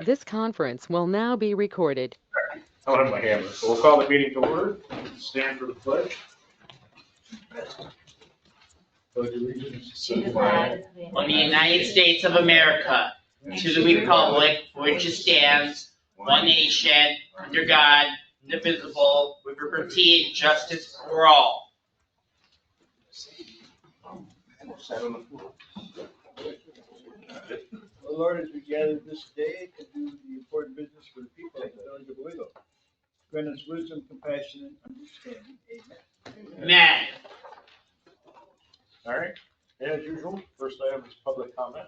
This conference will now be recorded. I don't have my hammer, so we'll call the meeting to order. Stand for the pledge. Pledge allegiance To the flag of the United States of America, to the republic for which it stands, one nation, under God, indivisible, with liberty and justice for all. O Lord, as we gather this day to do the important business for the people of the village of Owego, grant us wisdom, compassion, and understanding. Amen. Amen. All right, as usual, first item is public comment.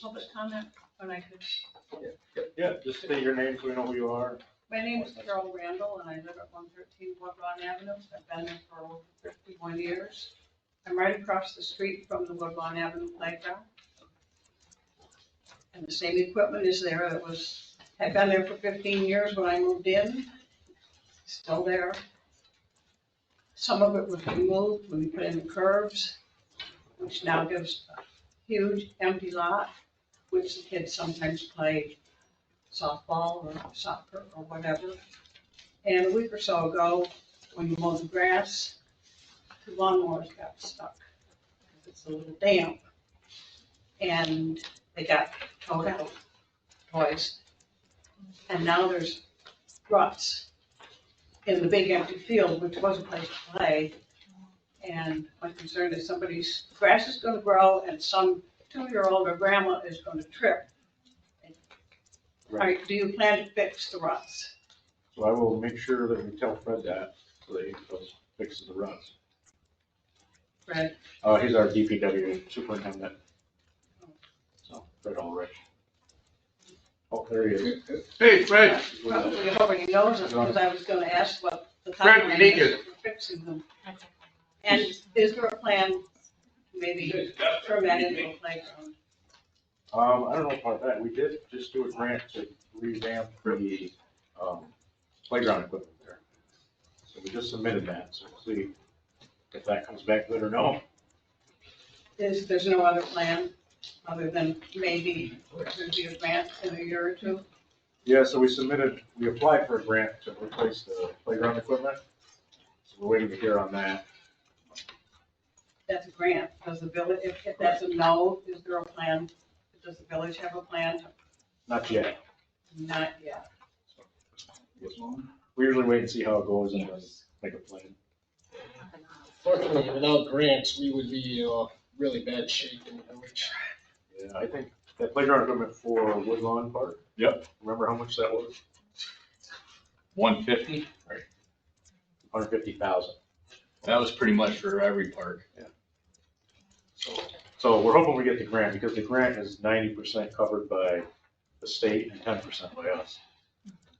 Public comment when I could. Yeah, just state your name so we know who you are. My name is Carol Randall and I live at 113 Woodlawn Avenue. I've been there for over 51 years. I'm right across the street from the Woodlawn Avenue playground. And the same equipment is there. Had been there for 15 years when I moved in. Still there. Some of it was removed when we put in the curves, which now gives a huge empty lot, which the kids sometimes play softball or soccer or whatever. And a week or so ago, when you mowed the grass, the lawnmowers got stuck. It's a little damp. And they got towed out twice. And now there's ruts in the big empty field, which was a place to play. And my concern is somebody's grass is gonna grow and some 2-year-old or grandma is gonna trip. All right, do you plan to fix the ruts? So I will make sure that we tell Fred that, so that he goes fixes the ruts. Fred? He's our DPW superintendent. So, Fred Ulrich. Oh, there he is. Hey, Fred. Probably already knows it, because I was gonna ask what the Fred, timeline Nick is for fixing them. And is there a plan, maybe turn that into a playground? I don't know about that. We did just do a grant to revamp the, playground equipment there. So we just submitted that, so we'll see if that comes back good or no. There's no other plan, other than maybe there'd be a grant in a year or two? Yeah, so we applied for a grant to replace the playground equipment. So we're waiting to hear on that. That's a grant, does the village, if that's a no, is there a plan? Does the village have a plan? Not yet. Not yet. We usually wait and see how it goes and then make a plan. Fortunately, without grants, we would be in really bad shape in the village. Yeah, I think that playground equipment for Woodlawn Park. Yep. Remember how much that was? 150? 150,000. That was pretty much for every park. So we're hoping we get the grant, because the grant is 90% covered by the state and 10% by us.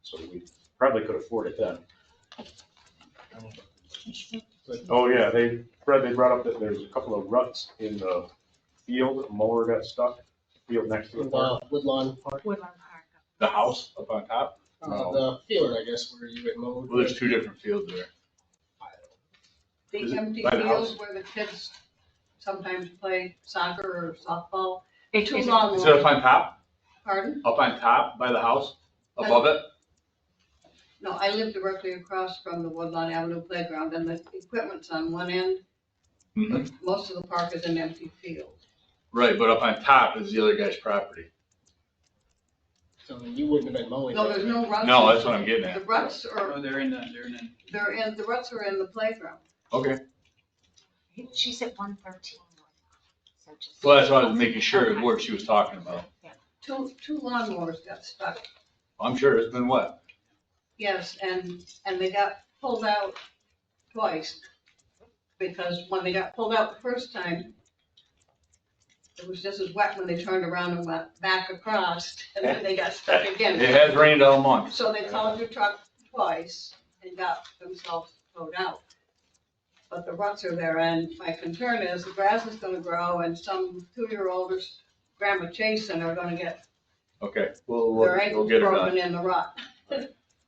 So we probably could afford it then. Oh, yeah, Fred, they brought up that there's a couple of ruts in the field. A mower got stuck, field next to the park. Woodlawn Park. The house up on top? The field, I guess, where you had mowed. Well, there's two different fields there. Is The it empty by the fields house? where the kids sometimes play soccer or softball. Is Too it- long. Is it up on top? Pardon? Up on top by the house? Above it? No, I live directly across from the Woodlawn Avenue playground and the equipment's on one end. Mhm. Most of the park is an empty field. Right, but up on top is the other guy's property. So you wouldn't have been mowing. No, there's no ruts. No, that's what I'm getting The at. ruts are, They're in. the ruts are in the playground. Okay. She's at 113. So just- Well, that's why I was making sure of what she was talking about. Two lawnmowers got stuck. I'm sure it's been wet. Yes, and they got pulled out twice. Because when they got pulled out the first time, it was just as wet when they turned around and went back across, and then they got stuck again. It has rained all month. So they called your truck twice and got themselves towed out. But the ruts are there, and my concern is the grass is gonna grow and some 2-year-old or grandma chasing are gonna get Okay, their we'll ankles get it broken done. in the rut, I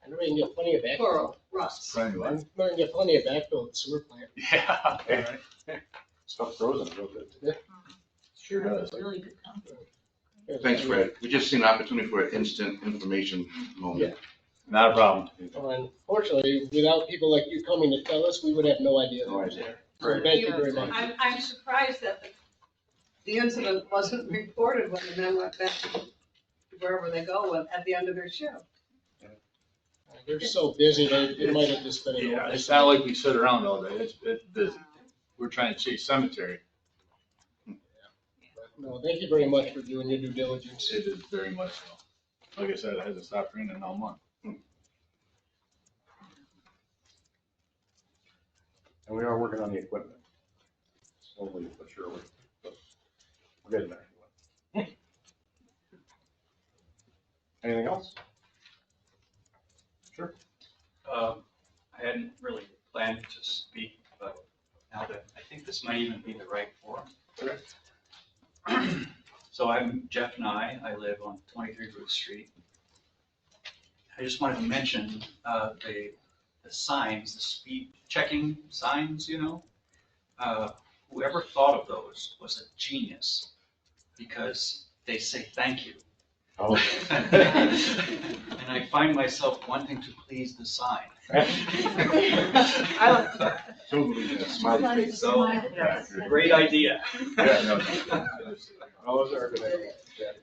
know you can get plenty of backfill. plural, ruts. Anyway. I know you can get plenty of backfill at the sewer plant. Yeah. Stuff grows in it real good. Yeah. Sure does. Really good company. Thanks, Fred. We just seen an opportunity for an instant information moment. Not a problem. Unfortunately, without people like you coming to tell us, we would have no idea that was there. So thank you very much. I'm surprised that the incident wasn't reported when the men went back to wherever they go at the end of their shift. They're so busy, it might have just been. Yeah, it's not like we sit around all day. It's busy. We're trying to chase cemetery. No, thank you very much for doing your due diligence. It is very much so. Like I said, it hasn't stopped raining all month. And we are working on the equipment. Slowly but surely. But we're getting there. Anything else? Sure. I hadn't really planned to speak, but now that, I think this might even be the right forum. Okay. So I'm Jeff Nye, I live on 23 Ruth Street. I just wanted to mention the signs, the speed checking signs, whoever thought of those was a genius, because they say thank you. Oh. And I find myself wanting to please the sign. Totally. Smiley face. So, great idea. Yeah, no. Those are good. Yeah.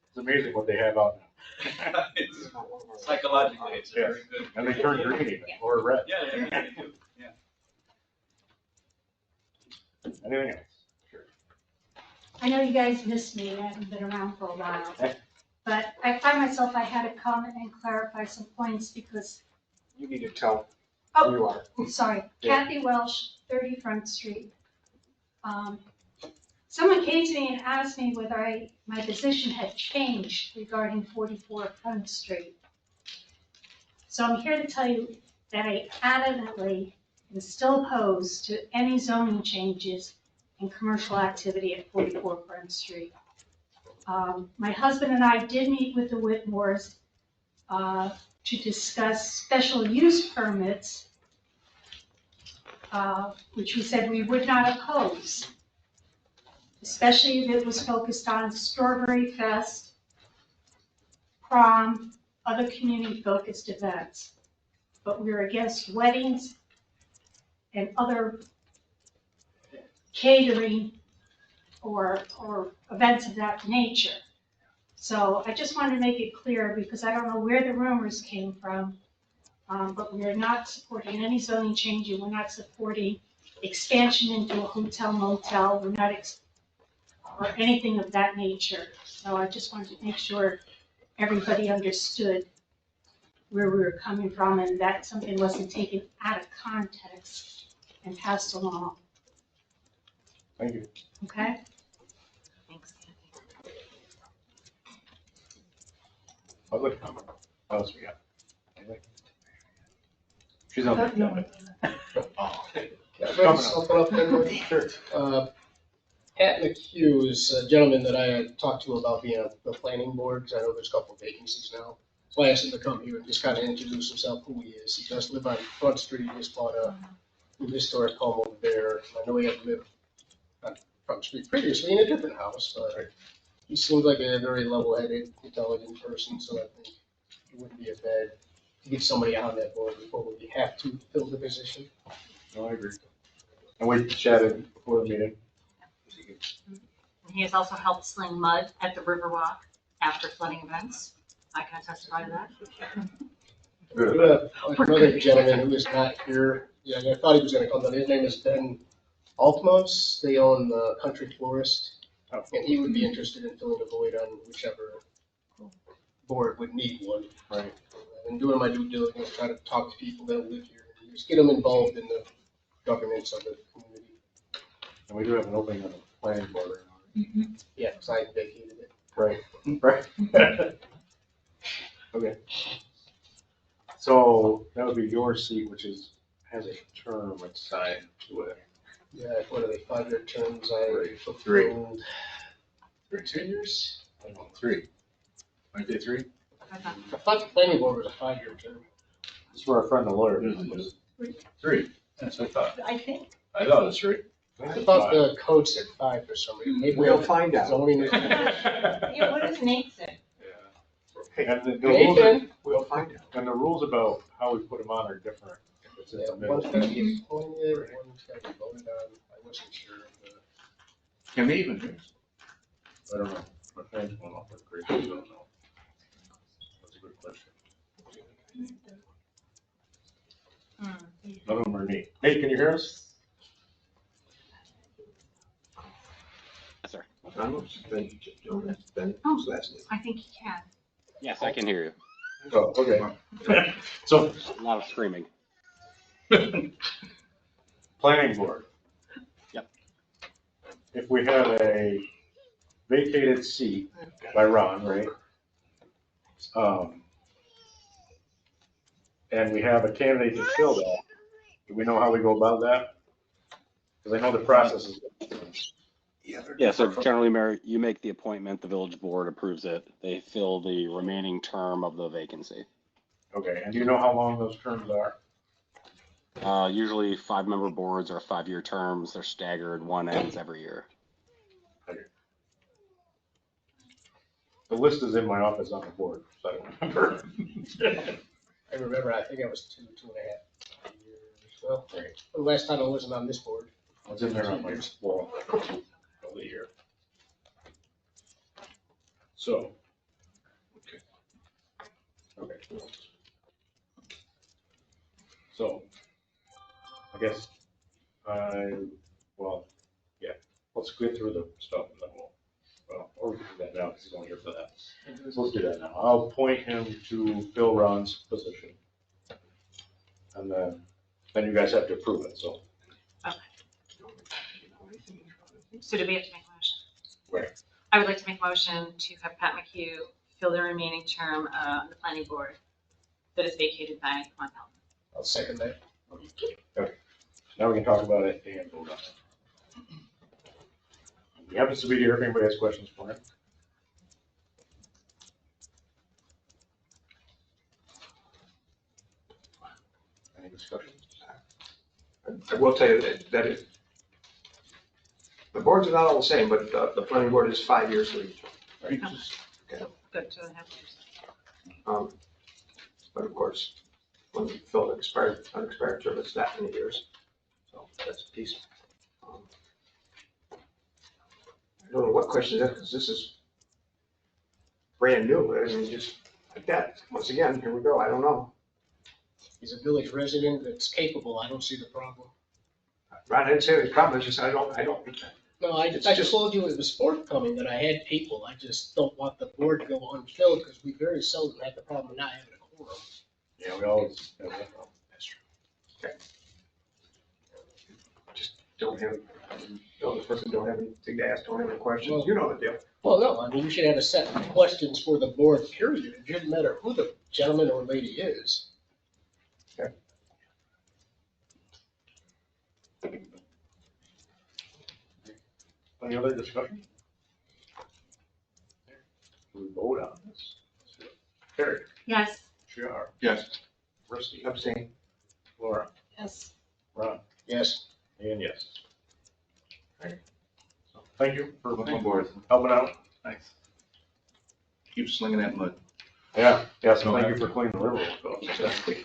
It's amazing what they have out now. Psychologically, it's Yeah. very good. And they turn green even, or red. Yeah, they do, yeah. Anything else? Sure. I know you guys missed me, I haven't been around for a while. But I find myself, I had to comment and clarify some points because, You need to tell who you are. sorry, Yeah. Kathy Welsh, 30 Front Street. Someone came to me and asked me whether my position had changed regarding 44 Front Street. So I'm here to tell you that I adamantly am still opposed to any zoning changes in commercial activity at 44 Front Street. My husband and I did meet with the Whitmores to discuss special use permits, which we said we would not oppose, especially if it was focused on Strawberry Fest, prom, other community-focused events. But we're against weddings and other catering or events of that nature. So I just wanted to make it clear, because I don't know where the rumors came from, but we are not supporting any zoning change, and we're not supporting expansion into a hotel motel, we're not, or anything of that nature. So I just wanted to make sure everybody understood where we were coming from, and that something wasn't taken out of context and passed along, Thank you. okay? Thanks. Public comment. What else we got? Anything? She's on. the Oh. Sure. Pat McHugh is a gentleman that I had talked to about being on the planning board, 'cause I know there's a couple of vacancies now. So I asked him to come here and just kind of introduce himself, who he is. He does live on Front Street, he just bought a new historic home over there. I know he had lived on Front Street previously in a different house, but he seems like a very level-headed, intelligent person, so I think it wouldn't be a bad to get somebody on that board before we have to fill the position. No, I agree. And we chatted before the meeting. He has also helped sling mud at the Riverwalk after flooding events. I can testify to that. Another gentleman who is not here, yeah, I thought he was gonna come, but his name is Ben Altmos. They own the Country Florist, and he would be interested in filling a void on whichever board would need one. Right. And doing my due diligence, trying to talk to people that live here, and just get them involved in the governance of the community. And we do have an opening on the planning board right now. Yeah, because I vacated it. Right, right. Okay. So that would be your seat, which has a term assigned to it. Yeah, what are they, 5-year terms? I Right. fulfilled 2 years? I don't know, 3. Aren't they 3? I thought the planning board was a 5-year term. This is for our friend the lawyer. 3. That's what I thought. I think. I thought it was 3. I thought the code said 5 for some reason. Maybe We'll find out. zoning is- Yeah, what does Nate say? And the rules, Nathan? We'll find out. and the rules about how we put them on are different. If it's in Yeah, the middle. one's gotta be appointed, one's gotta be voted on. I wasn't sure of the. Can they even fix? I don't know. My phone's going off like crazy. I don't know. That's a good question. None of them are neat. Nate, can you hear us? Ben, Oh. who's last name? I think he can. Yes, I can hear you. Oh, okay. So, A lot of screaming. planning board. Yep. If we have a vacated seat by Ron, right? And we have a candidate to fill that, do we know how we go about that? Because I know the process is. Yeah, so generally, Mayor, you make the appointment, the village board approves it. They fill the remaining term of the vacancy. Okay, and do you know how long those terms are? Usually 5-member boards are 5-year terms. They're staggered. One ends every year. The list is in my office on the board, so I don't remember. I remember, I think I was 2.5 years. Well, the last time I wasn't on this board. It's in there on my wall of the year. So. Okay. So, I guess, well, yeah, let's get through the stuff and then or we can do that now because he's only here for that. So let's do that now. I'll appoint him to fill Ron's position. And then you guys have to approve it, so. So do we have to make a motion? Right. I would like to make a motion to have Pat McHugh fill the remaining term on the planning board that is vacated by Ron Pelton. I'll second that. Okay. Now we can talk about it and vote on it. He happens to be here if anybody has questions for him. Any discussion? I will tell you that the boards are not all the same, but the planning board is 5 years for each. Right. Okay. Good, 2.5 years. But of course, when you fill an unexpired term, it's that many years. So that's a piece. I don't know what question that is, because this is brand new. I mean, just like that. Once again, here we go. I don't know. He's a village resident that's capable. I don't see the problem. Ron, I didn't say any problem. It's just I don't. No, I It's just just- told you it was forthcoming that I had people. I just don't want the board to go unfilled because we very seldom have the problem of not having a quorum. Yeah, we always have that problem. That's true. Okay. Just don't have. The person don't have anything to ask. Don't have any questions. Well- You know the deal. Well, no, I mean, you should have a set of questions for the board, period. It shouldn't matter who the gentleman or lady is. Any other discussion? We vote on this. Terry, Yes. Shiar, Yes. Rusty, Abstain. Laura, Yes. Ron, Yes. and yes. Okay. So, thank you for Welcome aboard. helping out. Thanks. Keep slinging that mud. Yeah, yes, and thank you for cleaning the river.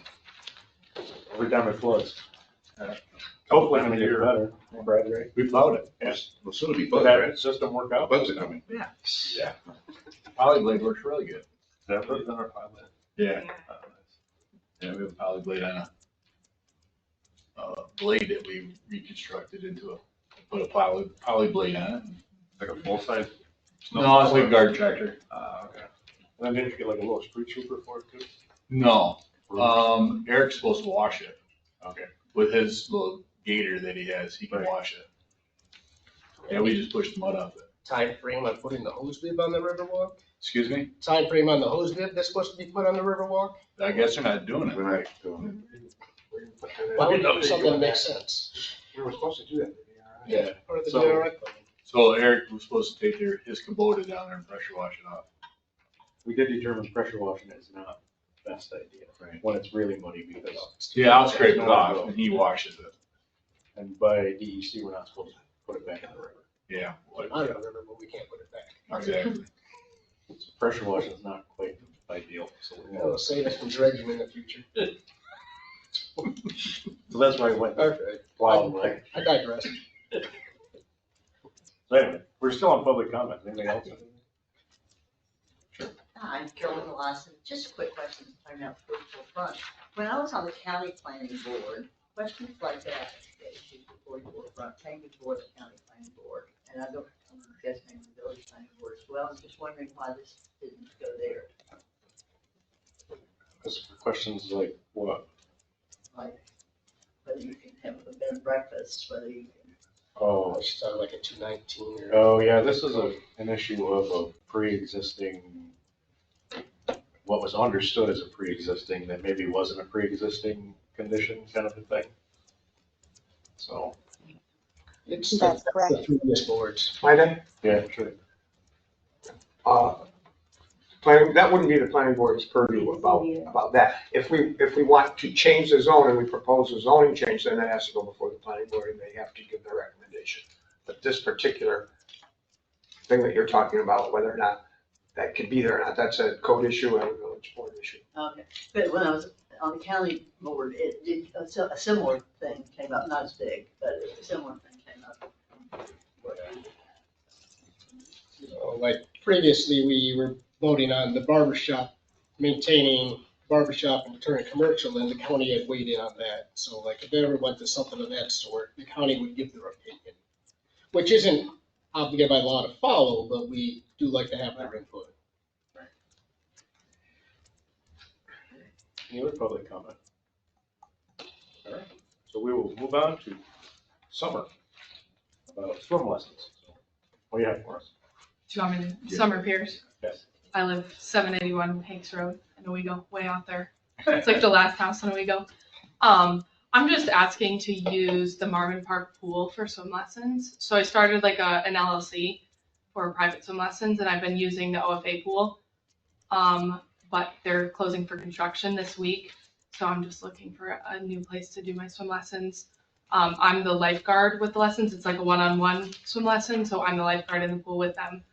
Every time it floods. Hopefully it's gonna get better. Brad, right? We plowed it. Yes. Well, soon it'll be Did bugs, that right? system work out? Bugs are coming. Yeah. Yeah. Poly blade works really good. That was on our pilot. Yeah. Yeah, we have a poly blade on a blade that we reconstructed into put a poly blade on it. Like a full size? No, it's like a garden tractor. Okay. And then did you get like a little street sweeper for it too? No, Eric's supposed to wash it Okay. with his little gator that he has. He can Right. wash it. Yeah, we just pushed the mud off it. Time frame on putting the hose bib on the Riverwalk? Excuse me? Time frame on the hose bib that's supposed to be put on the Riverwalk? I guess they're not doing it. We're not doing Why would you do something that makes sense? We were supposed to do that. Yeah. Part of the So- DRI plan. So Eric was supposed to take his Kubota down there and pressure wash it off. We did determine pressure washing is not the best idea. Right. When it's really muddy because, Yeah, I'll scrape it off and he washes it. and by DEC, we're not supposed to put it back in the river. Yeah. I don't remember, but we can't put it back. Exactly. So pressure washing is not quite ideal, so we It'll save us from dredging in the future. So that's why I went Okay. wild way. I digress. So anyway, we're still on public comment. Anybody else? Hi, Carolyn Lawson. Just a quick question, starting out personal front. When I was on the county planning board, questions like that, before you were front, came before the county planning board. And I don't, I'm guessing the village planning board as well. I'm just wondering why this didn't go there. Because questions like what? Like, whether you can have a bed and breakfast, whether you can. Oh, It's sort of like a 219 or. oh yeah, this is an issue of a pre-existing, what was understood as a pre-existing that maybe wasn't a pre-existing condition kind of a thing. So. It's That's correct. the previous boards. Might I? Yeah, sure. That wouldn't be the planning board's purview about that. If we want to change the zone and we propose a zoning change, then that has to go before the planning board and they have to give their recommendation. But this particular thing that you're talking about, whether or not that could be there or not, that's a code issue and a village board issue. Okay, but when I was on the county board, it did, a similar thing came up, not as big, but a similar thing came up. Like previously, we were voting on the barbershop, maintaining barbershop and turning commercial, and the county had weighed in on that. So like if they ever went to something of that sort, the county would give their opinion, which isn't obligated by law to follow, but we do like to have their input. Any other public comment? All right, so we will move on to Summer about swim lessons. What do you have for us? Do you want me to? Summer Pierce. Yes. I live 781 Hanks Road in Owego, way out there. It's like the last house in Owego. I'm just asking to use the Marvin Park pool for swim lessons. So I started like an LLC for private swim lessons, and I've been using the OFA pool. But they're closing for construction this week, so I'm just looking for a new place to do my swim lessons. I'm the lifeguard with the lessons. It's like a one-on-one swim lesson, so I'm the lifeguard in the pool with them.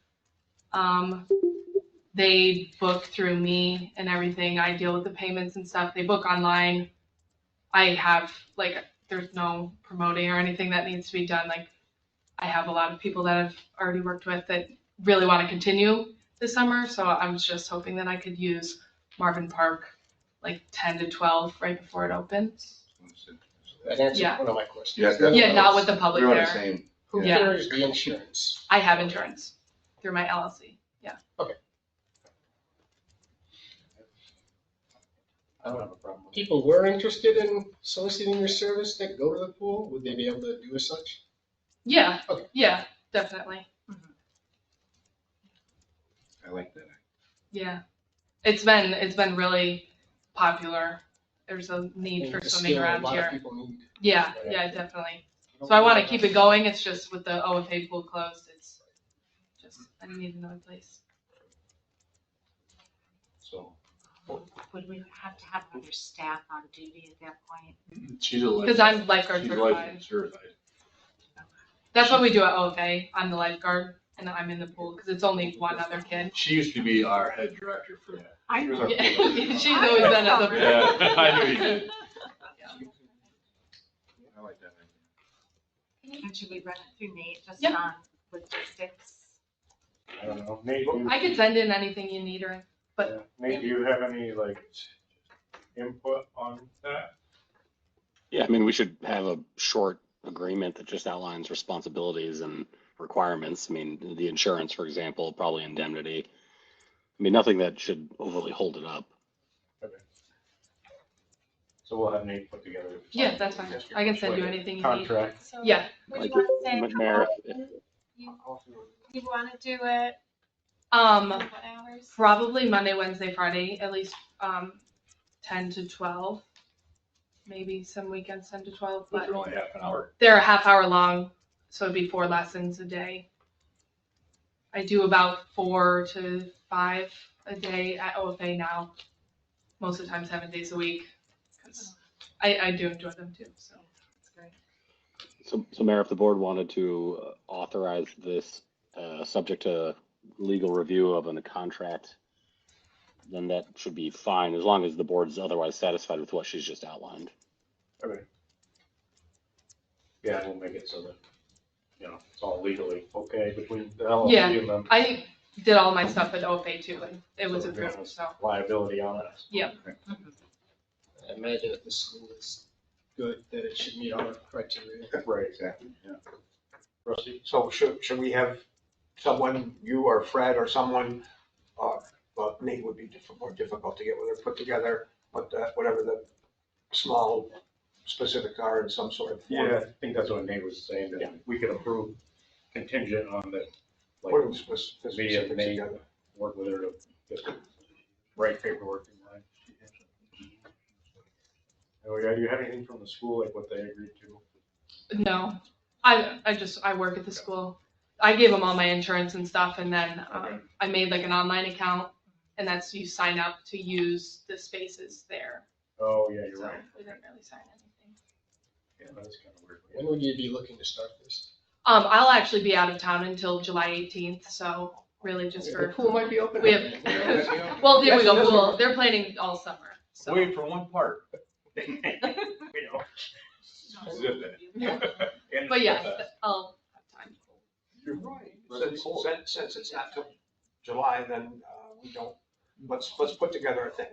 They book through me and everything. I deal with the payments and stuff. They book online. I have, like, there's no promoting or anything that needs to be done. Like, I have a lot of people that I've already worked with that really want to continue this summer. So I was just hoping that I could use Marvin Park like 10 to 12 right before it opens. That answers Yeah. one of my questions. Yeah, not with the public We're on there. the same. Who Yeah. carries the insurance? I have insurance through my LLC. Yeah. I don't have a problem with it. People were interested in soliciting your service that go to the pool. Would they be able to do as such? Yeah. Okay. Yeah, definitely. I like that. Yeah. It's been really popular. There's a need for It's a swimming skill a around lot of here. people need. Yeah, yeah, definitely. So I want to keep it going. It's just with the OFA pool closed, it's just, I need another place. So, Would we have to have another staff on duty at that point? She's a Because I'm lifeguard She's certified. licensed, certified. That's what we do at OFA. I'm the lifeguard and I'm in the pool because it's only one other kid. She used to be our head director for that. I, Here's our yeah, pool. she's always been at the. Yeah, I knew you did. I like that idea. And should we run it through Nate just Yep. on logistics? I don't know. Nate, I could send in anything you need or, but Nate, do you have any like input on that? Yeah, I mean, we should have a short agreement that just outlines responsibilities and requirements. I mean, the insurance, for example, probably indemnity. I mean, nothing that should overly hold it up. Okay. So we'll have Nate put together. yeah, that's fine. I can send you anything you need. Contract. So Yeah. would Like, you want to say how Mayor, often you want to do it? Um, What hours? probably Monday, Wednesday, Friday, at least 10 to 12. Maybe some weekends 10 to 12, But but they're only half an hour. they're a half hour long, so it'd be 4 lessons a day. I do about 4 to 5 a day at OFA now, most of the time 7 days a week, because I do enjoy them too, so it's great. So Mayor, if the board wanted to authorize this, subject to legal review of a contract, then that should be fine, as long as the board's otherwise satisfied with what she's just outlined. Okay. Yeah, we'll make it so that, it's all legally okay between the LLC and them. I did all my stuff at OFA too, and it was So we don't approved, have so, Liability on it. yeah. I imagine if the school is good, that it should meet our criteria. Right, exactly, yeah. Rusty? So should we have someone, you or Fred or someone, well, Nate would be more difficult to get with her, put together, but whatever the small specifics are in some sort of form. Yeah, I think that's what Nate was saying, that we could approve contingent on that, like, What are the specifics me and Nate together? work with her to get the right paperwork in line. Oh, yeah, do you have anything from the school, like what they agreed to? No, I work at the school. I gave them all my insurance and stuff, and then I made like an online account, and that's you sign up to use the spaces there. Oh, yeah, you're So right. we didn't really sign anything. Yeah, that is kind of weird. When would you be looking to start this? I'll actually be out of town until July 18th, so really just The for pool might be open. we have. Well, there we go. Pool. They're planning all summer. So. Wait for one part. We know. Zip it. But yes, I'll have time. You're right. Since it's not till July, then we don't, let's put together a thing.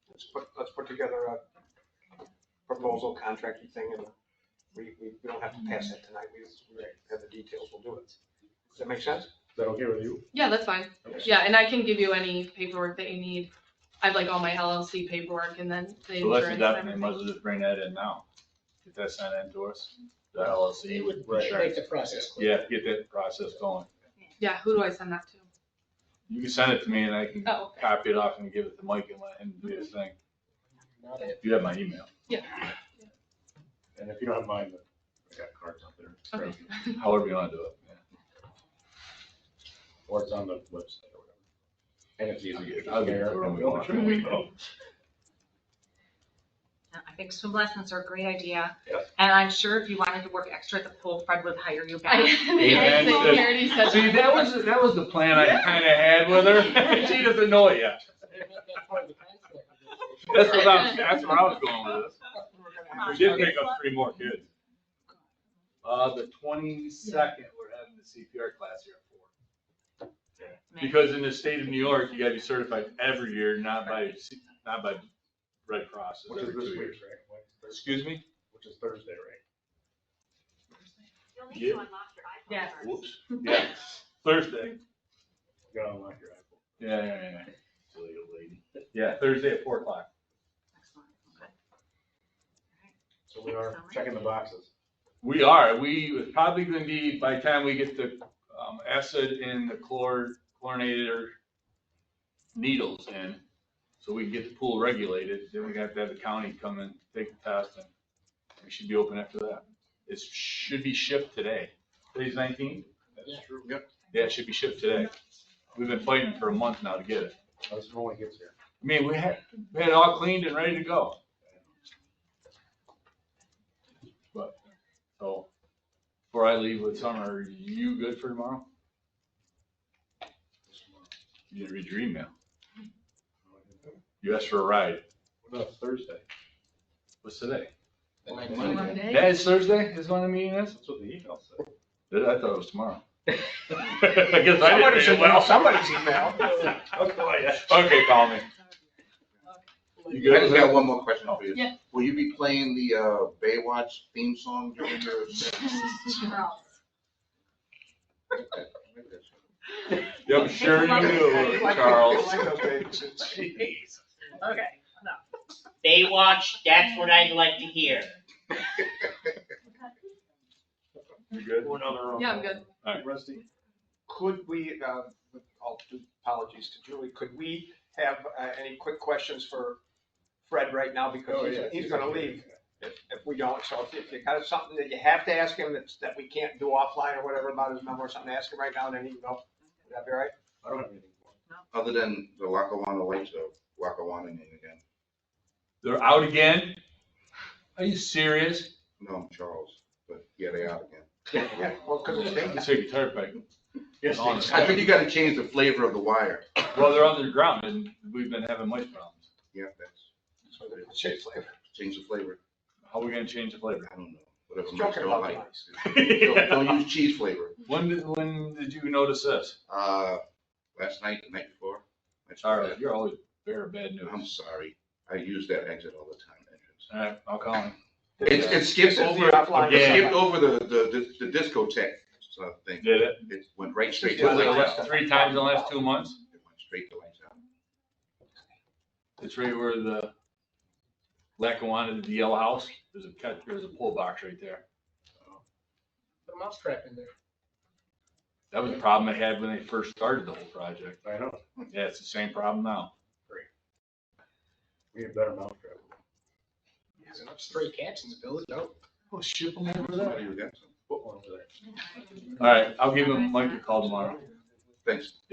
Let's put together a proposal, contracting thing, and we don't have to pass it tonight, we have the details, we'll do it. Does that make sense? Is that okay with you? Yeah, that's fine. Okay. Yeah, and I can give you any paperwork that you need. I have like all my LLC paperwork and then the So let's insurance and definitely, might as everything. well just bring that in now. Get that sent in to us, the LLC. It would Right. make the process quicker. Yeah, get that process going. Yeah, who do I send that to? You can send it to me and I can Oh, okay. copy it off and give it to Mike and let him do his thing. Not it. You have my email, Yeah. And if you don't mind, I got cards up there. Okay. however you wanna do it. Yeah. Or it's on the website or whatever. And it's easy. I'll get it when we go. I think swim lessons are a great idea. Yeah. And I'm sure if you wanted to work extra at the pool, Fred would hire you back. Amen. He already said See, that was the plan I kinda had with her. She doesn't know it yet. That's where I was going with this. We did pick up 3 more kids. The 22nd, we're having the CPR class here at 4. Because in the state of New York, you gotta be certified every year, not by Red Cross. It's Which is every this 2 week, years. right? Excuse me? Which is Thursday, right? You'll need Yeah. to unlock your iPhone Yes. first. Whoops. Yeah, Thursday. You gotta unlock your iPhone. Yeah. Silly old lady. Yeah, Thursday at 4 o'clock. Excellent. Okay. So we are checking the boxes. We are. We probably gonna need, by the time we get the acid and the chlorinated needles in, so we can get the pool regulated, then we have to have the county come and take the test, and we should be open after that. It should be shipped today. Today's 19th? Yeah. True. Yep. Yeah, it should be shipped today. We've been fighting for a month now to get it. That's when it gets here. I mean, we had it all cleaned and ready to go. But, so, before I leave with summer, are you good for tomorrow? You didn't read your email. You asked for a ride. What about Thursday? What's today? Monday. That is Thursday, is when the meeting is? That's what the email said. I thought it was tomorrow. I guess I Somebody's didn't. Well, somebody's email. Okay, call me. You I just good? got one more question for you. Yeah. Will you be playing the Baywatch theme song during your? Yeah, I'm sure you do, Charles. Jeez. Okay, no. Baywatch, that's what I'd like to hear. You good? Yeah, I'm good. All right. Rusty? Could we, with all due apologies to Julie, could we have any quick questions for Fred right now? Because he's gonna leave if we don't. So if you got something that you have to ask him that we can't do offline or whatever about his number or something, ask him right now, and then he can go. Would that be all right? I don't have anything for Other than the Lackawanna Lakes, the Lackawanna name again. They're out again? Are you serious? No, I'm Charles. but yeah, they are again. Yeah, well, because it's You dangerous. take a tarp back. Yes, On Steve. it. I think you gotta change the flavor of the wire. Well, they're underground and we've been having mice problems. Yeah, that's, So they change flavor. change the flavor. How are we gonna change the flavor? I don't know, whatever He's mice joking don't about like. the Don't use cheese flavor. When did you notice this? Last night, the night before. Sorry, you're always bearer of bad news. I'm sorry. I use that exit all the time, entrance. All right, I'll call him. It skipped This is the over, offline it Yeah. skipped over the discotheque thing. Did it? It went right straight Yeah, to the lights out. 3 times in the last 2 months? It went straight to lights out. It's right where the Lackawanna, the yellow house, there's a pull box right there. Put a mouse trap in there. That was the problem they had when they first started the whole project. I know. Yeah, it's the same problem now. We need a better mousetrap. There's enough stray cats in the village, no? We'll ship them over there. Somebody who got some. Put one over there. All right, I'll give him Mike a call tomorrow. Thanks.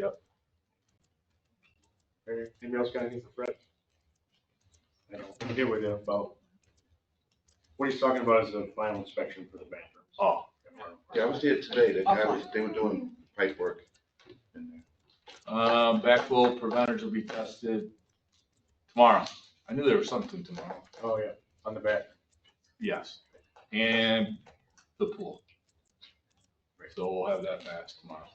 Anybody else got anything for Fred? I know, I'm good with you about, what he's talking about is the final inspection for the bathrooms. Oh. Yeah, I was there today. They were doing pipe work in there. Backflow preventers will be tested tomorrow. I knew there was something tomorrow. Oh, yeah, on the back. Yes. And the pool. So we'll have that passed tomorrow.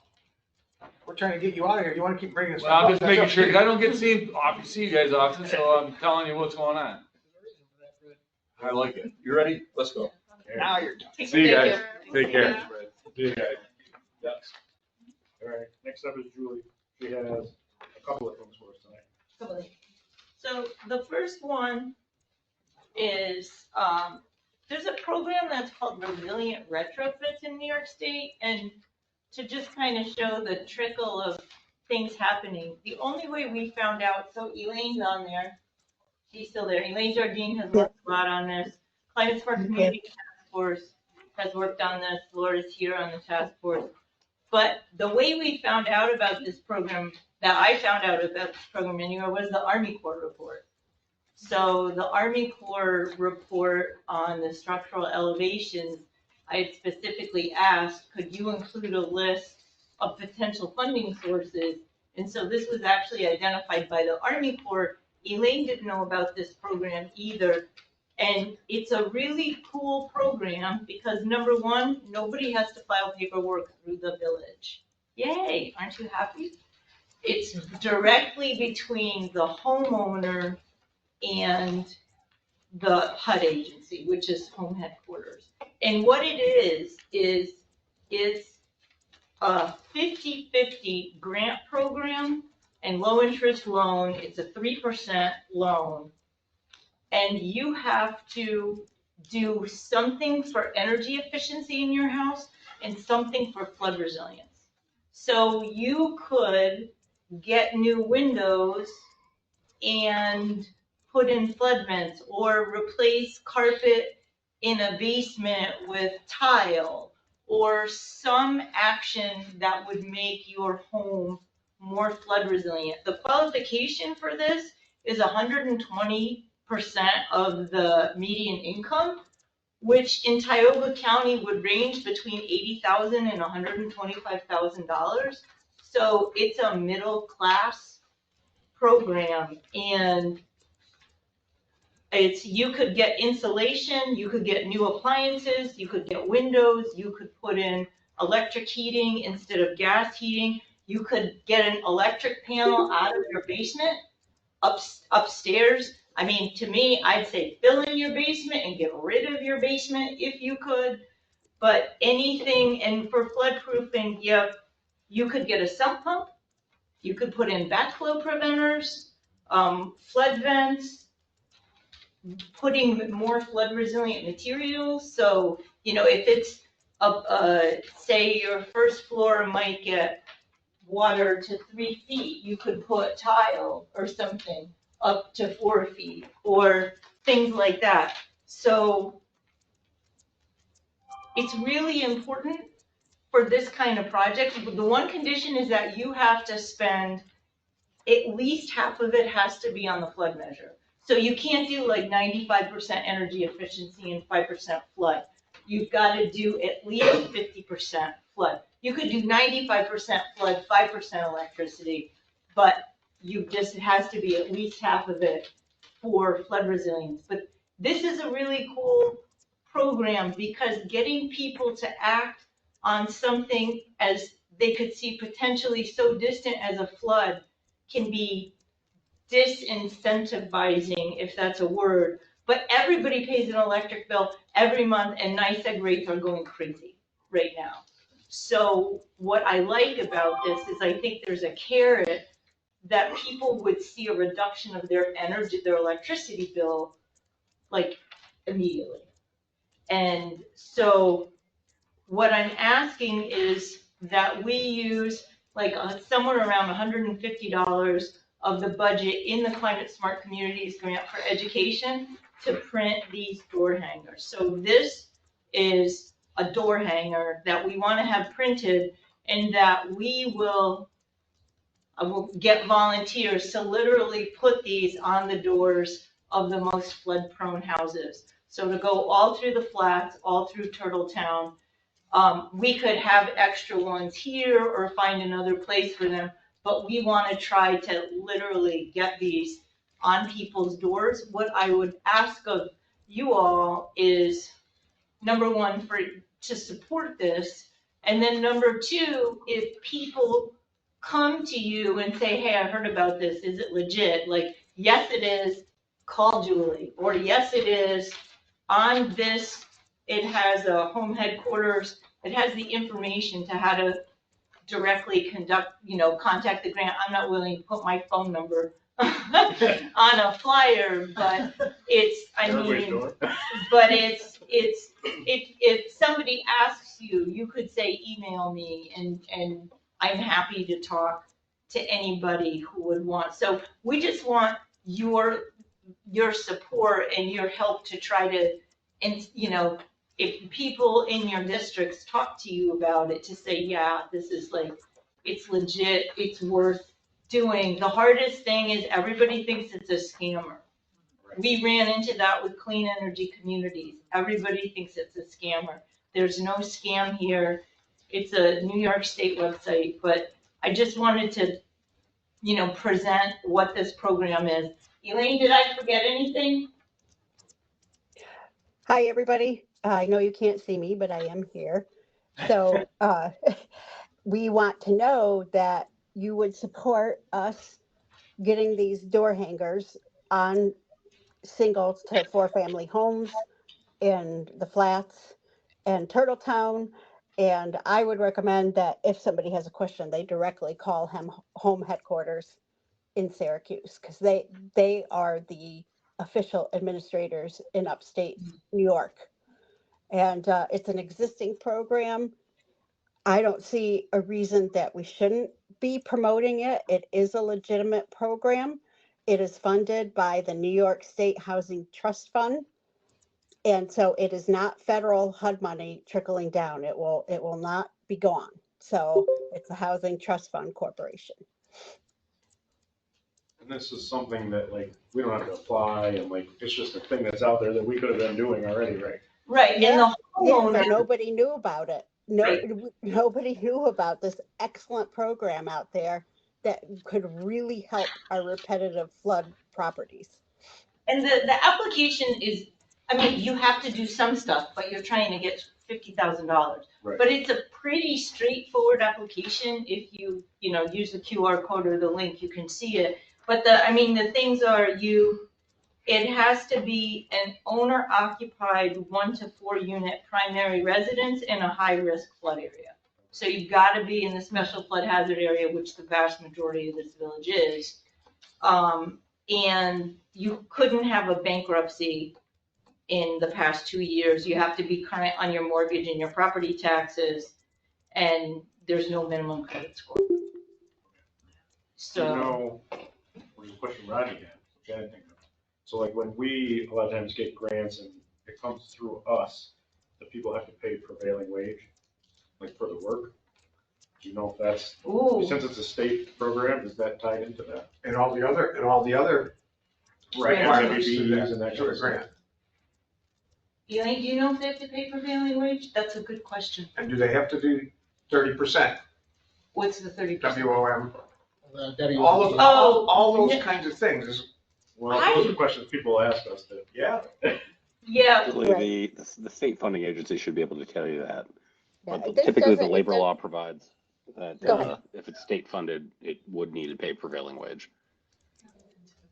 We're trying to get you out of here. You want to keep bringing us? Well, I'm just making sure, 'cause I don't get to see you guys often, so I'm telling you what's going on. I like it. You ready? Let's go. Now you're done. See you guys. Take care. See you guys. Yes. All right, next up is Julie. She has a couple of things for us tonight. So the first one is, there's a program that's called Resilient Retrofits in New York State, and to just kind of show the trickle of things happening, the only way we found out, so Elaine's on there, she's still there, Elaine Jardine has worked a lot on this, Climate Smart Community Task Force has worked on this, Laura's here on the task force, but the way we found out about this program, that I found out about this program anyway, was the Army Corps report. So the Army Corps report on the structural elevations, I had specifically asked, could you include a list of potential funding sources? And so this was actually identified by the Army Corps. Elaine didn't know about this program either. And it's a really cool program because number one, nobody has to file paperwork through the village. Yay, aren't you happy? It's directly between the homeowner and the HUD agency, which is home headquarters. And what it is it's a 50-50 grant program and low interest loan. It's a 3% loan. And you have to do something for energy efficiency in your house and something for flood resilience. So you could get new windows and put in flood vents or replace carpet in a basement with tile or some action that would make your home more flood resilient. The qualification for this is 120% of the median income, which in Tioga County would range between $80,000 and $125,000. So it's a middle class program, and you could get insulation, you could get new appliances, you could get windows, you could put in electric heating instead of gas heating, you could get an electric panel out of your basement upstairs. I mean, to me, I'd say fill in your basement and get rid of your basement if you could. But anything, and for flood proofing, you could get a sump pump, you could put in backflow preventers, flood vents, putting more flood resilient materials. So, if it's say your first floor might get water to 3 feet, you could put tile or something up to 4 feet or things like that. So it's really important for this kind of project. The one condition is that you have to spend at least half of it has to be on the flood measure. So you can't do like 95% energy efficiency and 5% flood. you've got to do at least 50% flood. You could do 95% flood, 5% electricity, but it has to be at least half of it for flood resilience. But this is a really cool program because getting people to act on something as they could see potentially so distant as a flood can be disincentivizing, if that's a word. But everybody pays an electric bill every month, and NICEAG rates are going crazy right now. So what I like about this is I think there's a carrot that people would see a reduction of their energy, their electricity bill, like immediately. And so what I'm asking is that we use like somewhere around $150 of the budget in the Climate Smart Communities grant for education to print these door hangers. So this is a door hanger that we want to have printed, and that I will get volunteers to literally put these on the doors of the most flood prone houses. So to go all through the flats, all through Turtletown. We could have extra ones here or find another place for them, but we want to try to literally get these on people's doors. What I would ask of you all is, number one, to support this, and then number two, if people come to you and say, hey, I heard about this, is it legit? Like, yes, it is, call Julie, or yes, it is, on this, it has a home headquarters, it has the information to how to directly contact the grant. I'm not willing to put my phone number on a flyer, but if somebody asks you, you could say, email me, and I'm happy to talk to anybody who would want. So we just want your support and your help to try to, and if people in your districts talk to you about it, to say, yeah, this is like, it's legit, it's worth doing. The hardest thing is everybody thinks it's a scammer. We ran into that with Clean Energy Communities. Everybody thinks it's a scammer. There's no scam here. It's a New York State website, but I just wanted to, present what this program is. Elaine, did I forget anything? Hi, everybody. I know you can't see me, but I am here. So we want to know that you would support us getting these door hangers on singles to 4-family homes in the flats and Turtletown. And I would recommend that if somebody has a question, they directly call home headquarters in Syracuse, because they are the official administrators in upstate New York. And it's an existing program. I don't see a reason that we shouldn't be promoting it. It is a legitimate program. It is funded by the New York State Housing Trust Fund. And so it is not federal HUD money trickling down. It will not be gone. So it's a Housing Trust Fund Corporation. And this is something that we don't have to apply, and it's just a thing that's out there that we could have been doing already, right? Right. Yeah, And the homeowner, but nobody knew about it. Right. Nobody knew about this excellent program out there that could really help our repetitive flood properties. and the application is, you have to do some stuff, but you're trying to get $50,000. Right. But it's a pretty straightforward application. If you, use the QR code or the link, you can see it. But the things are, it has to be an owner-occupied 1 to 4 unit primary residence in a high-risk flood area. So you've got to be in the special flood hazard area, which the vast majority of this village is. And you couldn't have a bankruptcy in the past 2 years. You have to be current on your mortgage and your property taxes, and there's no minimum credit score. So, there's a question Rodney had, which I didn't think of. So when we a lot of times get grants and it comes through us, the people have to pay prevailing wage, for the work. Do you know if that's, since it's a state program, is that tied into that? And all the other Right, requirements to RBBs and that to kind a of stuff. grant. Elaine, do you know if they have to pay prevailing wage? That's a good question. And do they have to do 30%? What's the 30%? WOM? WOM. All those kinds of things is. Well, those are questions people ask us that, yeah. Yeah. Typically, the state funding agency should be able to tell you that. Yeah, But this typically, the doesn't- labor it law provides that Go ahead. if it's state funded, it would need to pay prevailing wage.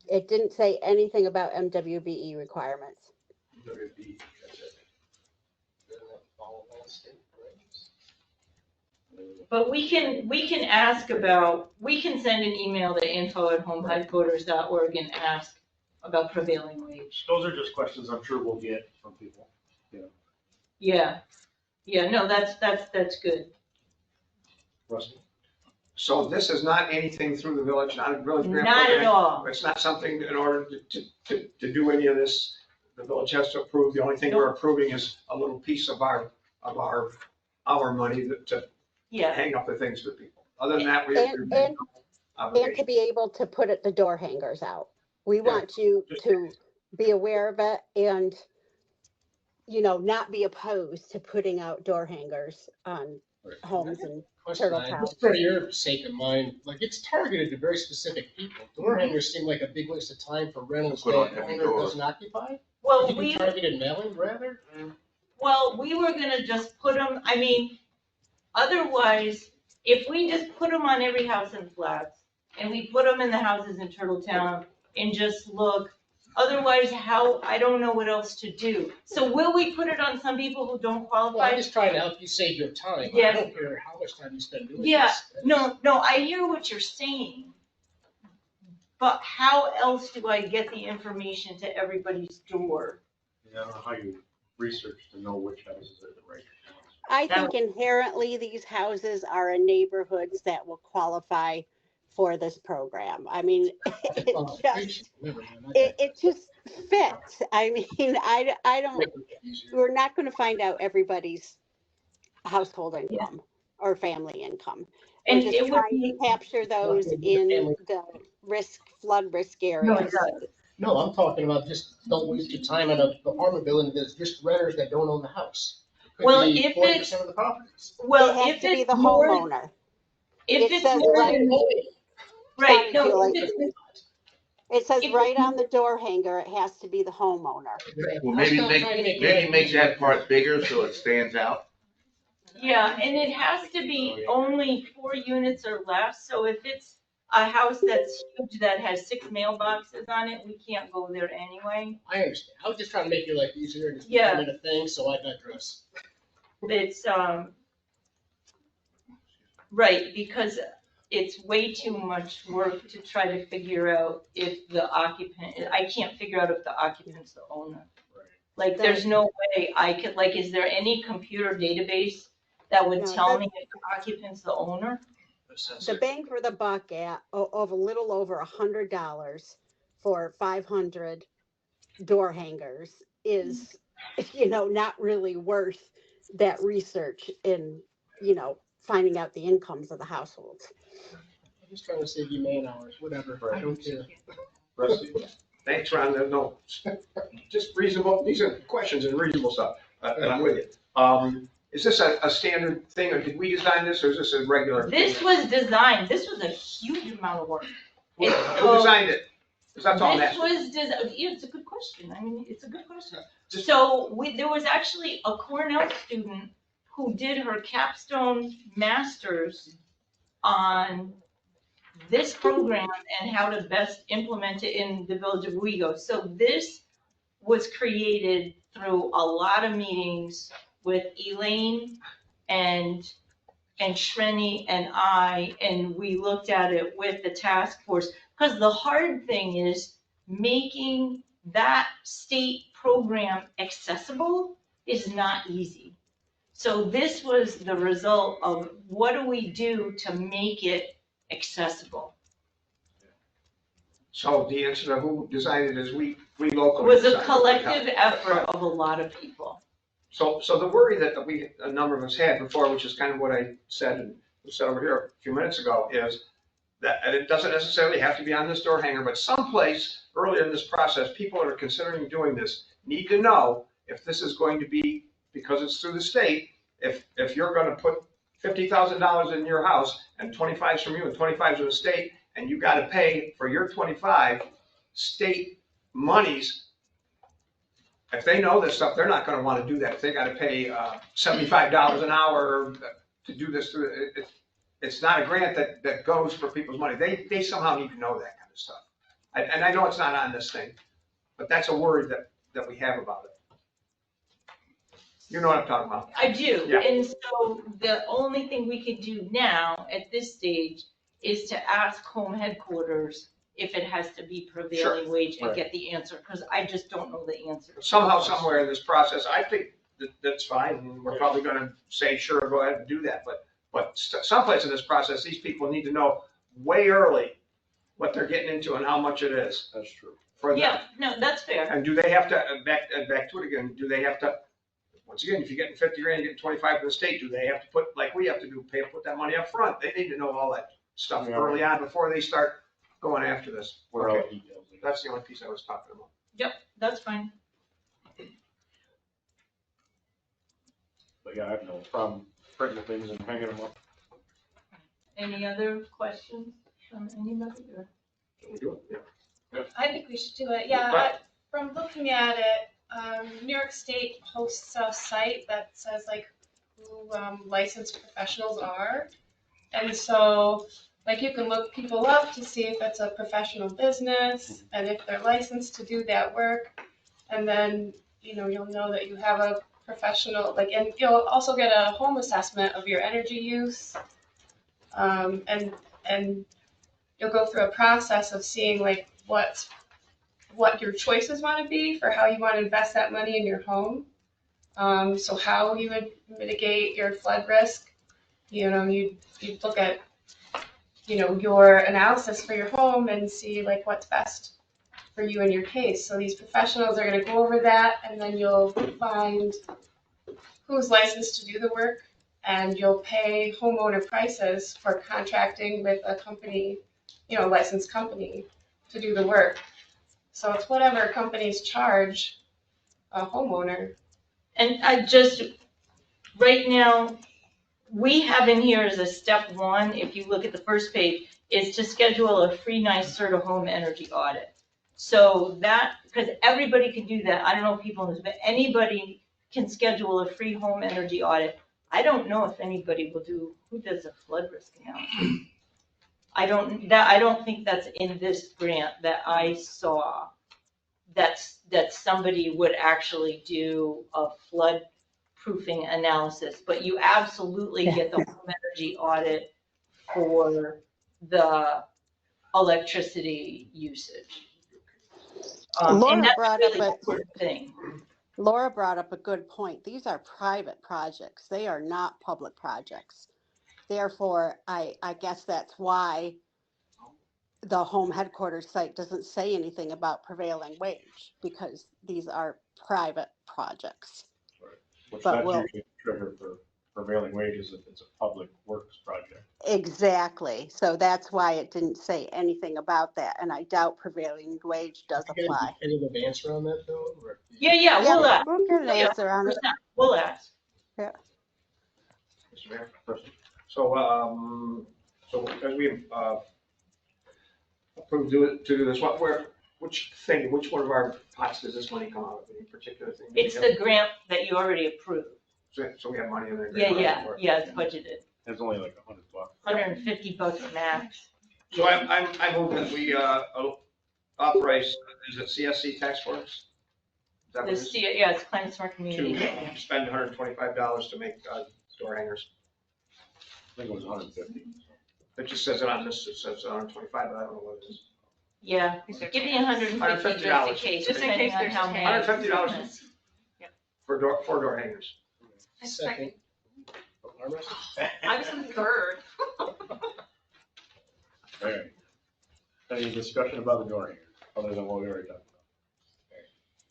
It didn't say anything about MWBE requirements. But we can ask about, we can send an email to info@homeheadquarters.org and ask about prevailing wage. Those are just questions I'm sure we'll get from people, you know. Yeah, no, that's good. Rusty? So this is not anything through the village, not a village grant Not program? at all. It's not something in order to do any of this, the village has to approve. The only thing we're approving is a little piece of our money to Yeah. hang up the things for people. Other than that, we And to be able to put the door hangers out. We want you to be aware of it and, not be opposed to putting out door hangers on homes and turtle towns. Just for your sake of mine, like it's targeted to very specific people. Door hangers seem like a big waste of time for rentals Put on that every owner door. doesn't occupy. Well, Could you do targeted mailing rather? Well, we were gonna just put them, otherwise, if we just put them on every house in Flats, and we put them in the houses in Turtletown, and just look, otherwise I don't know what else to do. So will we put it on some people who don't Well, qualify? I'm just trying to help you save your time. Yes. I don't care how much time you spend doing Yeah, this. no, I hear what you're saying. But how else do I get the information to everybody's door? I don't know how you research to know which houses are the right ones. I think inherently these houses are in neighborhoods that will qualify for this program. It just fits. I don't, we're not going to find out everybody's household income or family income. And We're it just would trying be- to capture those in the flood risk areas. No, I'm talking about just don't waste your time on an apartment building that's just renters that don't own the house. It could Well, be if 40% of the properties. Well, It has if to be it's the more- homeowner. If It it's says more right- than, right, Sorry, no, Julie. if it's- It says if right it's- on the door hanger, it has to be the homeowner. Well, maybe make that part bigger so it stands out. Yeah, and it has to be only 4 units or less, so if it's a house that's huge that has 6 mailboxes on it, we can't go there anyway. I understand. I was just trying to make your life easier and just Yeah. become a thing, so I digress. It's, right, because it's way too much work to try to figure out if the occupant, I can't figure out if the occupant's the owner. Like, there's no way I could, like, is there any computer database that would No, tell me if the occupant's the owner? The bang for the buck of a little over $100 for 500 door hangers is, not really worth that research in, finding out the incomes of the households. I'm just trying to save you man hours, whatever. I don't care. Rusty? Thanks, Ron. No, just reasonable, these are questions and reasonable stuff, and I'm with you. Is this a standard thing, or did we design this, or is this a regular? This was designed, this was a huge amount of work. Who designed it? 'Cause that's all I'm This asking. was, it's a good question, it's a good question. So there was actually a Cornell student who did her capstone master's on this program and how to best implement it in the village of Owego. So this was created through a lot of meetings with Elaine and Shreni and I, and we looked at it with the task force. Because the hard thing is making that state program accessible is not easy. So this was the result of what do we do to make it accessible? So the answer to who designed it is we It locally. was a designed it. collective effort of a lot of people. So the worry that a number of us had before, which is kind of what I said and said over here a few minutes ago, is that it doesn't necessarily have to be on this door hanger, but someplace earlier in this process, people that are considering doing this need to know if this is going to be, because it's through the state, if you're gonna put $50,000 in your house and 25's from you and 25's from the state, and you gotta pay for your 25 state monies, if they know this stuff, they're not gonna wanna do that. If they gotta pay $75 an hour to do this, it's not a grant that goes for people's money. They somehow need to know that kind of stuff. And I know it's not on this thing, but that's a worry that we have about it. You know what I'm talking about? I do, Yeah. and so the only thing we could do now at this stage is to ask home headquarters if it has to be prevailing wage and Right. get the answer, because I just don't know the answer. Somehow, somewhere in this process, I think that's fine, and we're probably gonna say, sure, go ahead and do that, but someplace in this process, these people need to know way early what they're getting into and how much it is. That's true. For them. Yeah, no, that's fair. And do they have to, back to it again, do they have to, once again, if you're getting 50 grand, you're getting 25 from the state, do they have to put, like we have to do, put that money up front? They need to know all that stuff Yeah. early on before they start going after this. What are all the Okay, details? that's the only piece I was talking about. Yep, that's fine. But yeah, I have no problem printing the things and hanging them up. Any other questions from anybody? Or- Can we do it? Yeah. I think we should do it, yeah. From looking at it, New York State hosts a site that says like who licensed professionals are. And so, like you can look people up to see if it's a professional business and if they're licensed to do that work. And then, you'll know that you have a professional, and you'll also get a home assessment of your energy use. And you'll go through a process of seeing like what your choices want to be for how you want to invest that money in your home. So how you would mitigate your flood risk. You look at, your analysis for your home and see like what's best for you in your case. So these professionals are going to go over that, and then you'll find who's licensed to do the work, and you'll pay homeowner prices for contracting with a company, licensed company to do the work. So it's whatever companies charge a homeowner. And right now, we have in here as a step one, if you look at the first page, is to schedule a free NYSERDA home energy audit. So because everybody can do that, I don't know if people know this, but anybody can schedule a free home energy audit. I don't know if anybody who does a flood risk analysis. I don't think that's in this grant that I saw, that somebody would actually do a flood proofing analysis, but you absolutely get the home energy audit for the electricity usage. And that's a really important thing. Laura brought up a good point. These are private projects. They are not public projects. Therefore, I guess that's why the home headquarters site doesn't say anything about prevailing wage, because these are private projects. Which But that's we'll- usually a trigger for prevailing wages if it's a public works project. Exactly. So that's why it didn't say anything about that. And I doubt prevailing wage does apply. Any of the answer on that though? Or- Yeah, we'll ask. We'll get an answer on it. We'll ask. Yeah. Mr. Mayor, so as we approved to do this, which one of our pots does this money come out of? Any particular thing? It's the grant that you already approved. So we have money in there. Yeah, it's budgeted. It's only like $100. $150 max. So I move that we authorize, is it CSC tax force? Is that what it is? It's Climate Smart Community. To spend $125 to make door hangers. I think it was 150. It just says it on this, it says 125, but I don't know what it is. Yeah, give me $150 just in case. Just in case there's how many. $150 for door hangers. Second. I was in third. All right. Any discussion about the door hanger, other than what we already talked about? Okay.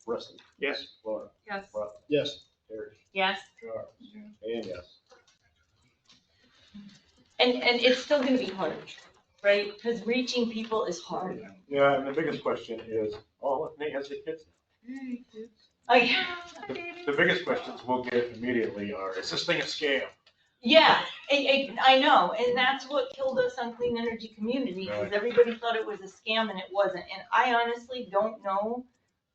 Rusty? Yes. Laura? Yes. Rob? Yes. Terry? Yes. Charles? And yes. And it's still gonna be hard, right? Because reaching people is hard. Yeah, and the biggest question is, oh, look, Nate has the kids now. Oh, yeah. The biggest questions we'll get immediately are, is this thing a scam? Yeah, I know, and that's what killed us on Clean Energy Community, Right. is everybody thought it was a scam and it wasn't. And I honestly don't know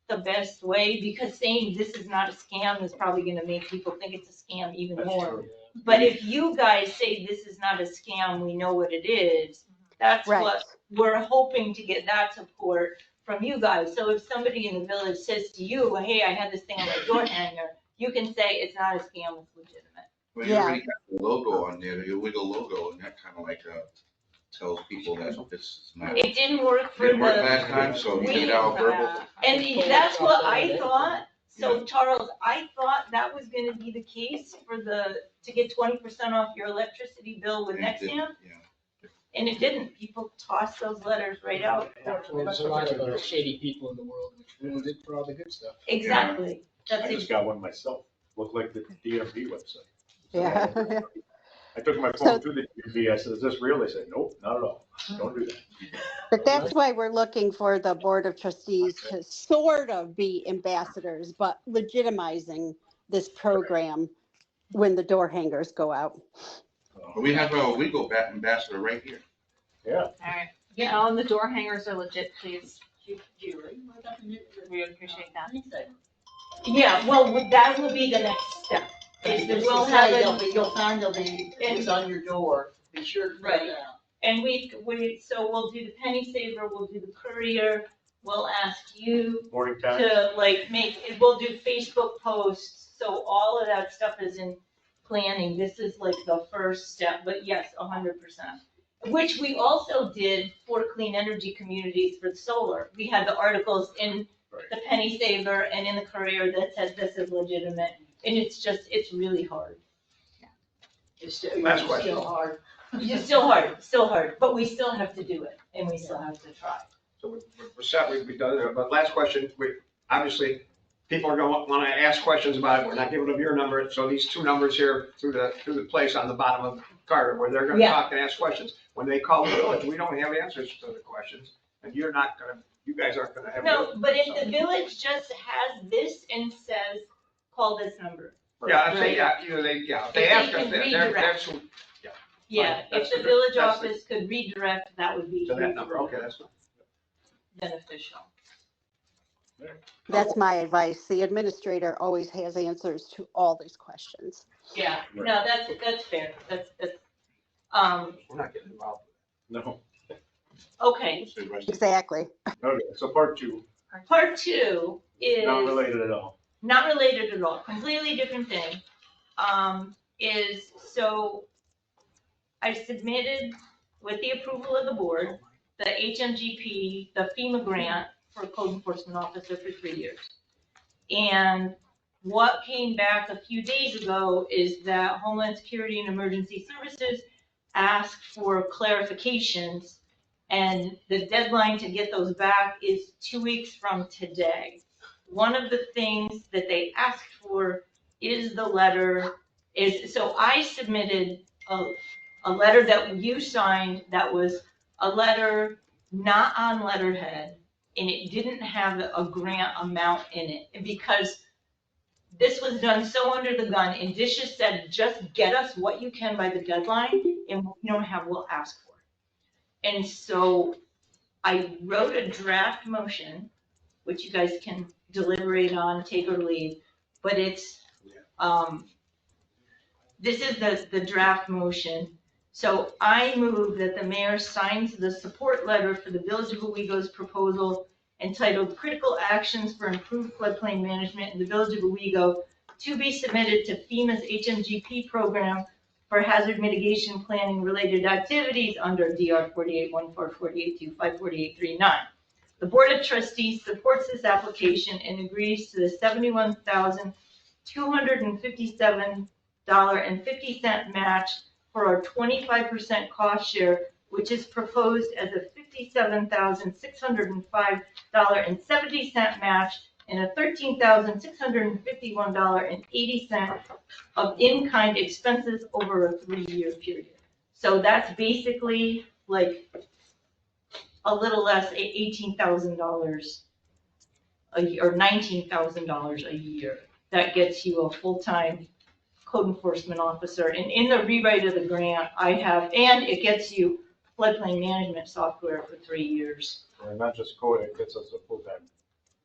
the best way, because saying this is not a scam is probably gonna make people think it's a scam even That's more. true. But if you guys say this is not a scam, we know what it is, that's Right. what, we're hoping to get that support from you guys. So if somebody in the village says to you, hey, I had this thing on my door hanger, you can say it's not a scam, it's legitimate. Well, you already got the logo on there, the Owego logo, and that kind of like, tells people that this is not. It didn't work for Didn't work the. last time, so you we- need our verbal. And that's what I thought. So Charles, I thought that was gonna be the case for to get 20% off your electricity bill with And it didn't, Nexamp, yeah. and it didn't. People tossed those letters right out. Unfortunately, there's a lot of shady people in the world, which ruins it for all the good stuff. Exactly. I just got one myself, looked like the DMV website. Yeah. I took my So- phone to the DMV, I said, is this real? They said, nope, not at all, don't do that. But that's why we're looking for the Board of Trustees to sort of be ambassadors, but legitimizing this program when the door hangers go out. We have our Owego ambassador right here. Yeah. All right. Yeah, all the door hangers are legit, please. Julie, what about the new? We appreciate that. Yeah, well, that will be the next step. Is that we'll have You'll find there'll be things on your door, be sure to put Right. that out. And so we'll do the penny saver, we'll do the courier, we'll ask you Morning time. to we'll do Facebook posts, so all of that stuff is in planning. This is like the first step, but yes, 100%. Which we also did for Clean Energy Communities for solar. We had the articles in the penny saver and in the courier that said this is legitimate, and it's really hard. It's still, Last it's question. still hard. It's still hard, but we still have to do it, and we still have to try. So we're set, we've done it, but last question, obviously, people are gonna wanna ask questions about it, we're not giving them your number, so these two numbers here through the place on the bottom of Carter, where they're gonna Yeah. talk and ask questions. When they call the village, we don't have answers to the questions, and you guys aren't gonna have. No, but if the village just has this and says, call this number. Yeah, I'm saying, Right. if they ask us, can that's redirect. who, Yeah, Fine, if that's the the- village that's the- office could redirect, that would be to that number, okay, that's fine. beneficial. That's my advice. The administrator always has answers to all these questions. Yeah, no, that's fair, that's, We're not getting involved. No. okay. Exactly. Okay, so part two, Part two is. not related at all. Not related at all, completely different thing. So I submitted, with the approval of the board, the HMGP, the FEMA grant for code enforcement officer for 3 years. And what came back a few days ago is that Homeland Security and Emergency Services asked for clarifications, and the deadline to get those back is 2 weeks from today. One of the things that they asked for is so I submitted a letter that you signed that was a letter not on letterhead, and it didn't have a grant amount in it. And because this was done so under the gun, and DISH just said, just get us what you can by the deadline, and what we don't have, we'll ask for. And so I wrote a draft motion, which you guys can deliberate on, take or leave, but it's, this is the draft motion. So I move that the mayor signs the support letter for the Village of Owego's proposal entitled Critical Actions for Improved Floodplain Management in the Village of Owego to be submitted to FEMA's HMGP program for hazard mitigation planning related activities under DR 4814, 4825, 4839. The Board of Trustees supports this application and agrees to the $71,257.50 match for our 25% cost share, which is proposed as a $57,605.70 match and a $13,651.80 of in-kind expenses over a 3-year period. So that's basically like a little less, $18,000 or $19,000 a year. That gets you a full-time code enforcement officer. And in the rewrite of the grant, and it gets you floodplain management software for 3 years. And not just code, it gets us a full-time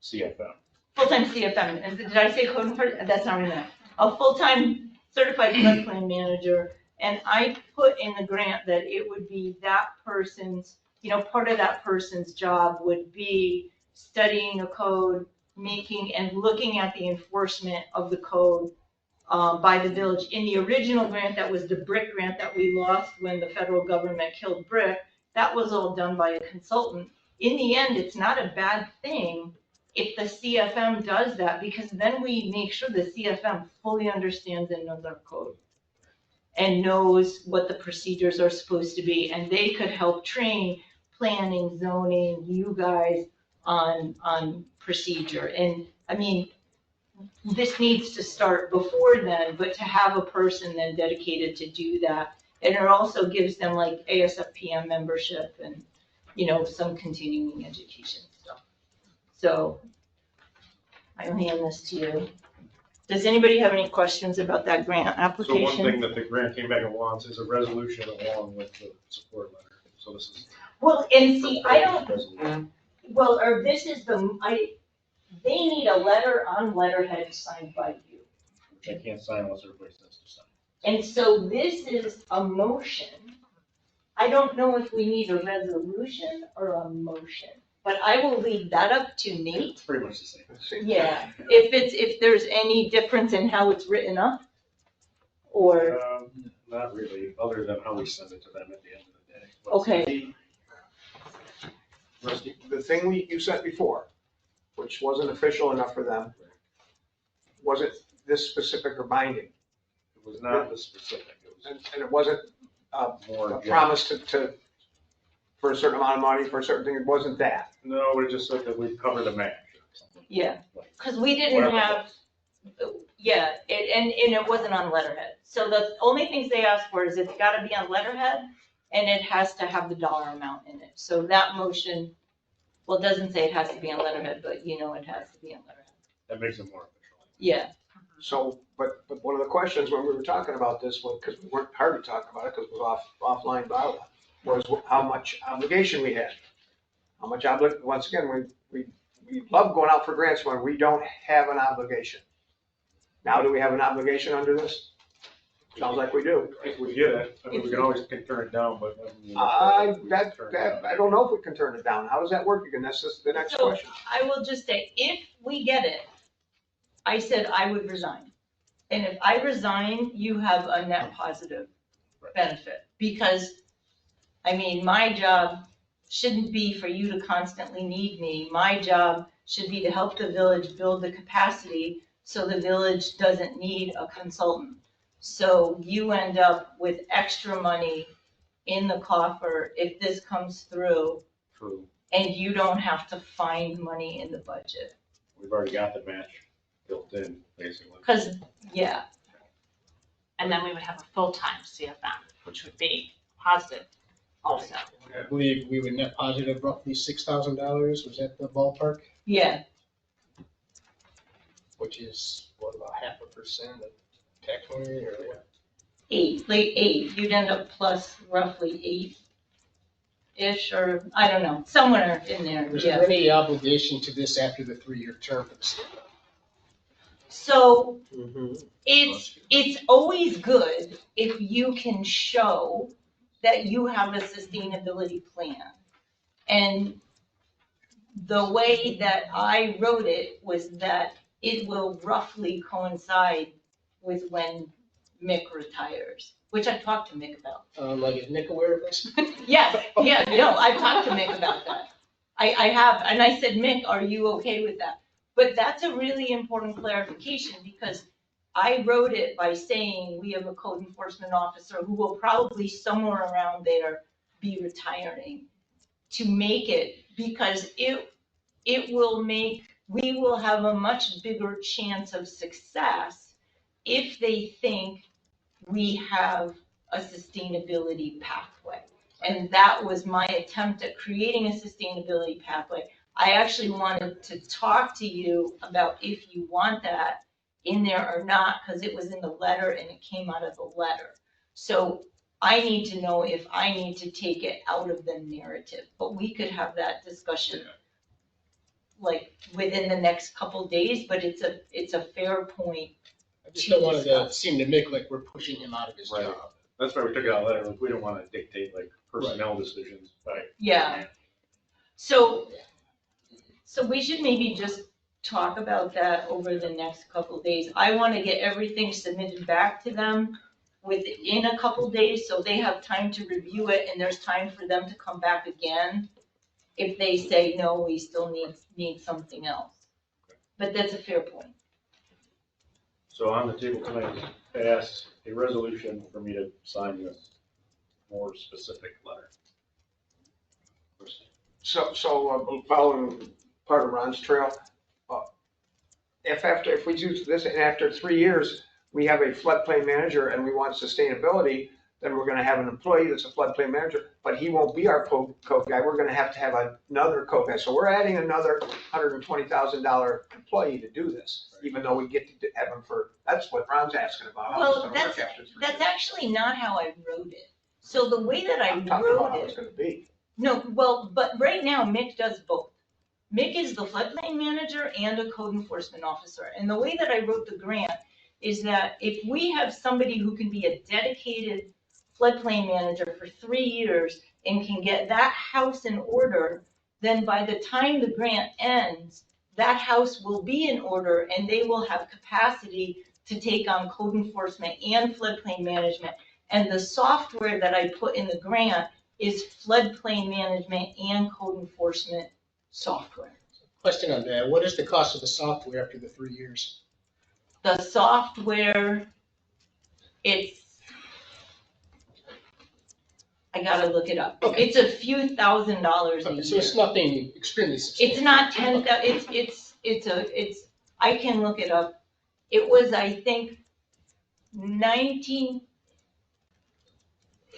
CFM. Full-time CFM, and did I say code enforcement? That's not really a full-time certified floodplain manager. And I put in the grant that it would be that person's, part of that person's job would be studying a code, making and looking at the enforcement of the code by the village. In the original grant, that was the brick grant that we lost when the federal government killed brick. That was all done by a consultant. In the end, it's not a bad thing if the CFM does that, because then we make sure the CFM fully understands and knows our code and knows what the procedures are supposed to be. And they could help train planning, zoning, you guys on procedure. And I mean, this needs to start before then, but to have a person then dedicated to do that. And it also gives them like ASFPM membership and, some continuing education stuff. So I'll hand this to you. Does anybody have any questions about that grant So application? one thing that the grant came back and wants is a resolution along with the support letter. So this is. Well, and see, I don't, Resolution. well, or this is they need a letter on letterhead signed by you. Which I can't sign unless everybody says to sign. And so this is a motion. I don't know if we need a resolution or a motion, but I will leave that up to Nate. It's pretty much the same. Yeah, if there's any difference in how it's written up, or, Not really, other than how we send it to them at the end of the day. But okay, Rusty, the thing you sent before, which wasn't official enough for them, wasn't this specific or binding. It was not this specific. It was And it wasn't more. a promise to, for a certain amount of money, for a certain thing, it wasn't that. No, but it just said that we'd cover the match or something. yeah, because we didn't Whatever it have, yeah, and it wasn't on letterhead. So the only things they asked for is it's gotta be on letterhead, and it has to have the dollar amount in it. So that motion, well, it doesn't say it has to be on letterhead, but it has to be on letterhead. That makes it more official. Yeah, So, but one of the questions when we were talking about this, because we weren't hardly talking about it, because it was offline bylaw, was how much obligation we had. How much once again, we love going out for grants when we don't have an obligation. Now, do we have an obligation under this? Sounds like we do. If we get it, I mean, we can always turn it down, but. I don't know if we can turn it down. How does that work again? That's just the next so question. I will just say, if we get it, I said I would resign. And if I resign, you have a net positive benefit. Because, I mean, my job shouldn't be for you to constantly need me. My job should be to help the village build the capacity so the village doesn't need a consultant. So you end up with extra money in the coffer if this comes through. True. And you don't have to find money in the budget. We've already got the match built in, basically. Because, yeah, And then we would have a full-time CFM, which would be positive also. I believe we would net positive roughly $6,000. Was that the ballpark? yeah, Which is what, about 0.5% of tax money or what? 8, you'd end up plus roughly 8-ish, or, I don't know, somewhere in there, Was yeah. there any obligation to this after the 3-year term for the CFO? So Mm-hmm. it's always good if you can show that you have a sustainability plan. And the way that I wrote it was that it will roughly coincide with when Mick retires, which I talked to Mick about. Like, is Nick aware of this? Yes, yeah, no, I've talked to Mick about that. I have, and I said, Mick, are you okay with that? But that's a really important clarification, because I wrote it by saying we have a code enforcement officer who will probably somewhere around there be retiring, to make it, because it will make, we will have a much bigger chance of success if they think we have a sustainability pathway. And that was my attempt at creating a sustainability pathway. I actually wanted to talk to you about if you want that in there or not, because it was in the letter and it came out of the letter. So I need to know if I need to take it out of the narrative, but we could have that discussion like within the next couple days, but it's a fair point. I just don't want it to seem to make like we're pushing him out of his Right. job. That's why we took it out of letter, like, we don't wanna dictate like personnel decisions by. Yeah. So we should maybe just talk about that over the next couple of days. I want to get everything submitted back to them within a couple of days, so they have time to review it, and there's time for them to come back again if they say, no, we still need something else. But that's a fair point. So on the table tonight, pass a resolution for me to sign this more specific letter. So, following part of Ron's trail, if we do this and after 3 years, we have a floodplain manager and we want sustainability, then we're gonna have an employee that's a floodplain manager, but he won't be our code guy. We're gonna have another code guy. So we're adding another $120,000 employee to do this, even though we get to have him that's what Ron's asking about. How it's Well, gonna work after 3 that's years. actually not how I wrote it. So the way that I I'm talking about wrote how it. it's gonna be. No, well, but right now Mick does both. Mick is the floodplain manager and a code enforcement officer. And the way that I wrote the grant is that if we have somebody who can be a dedicated floodplain manager for 3 years and can get that house in order, then by the time the grant ends, that house will be in order and they will have capacity to take on code enforcement and floodplain management. And the software that I put in the grant is floodplain management and code enforcement software. Question on that, what is the cost of the software after the 3 years? The software, I gotta look it up. Okay. It's a few $1,000s a year. So it's nothing extremely substantial. It's not 10,000, I can look it up. It was, I think,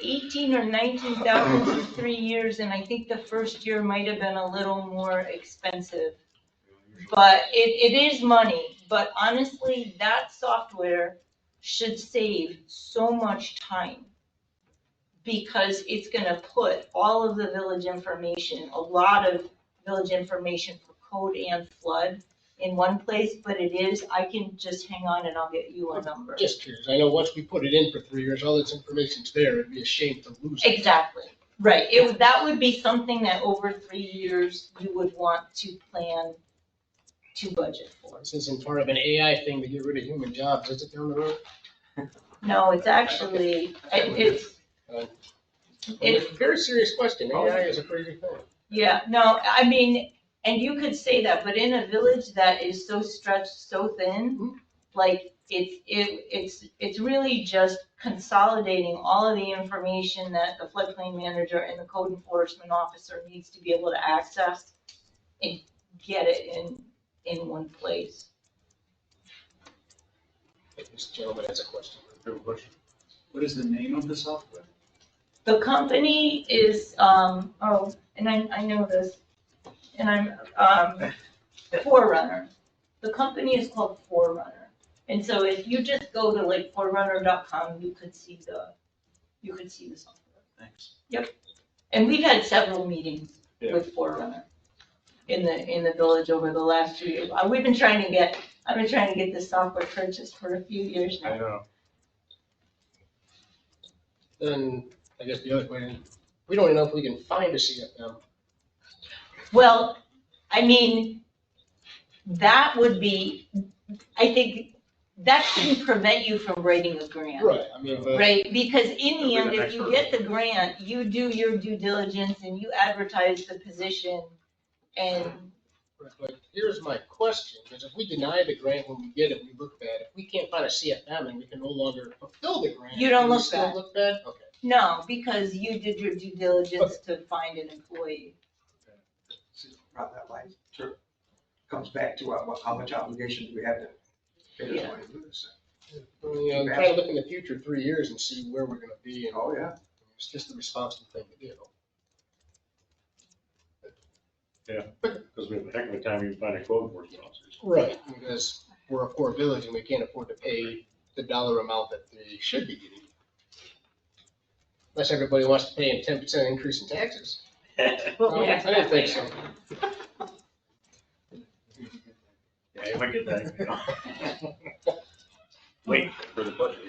18 or 19,000 for 3 years, and I think the first year might have been a little more expensive. But it is money, but honestly, that software should save so much time. Because it's gonna put all of the village information, a lot of village information for code and flood in one place, but I can just hang on and I'll get you a number. Just curious, I know once we put it in for 3 years, all this information's there, it'd be a shame to lose it. Exactly, right, that would be something that over 3 years, you would want to plan to budget for. This isn't part of an AI thing to get rid of human jobs, is it down the road? No, it's actually, it's It's a very serious question, AI is a crazy thing. Yeah, no, I mean, and you could say that, but in a village that is so stretched, so thin, like it's really just consolidating all of the information that the floodplain manager and the code enforcement officer needs to be able to access and get it in one place. This gentleman has a question. What is the name of the software? The company is, and I know this, and I'm, Forerunner. The company is called Forerunner. And so if you just go to like forerunner.com, you could see the software. Thanks. Yep. And we've had several meetings with Forerunner in the village over the last 2 years. I've been trying to get this software purchased for a few years now. I know. Then, I guess the other question, we don't even know if we can find a CFM. Well, I mean, that would be, I think, that shouldn't prevent you from writing a grant. Right, I mean, but. Right, because in the end, That'd be the if you next get the grant, you do your due diligence and you advertise the position and. Right, but here's my question, because if we deny the grant when we get it, we look bad. If we can't find a CFM and we can no longer fulfill the grant. You don't do we look still bad. look bad? Okay. No, because you did your due diligence to find an employee. Rob that line. Sure. Comes back to how much obligation do we have to pay this money to do this? Well, try to look in the future 3 years and see where we're gonna be. And Oh, yeah. it's just a responsible thing to do. Yeah, because we have a heck of a time even finding code enforcement officers. Right, because we're a poor village and we can't afford to pay the dollar amount that they should be getting. Unless everybody wants to pay a 10% increase in taxes. Well, No, I didn't think so. Yeah, you might get that. You know. Wait for the budget.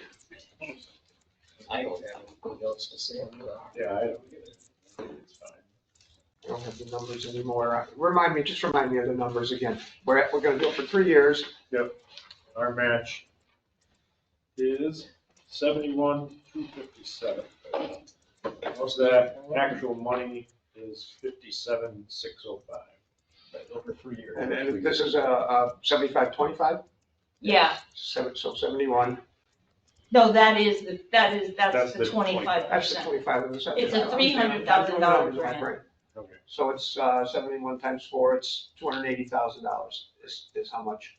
I don't have anything else to say on that. Yeah, I don't get it. It's fine. I don't have the numbers anymore. Just remind me of the numbers again. We're gonna do it for 3 years. Yep. Our match is 71,257. Most of that actual money is 57,605. Over 3 years. And this is a 75-25? Yeah, So 71. no, that's the That's the 25%. That's the 25 of the 75. It's a $300,000 I'm doing numbers in my grant. brain. Okay. So it's 71 times 4, it's $280,000 is how much?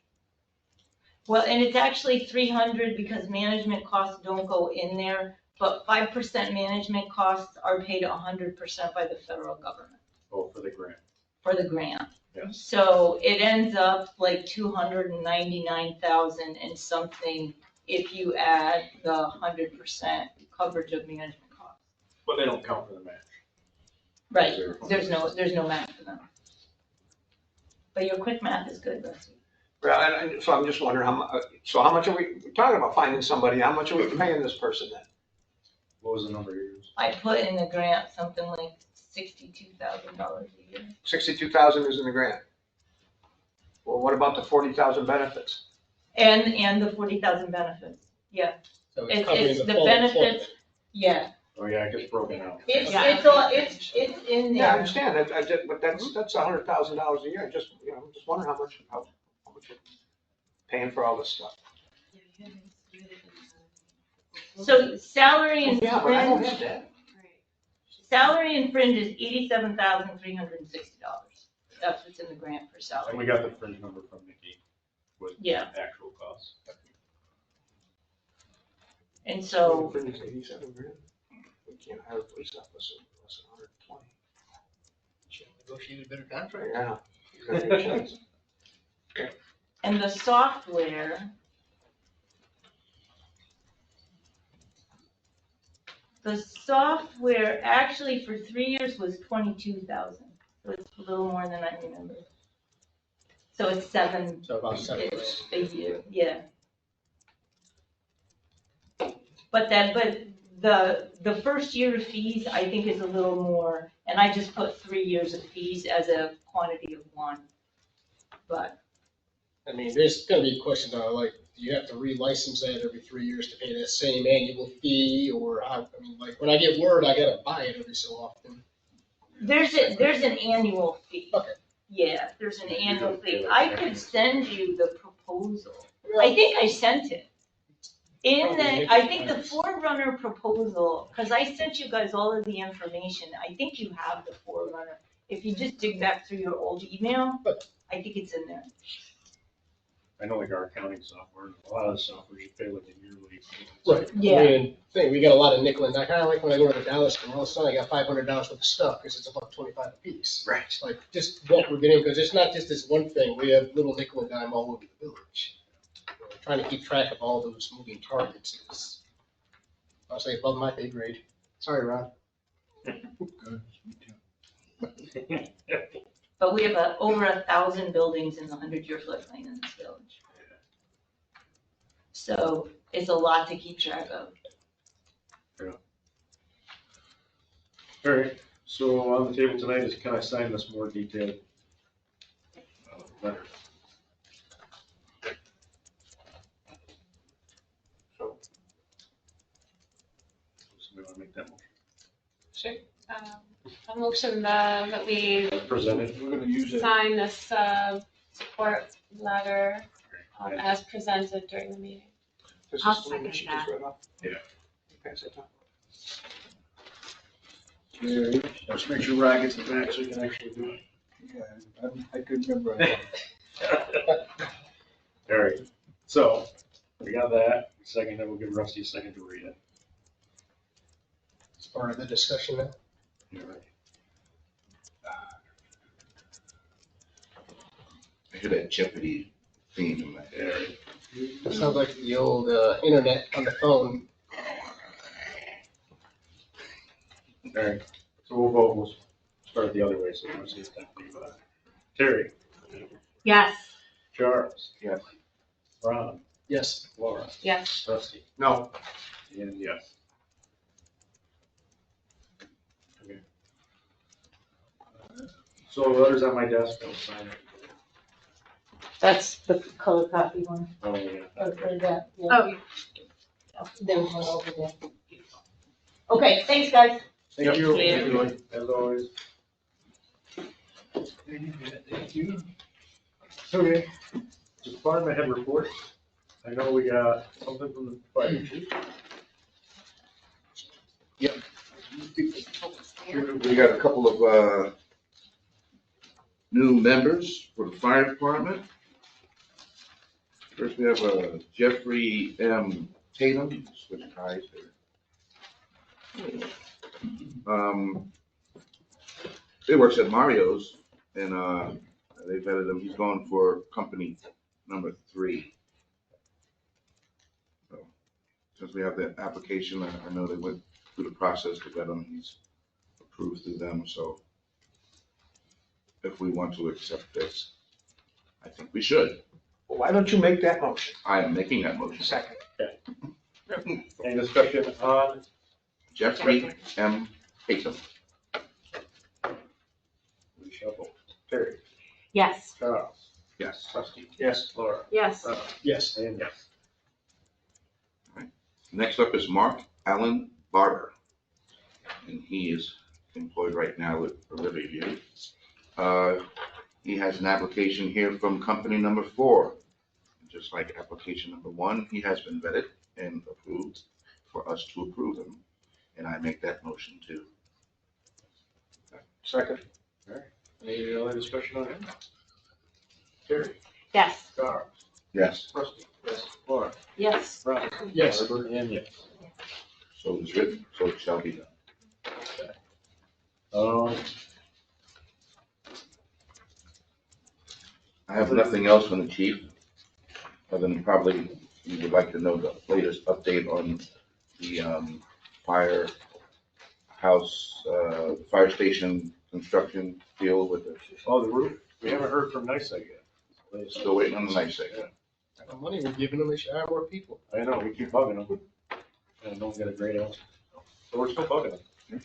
Well, and it's actually 300 because management costs don't go in there, but 5% management costs are paid 100% by the federal government Oh, for the grant. for the grant. Yes. So it ends up like 299,000 and something if you add the 100% coverage of management costs. But they don't count for the match. Right, there's no math for them. But your quick math is good, Rusty. Well, and so I'm just wondering how much are we talking about finding somebody? How much are we paying this person then? What was the number you used? I put in the grant something like $62,000 a year. 62,000 is in the grant. Well, what about the 40,000 benefits? And the 40,000 benefits, yeah. So It's covering the full benefits, employment. yeah. Oh, yeah, it gets broken out. It's in Yeah, I there. understand that, but that's $100,000 a year. I'm just wondering how much you're paying for all this stuff. So salary and Yeah, but I don't have fringe, that. salary and fringe is $87,360. That's what's in the grant for And salary. we got the fringe number from Nikki with Yeah. actual costs. And so, Fringe is 87 grand. We can't hire a police officer less than 120. Should have negotiated a better contract. Yeah. You got a good chance. and the software, actually for 3 years was 22,000. So it's a little more than I remember. So it's seven. So about 7 a year, yeah. But the first year of fees, I think is a little more, and I just put 3 years of fees as a quantity of one. But, I mean, there's gonna be a question now, like, do you have to relicense that every 3 years to pay that same annual fee, or how, I mean, like, when I get word, I gotta buy it every so often. there's an annual fee. Okay. Yeah, there's an annual fee. I could send you the proposal. I think I sent it. I think the Forerunner proposal, because I sent you guys all of the information, I think you have the Forerunner. If you just dig back through your old email, I think it's in there. I know like our accounting software, a lot of the software you pay like a yearly. Right. Yeah. I mean, we got a lot of nickel and dime, kinda like when I go to the Dallas store, all of a sudden I got $500 worth of stuff, because it's about 25 a piece. Right. It's like, just what we're getting, because it's not just this one thing, we have little nickel and dime all over the village. Trying to keep track of all those moving targets is, I'll say, above my pay grade. Sorry, Ron. But we have over 1,000 buildings in the 100-year floodplain in this village. So it's a lot to keep track of. All right, so on the table tonight is can I sign this more detailed letter? So, somebody want to make that motion? Sure. A motion that we Presented. we're gonna use it. sign this support letter as presented during the meeting. This is I'll the one that second she just that. read off? Yeah. Pass it on. Let's make sure Rod gets it back so we can actually do it. Yeah, I could remember. All right, so we got that. Second, then we'll give Rusty a second to read it. It's part of the discussion now. All right. hear that Jeopardy theme in my head. That sounds like the old internet on the phone. All right, so we'll vote, we'll start the other way, so we'll see if that. Terry, Yes. Charles, Yes. Ron, Yes. Laura, Yes. Rusty, No, and yes. Okay. So the letters on my desk, I'll sign it. That's the color copy one. Oh, yeah. Or that, yeah. Oh, There was one over there. Okay, thanks, guys. Thank you, Yeah. thank you, as always. Thank you. Okay, department head report. I know we got something from the fire chief. We got a couple of new members for the fire department. First, we have Jeffrey M. Tatum, switch ties there. He works at Mario's, and they vetted him. He's going for company number 3. So, since we have the application, I know they went through the process to vet him. He's approved through them, so if we want to accept this, I think we should. well, why don't you make that motion? I am making that motion. Second. Any discussion on? Jeffrey M. Tatum. We shall vote. Terry, Yes. Charles, Yes. Rusty, Yes. Laura, Yes. Ron, Yes. and yes. Next up is Mark Allen Barber, and he is employed right now with Riverview. He has an application here from company number 4. Just like application number 1, he has been vetted and approved for us to approve him, and I make that motion too. Second. All right, any other discussion on him? Terry, Yes. Charles, Yes. Rusty, yes, Laura, Yes. Ron, Yes. Barbara, and yes. So it is written, so it shall be done. Um, I have nothing else from the chief, other than probably you would like to know the latest update on the fire station construction deal with the, oh, the roof, we haven't heard from NICEAG yet. still waiting on the nice thing. Yeah. The money we're giving them, they should hire more people. I know, we keep bugging them, and don't get a great answer. So we're still bugging them.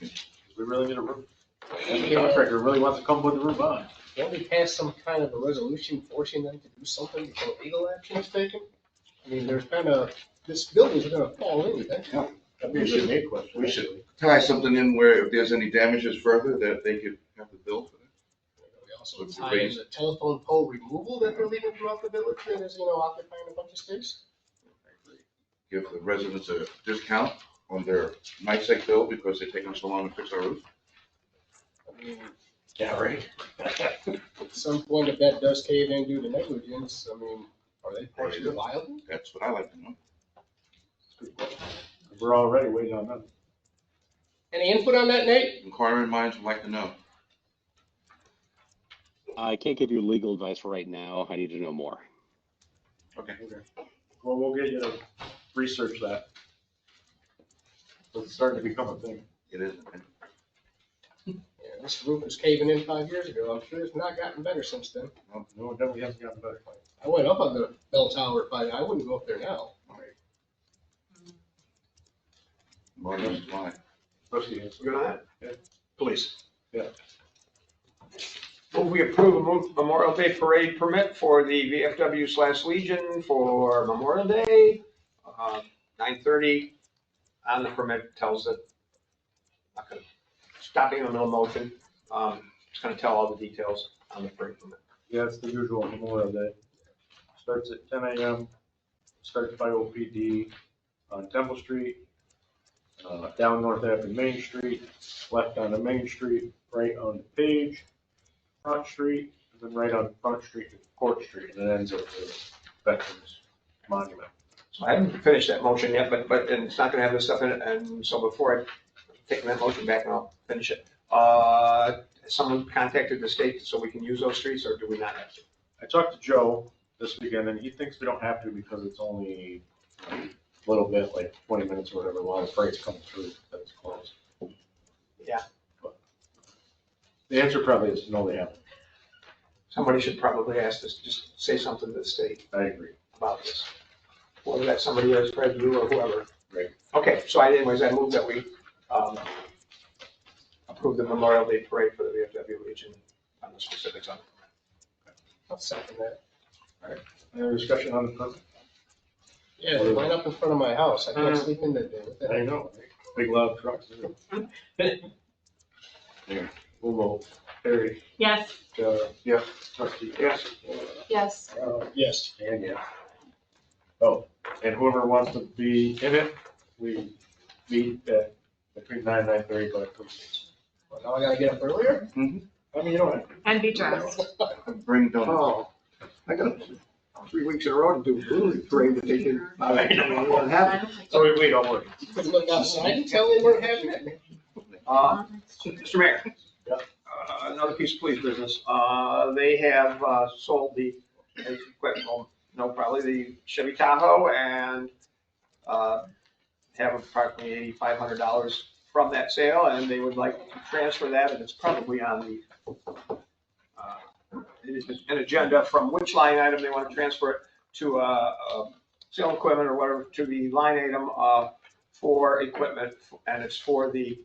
We really need a roof. And the contractor really wants to come put the roof on. Can't we pass some kind of a resolution forcing them to do something before legal action is taken? I mean, there's kind of, this building's gonna fall in eventually. That'd be a good Nate question. We should tie something in where if there's any damages further, that they could have the bill for that. We also tie in the telephone pole removal that they're leaving throughout the village that is, occupying a bunch of space. Give the residents a discount on their NICEAG bill because they're taking so long to fix our roof. I mean, Yeah, right. at some point, if that does cave in due to negligence, I mean, are they partially liable? That's what I like to know. We're already waiting on them. Any input on that, Nate? Inquiring minds would like to know. I can't give you legal advice for right now. I need to know more. Okay. Well, we'll get you to research that. It's starting to become a thing. It is. Yeah, this roof was caving in 5 years ago. I'm sure it's not gotten better since then. No, it definitely hasn't gotten better. I went up on the bell tower, but I wouldn't go up there now. More than fine. Especially in. Good on that? Yeah. Please. Yeah. Move we approve a Memorial Day parade permit for the VFW/Legion for Memorial Day, 9:30. On the permit tells it, not gonna, stopping in the middle of motion, it's gonna tell all the details on the parade permit. Yeah, it's the usual Memorial Day. Starts at 10 a.m., starts by OPD on Temple Street, down North Ave Main Street, left onto Main Street, right on the Page, Front Street, and then right on Front Street to Court Street, and it ends at the Veterans Monument. So I haven't finished that motion yet, but and it's not gonna have this stuff in it, and so before I take that motion back, and I'll finish it. Someone contacted the state so we can use those streets, or do we not have to? I talked to Joe this weekend, and he thinks we don't have to because it's only a little bit, like 20 minutes or whatever, while the freight's coming through, that it's closed. Yeah. But the answer probably is no, they haven't. Somebody should probably ask this, just say something to the state I agree. about this. Whether that's somebody else, Fred, you or whoever. Right. Okay, so anyways, I move that we approve the Memorial Day Parade for the VFW Legion on the specifics on it. I'll second that. Any other discussion on the permit? Yeah, they line up in front of my house. I can't Mhm. sleep in that day. What the I heck? know, right? Big loud trucks. There, we'll vote. Terry, Yes. Joe, Yes. Rusty. Yes. Yes. Yes. And yeah. Oh, and whoever wants to be in it, we meet at between 9 and 9:30, but please. Well, now I gotta get up earlier? I mean, you don't have to. And be dressed. Bring donuts. Oh, I got 3 weeks in a row to do Blue Parade that they did. I know. What happened? So we don't worry. You couldn't look outside and tell they weren't having it? Mr. Mayor. Yeah. Another piece of police business. They have sold the, as you quite well know, probably the Chevy Tahoe and have approximately $8,500 from that sale, and they would like to transfer that, and it's probably on the it is an agenda from which line item they want to transfer it to sale equipment or whatever, to the line item for equipment, and it's for the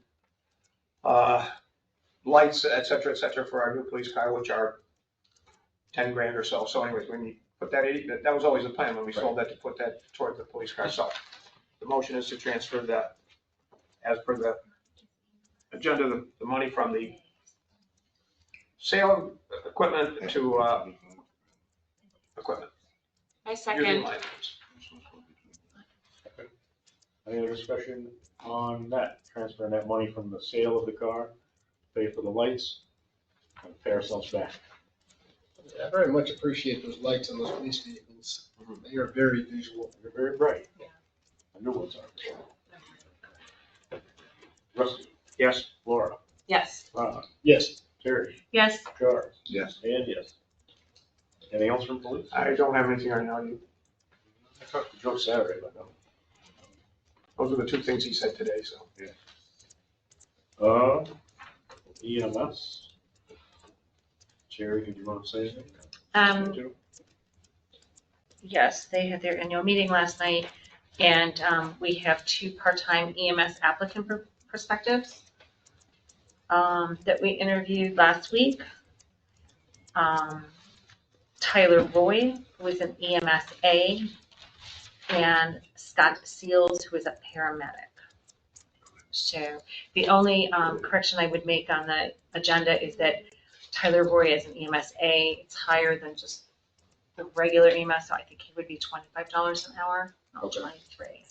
lights, et cetera, for our new police car, which are 10 grand or so. So anyways, when you put that, that was always the plan when we sold that, to put that toward the police car. So the motion is to transfer that, as per the agenda, the money from the sale of equipment to equipment. I Using second. line items. Any other discussion on that, transferring that money from the sale of the car, pay for the lights, and pay ourselves back? I very much appreciate those lights on those police vehicles. They are very visual. They're very bright. The new ones are. Rusty, Yes. Laura, Yes. Ron, Yes. Terry, Yes. Charles, Yes. and yes. Anything else from police? I don't have anything right now. I talked to Joe Saturday, but no. Those are the two things he said today, so. EMS. Jerry, did you want to say anything? Yes, they had their annual meeting last night, and we have 2 part-time EMS applicant perspectives that we interviewed last week. Tyler Roy, who is an EMS-A, and Scott Seals, who is a paramedic. So the only correction I would make on the agenda is that Tyler Roy is an EMS-A. It's higher than just the regular EMS, so I think he would be $25 an hour, not Okay. 23.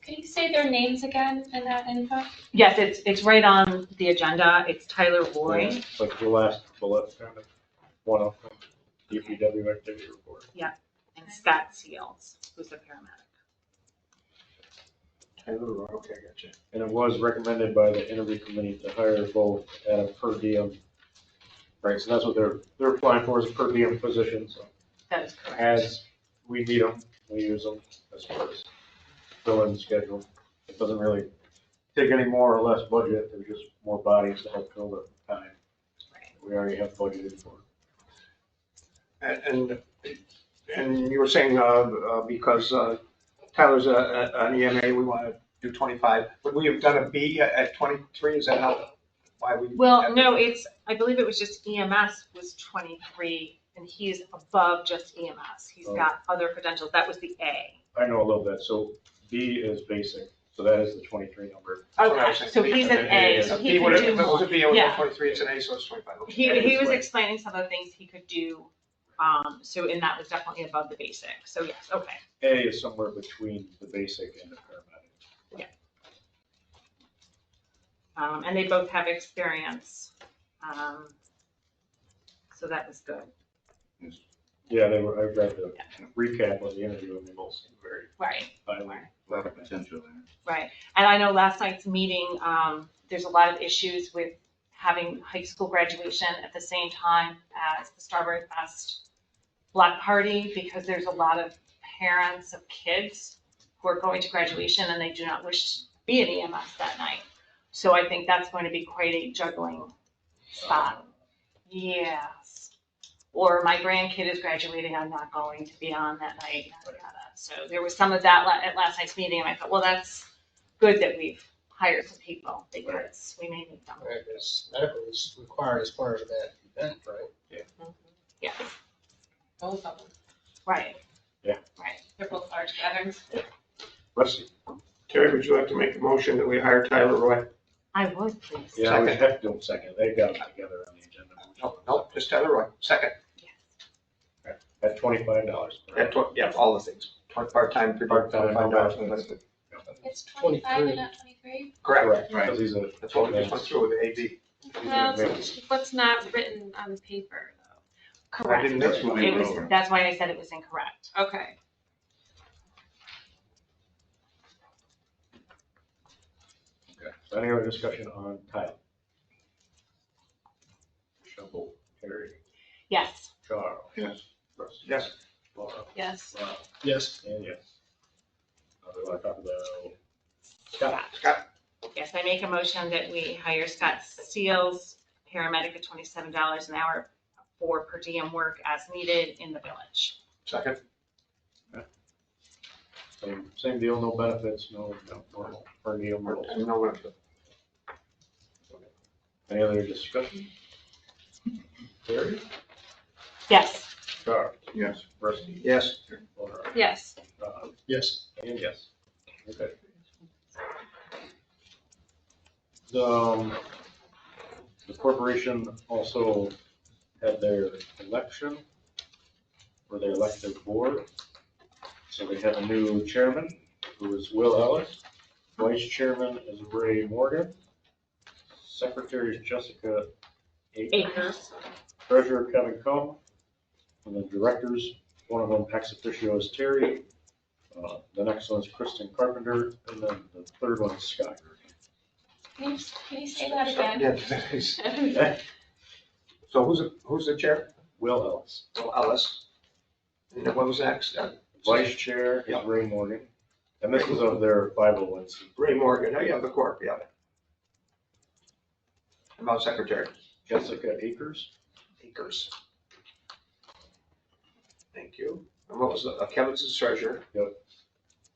Can you say their names again in that info? Yes, it's right on the agenda. It's Tyler Roy. Like the last bullet, kind of, one of them, DPW activity report. And Scott Seals, who's a paramedic. Okay, I got you. And it was recommended by the interview committee to hire both at a per diem. Right, so that's what they're applying for, is a per diem position, so That is correct. as we need them, we use them as far as filling the schedule. It doesn't really take any more or less budget, there's just more bodies to help fill the time. We already have budgeted for. And you were saying, because Tyler's an EMA, we want to do 25. Would we have done a B at 23? Is that how, why we? Well, no, I believe it was just EMS was 23, and he's above just EMS. He's got other credentials. That was the A. I know a little bit, so B is basic, so that is the 23 number. Okay, so he's an A, so he could do If it was a B, it was Yeah. 23, it's an A, so it's 25. Okay. He was explaining some of the things he could do, and that was definitely above the basic. So yes, okay. A is somewhere between the basic and the paramedic. And they both have experience. So that was good. Yeah, they were, I read the recap of the interview, and they both seemed very Right. highly. A lot of potential there. Right. And I know last night's meeting, there's a lot of issues with having high school graduation at the same time as the Strawberry Fest block party, because there's a lot of parents of kids who are going to graduation and they do not wish to be in EMS that night. So I think that's going to be quite a juggling spot. Yes. Or my grandkid is graduating, I'm not going to be on that night, yada, yada. So there was some of that at last night's meeting, and I thought, well, that's good that we've hired some people, because we may need them. Right, because medical is required as part of that event, right? Yeah, Both of them. right. Yeah. Right. They're both large gatherings. Rusty. Terry, would you like to make a motion that we hire Tyler Roy? I would, please. Yeah, we have to do them second. They got them together on the agenda. Nope, just Tyler Roy, second. At $25. Yeah, all the things, part-time, Part-time, $25. It's 25 and not 23? Correct. Right. Because he's a. That's what we just went through with the AD. Well, it's what's not written on the paper, though. Correct. didn't That's what we It went was, over. that's why I said it was incorrect. Okay. Okay. So any other discussion on Tyler? Shuffle, Terry, Yes. Charles, Yes. Rusty. Yes. Laura, Yes. Rob, Yes. and yes. We want to talk about Scott. Scott, Yes, I make a motion that we hire Scott Seals, paramedic at $27 an hour for per diem work as needed in the village. second. Same deal, no benefits, no normal per diem rules. No, Any other discussion? Terry, Yes. Charles, Yes. Rusty, yes. Laura, Yes. Rob, Yes. and yes. Okay. The corporation also had their election, where they elect their board. So they have a new chairman, who is Will Ellis. Vice chairman is Ray Morgan. Secretary is Jessica Acres. Treasurer Kevin Combs. And the directors, one of them ex officio is Terry. The next one is Kristen Carpenter, and then the third one is Scott. Can you say that again? Yeah. So who's the chair? Will Ellis. Will Ellis. And then what was next? Vice chair is Yep. Ray Morgan. And this is of their 501c. Ray Morgan, oh, yeah, the corp, yeah. How about secretary? Jessica Acres. Acres. Thank you. And what was Kevin's the treasurer? Yep.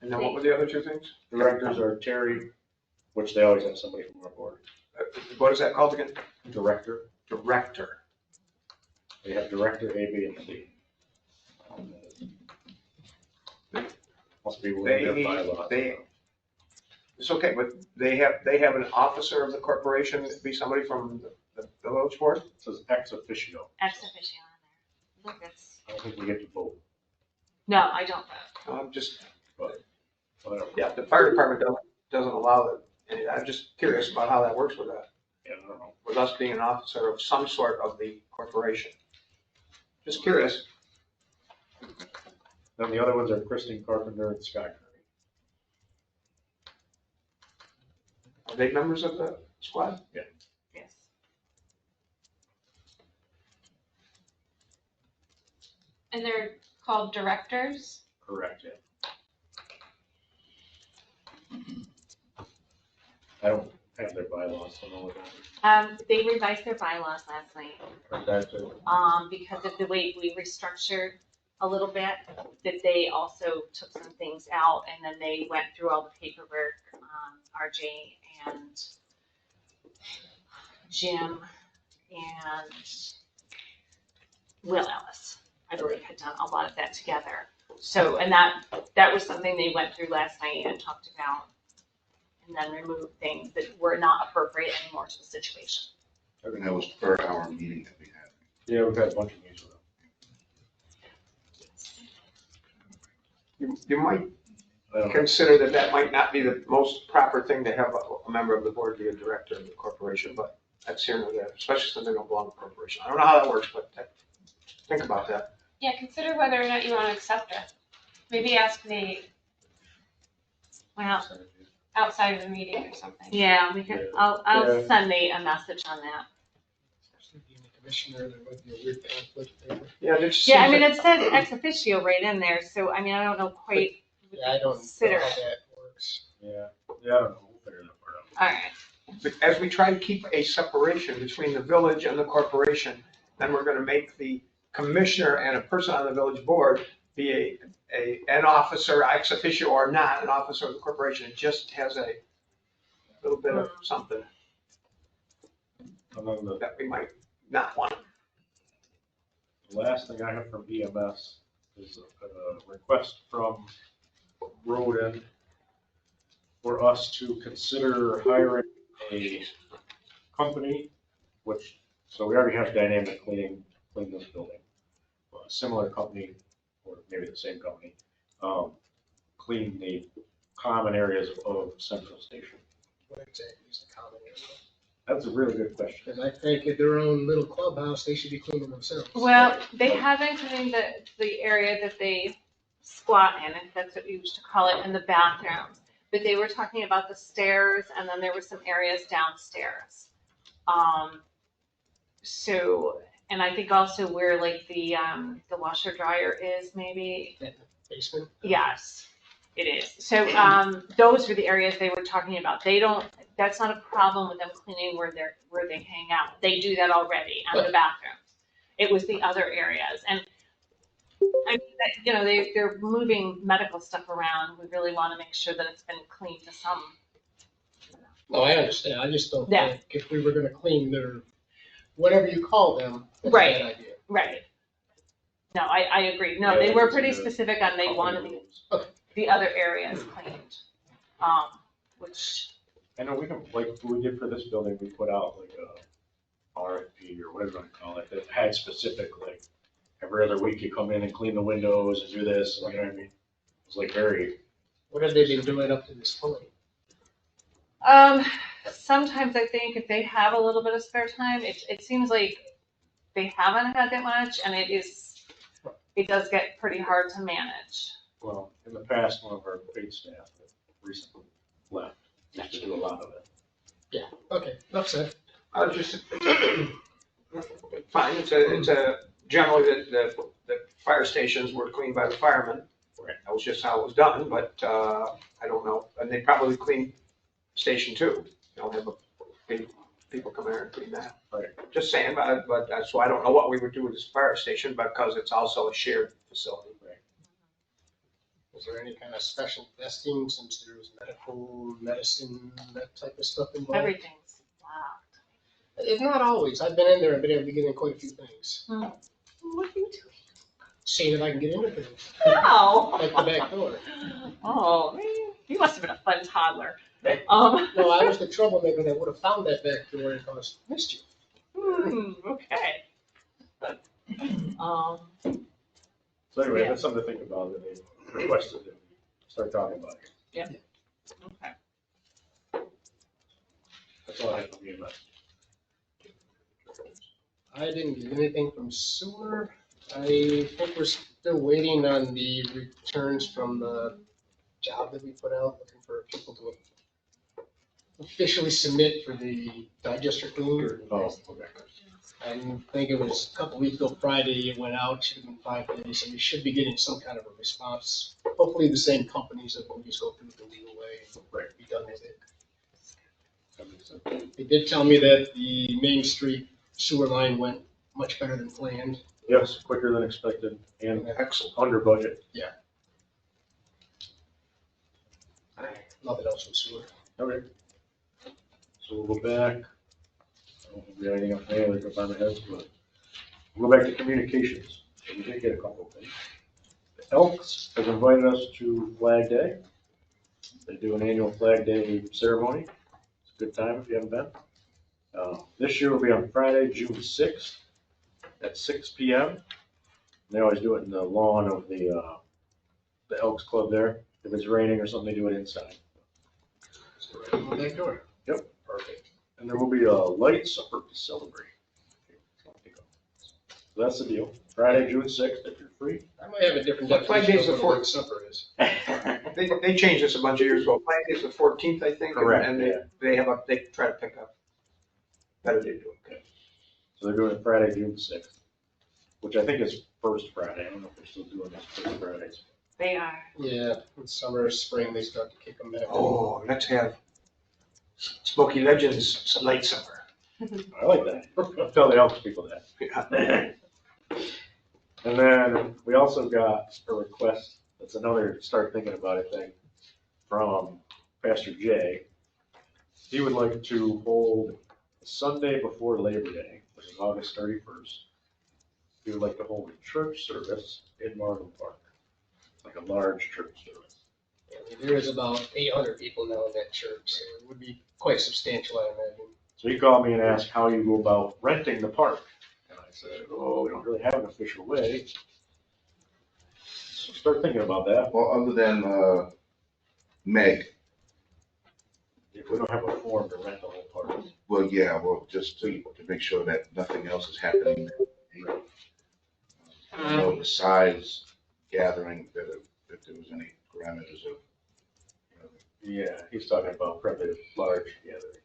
And then what were the other two things? Directors are Terry, which they always have somebody from our board. What is that called again? Director. Director. They have director A, B, and C. Must be within their bylaws. It's okay, but they have an officer of the corporation, be somebody from the village board? It says ex officio. Ex officio on there. I think that's, I don't think we get to vote, no, I don't. I'm just, but whatever. yeah, the fire department doesn't allow it. And I'm just curious about how that works with that, Yeah, I don't know. with us being an officer of some sort of the corporation. Just curious. Then the other ones are Kristen Carpenter and Scott Curry. Are they members of the squad? Yes. And they're called directors? Correct, yeah. I don't have their bylaws, so I don't know what that They revised their bylaws last night, is. That's it. because of the way we restructured a little bit, that they also took some things out, and then they went through all the paperwork, RJ and Jim and Will Ellis, I believe, had done a lot of that together. So, and that was something they went through last night and talked about, and then removed things that were not appropriate anymore to the situation. And that was per hour meeting that we had. Yeah, we've had a bunch of meetings with them. You might I don't know. consider that might not be the most proper thing to have a member of the board be a director of the corporation, but that's here nor there, especially since they don't belong to the corporation. I don't know how that works, but think about that. Yeah, consider whether or not you want to accept it. Maybe ask Nate Well, outside of the meeting or something. yeah, we could, I'll send Nate a message on that. Being a commissioner, there might be a weird conflict there. Yeah, there's. Yeah, I mean, it says ex officio right in there, so I mean, I don't know quite what Yeah, I they don't know consider. how that works. Yeah, I don't know, we'll figure that part out. All right. But as we try to keep a separation between the village and the corporation, then we're gonna make the commissioner and a person on the village board be an officer, ex officio or not, an officer of the corporation. It just has a little bit of something And then the that we might not want. last thing I have from EMS is a request from Roden for us to consider hiring a company, which, so we already have Dynamic clean this building. A similar company, or maybe the same company, clean the common areas of Central Station. What exactly is the common area? That's a really good question. Because I think at their own little clubhouse, they should be cleaning themselves. Well, they haven't cleaned the area that they squat in, if that's what you used to call it, in the bathrooms. But they were talking about the stairs, and then there were some areas downstairs. So, and I think also where like the washer dryer is, maybe. Basement? Yes, it is. So, those were the areas they were talking about. They don't, that's not a problem with them cleaning where they hang out. They do that already, and the bathrooms. It was the other areas. And I mean, that, you know, they're moving medical stuff around. We really want to make sure that it's been cleaned to some. No, I understand. I just don't Yeah. think if we were gonna clean their, whatever you call them, that's Right. a bad idea. Right. No, I agree. No, Yeah, they were it's pretty a specific on they wanted the other areas cleaned. Which, I know we can, like what we did for this building, we put out like a RFP or whatever you want to call it, that had specific, like, every other week you come in and clean the windows and do this, you know what I mean? It's like very, What have they been doing up to this point? sometimes I think if they have a little bit of spare time, it seems like they haven't had that much, and it does get pretty hard to manage. well, in the past, one of our paid staff that recently left, used to do a lot of it. Yeah, okay, enough said. I was just, fine, it's a, generally the fire stations were cleaned by the firemen. Right. That was just how it was done, but, I don't know, and they probably clean Station 2. You don't have people come here and clean that. Right. Just saying, but that's why I don't know what we would do with this fire station, because it's also a shared facility. Right. Was there any kind of special testing since there was medical, medicine, that type of stuff involved? Everything's locked. It's not always. I've been in there and been able to get in quite a few things. What are you doing? Seeing if I can get into things. No. Like the back door. Oh, man. You must have been a fun toddler. No, I was the troublemaker that would have found that back door and caused mischief. Okay. So anyway, Yeah. that's something to think about, that they requested that we start talking about it. Yeah. Okay. That's all I have from EMS. I didn't get anything from sewer. I think we're still waiting on the returns from the job that we put out, looking for people to officially submit for the digester cleaner. Oh, okay. I think it was a couple weeks ago Friday, it went out, should have been 5 days, so we should be getting some kind of a response. Hopefully the same companies that will just go through the legal way and be done with it. That makes sense. They did tell me that the Main Street sewer line went much better than planned. Yes, quicker than expected and Excellent. under budget. Yeah. Nothing else with sewer. Okay. So we'll go back. I don't think we have anything else, any other department heads, but we'll go back to communications. So we did get a couple of things. The Elks has invited us to Flag Day. They do an annual Flag Day ceremony. It's a good time if you haven't been. This year will be on Friday, June 6th at 6 p.m. They always do it in the lawn of the Elks Club there. If it's raining or something, they do it inside. So right on the back door. Yep. Perfect. And there will be a light supper to celebrate. So that's the deal. Friday, June 6th, if you're free. I might have a different What Flag Day is definition the of what a 4th? supper is. They changed this a bunch of years ago. Flag Day is the 14th, I think. Correct, And yeah. they try to pick up better day to do it. So So they're doing it Friday, June 6th, which I think is first Friday. I don't know if they're still doing this first Fridays. They are. Yeah, in summer, spring, they start to kick them back. Oh, let's have Smoky Legends late summer. I like that. Tell the Elks people that. And then we also got a request, that's another start thinking about it thing, from Pastor Jay. He would like to hold Sunday before Labor Day, which is August 31st. He would like to hold a church service in Marvin Park, like a large church service. Yeah, I mean, there is about 800 people now in that church, so it would be quite substantial, I imagine. So he called me and asked how you go about renting the park. And I said, oh, we don't really have an official way. So start thinking about that. Well, other than, Meg, If we don't have a form to rent the whole park. well, yeah, well, just to make sure that nothing else is happening. So besides gathering, that if there was any parameters of, Yeah, he's talking about probably a large gathering.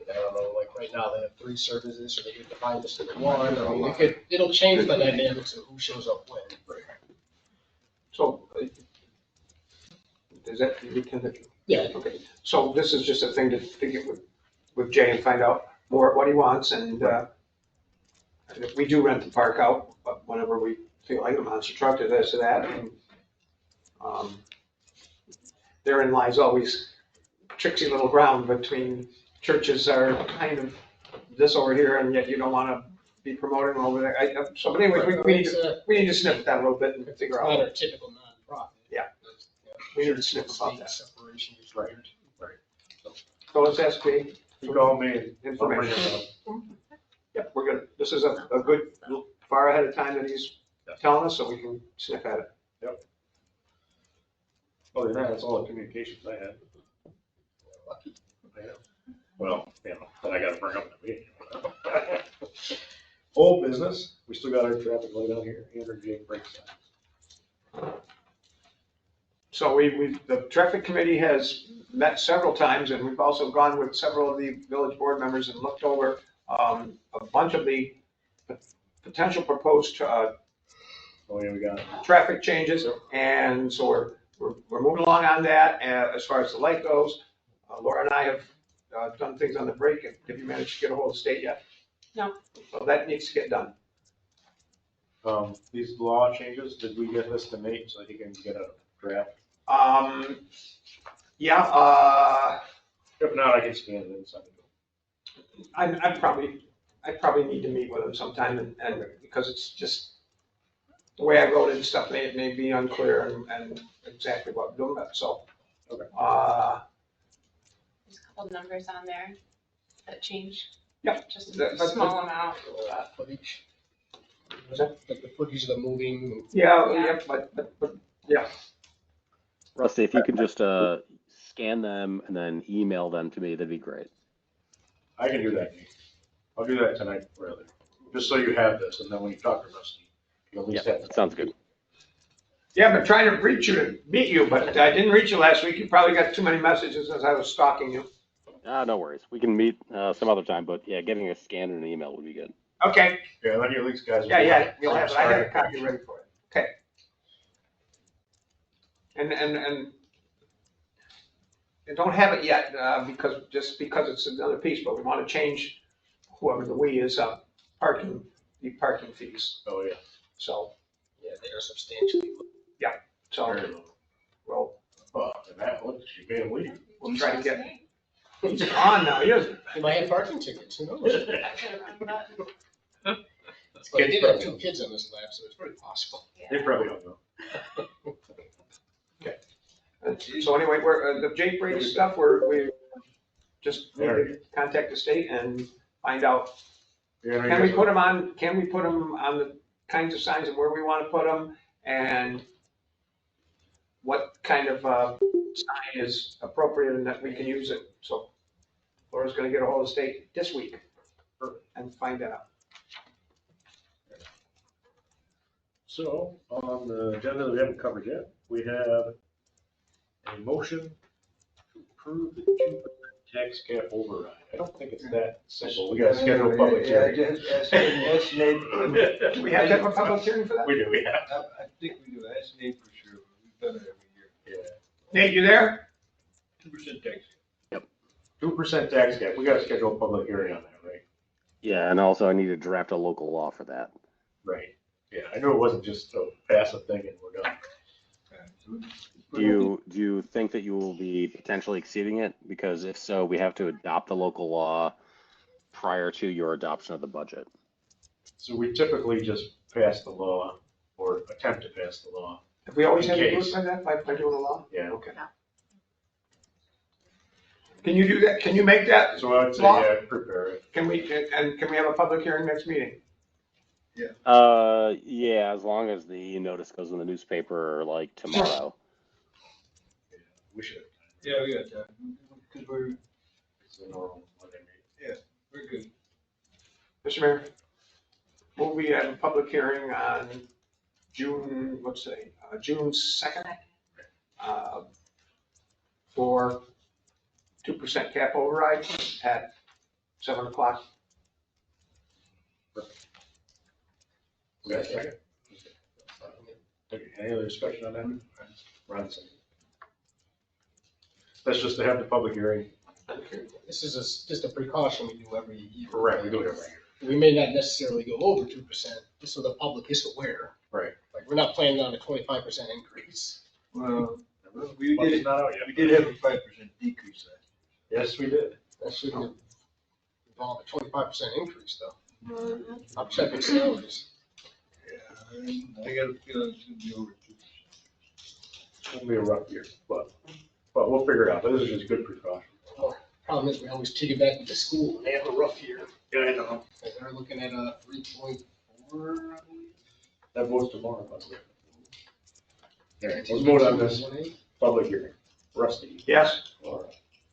I don't know, like right now they have 3 services, so they could divide this into 1. I mean, it'll change the dynamics of who shows up when. So, is that, Yeah. okay. So this is just a thing to get with Jay and find out more what he wants, and if we do rent the park out, but whenever we feel like a monster truck to this or that, and, therein lies always tricksy little ground between churches are kind of this over here, and yet you don't want to be promoting over there. So, but anyway, we need to sniff at that a little bit and figure out. Not our typical nonprofit. Yeah. We need to sniff about that. Separation is Right, right. So let's ask me. You call me and Information. I'll bring it up. Yep, we're good. This is a good, far ahead of time that he's telling us, so we can sniff at it. Yep. Other than that, that's all the communications I had. Yeah. Well, you know, that I gotta bring up to me. Old business, we still got our traffic light on here, and our Jake brake signs. So the traffic committee has met several times, and we've also gone with several of the village board members and looked over a bunch of the potential proposed we got traffic changes, and so we're moving along on that. As far as the light goes, Laura and I have done things on the brake. Have you managed to get a hold of the state yet? No. So that needs to get done. These law changes, did we get this to Nate so that he can get a draft? Yeah, If not, I can scan it and send it to him. I probably need to meet with him sometime, and because it's just, the way I wrote it and stuff may be unclear and exactly what I'm doing, so. Okay. There's a couple numbers on there that change. Yep. Just a small amount. Footage. What's that? Like the footage of the moving. Yeah, but, yeah. Rusty, if you can just scan them and then email them to me, that'd be great. I can do that, Nate. I'll do that tonight, rather, just so you have this, and then when you talk to Rusty, you'll at least have it. That sounds good. Yeah, I've been trying to reach you to meet you, but I didn't reach you last week. You probably got too many messages as I was stalking you. No worries. We can meet some other time, but yeah, getting a scan and an email would be good. Okay. Yeah, then you at least guys. Yeah, you'll have it. I have a copy ready for it. Okay. And I don't have it yet, because it's another piece, but we want to change whoever the we is, the parking fees. Oh, yeah. So, Yeah, they are substantially. so, Very low. well, And that, look, she made him leave. we'll try to get, he's on now, he isn't. He might have parking tickets, who knows? I should have remembered that. But I did have 2 kids on this lap, so it's very possible. They probably don't know. So anyway, the Jake Brady stuff, we just need to contact the state and find out, can we put them on the kinds of signs and where we want to put them, and what kind of sign is appropriate and that we can use it. So Laura's gonna get a hold of the state this week and find that out. So, on the agenda that we haven't covered yet, we have a motion to approve the 2% tax cap override. I don't think it's that simple. We gotta schedule a public hearing. Yeah, ask Nate. Do we have to have a public hearing for that? We do, yeah. I think we do, ask Nate for sure, we've done it every year. Yeah. Nate, you there? 2% tax. 2% tax cap. We gotta schedule a public hearing on that, right? Yeah, and also I need to draft a local law for that. Right. Yeah, I knew it wasn't just a passive thing and we're done. Do you think that you will be potentially exceeding it? Because if so, we have to adopt the local law prior to your adoption of the budget. So we typically just pass the law or attempt to pass the law. Have we always In had to do it case. like that, by doing the law? Yeah. Okay. Can you do that? Can you make that? So I would say, law? yeah, prepare it. Can we have a public hearing next meeting? Yeah, as long as the notice goes in the newspaper like tomorrow. We should. Yeah, we got that, because It's a normal Monday meeting. we're good. Mr. Mayor, will we have a public hearing on June, let's say, June 2nd? For 2% cap override at 7 o'clock? We got a second? Okay, any other discussion on that? Ron, second. That's just to have the public hearing. This is just a precaution we do every year. Correct, we do it every year. We may not necessarily go over 2%, just so the public is aware. Right. Like, we're not planning on a 25% increase. Well, we Budget's did, not out yet. we did have a 5% decrease last Yes, we did. That shouldn't involve a 25% increase, though. I'm checking salaries. year. I got a feeling it's gonna be over 2%. It's gonna be a rough year, but we'll figure it out. This is just good precaution. Problem is, we always take it back to the school, and they have a rough year. Yeah, I know. And they're looking at a 3.4. That votes tomorrow, by the way. Yeah, let's vote on this public hearing. Rusty. Yes? Laura.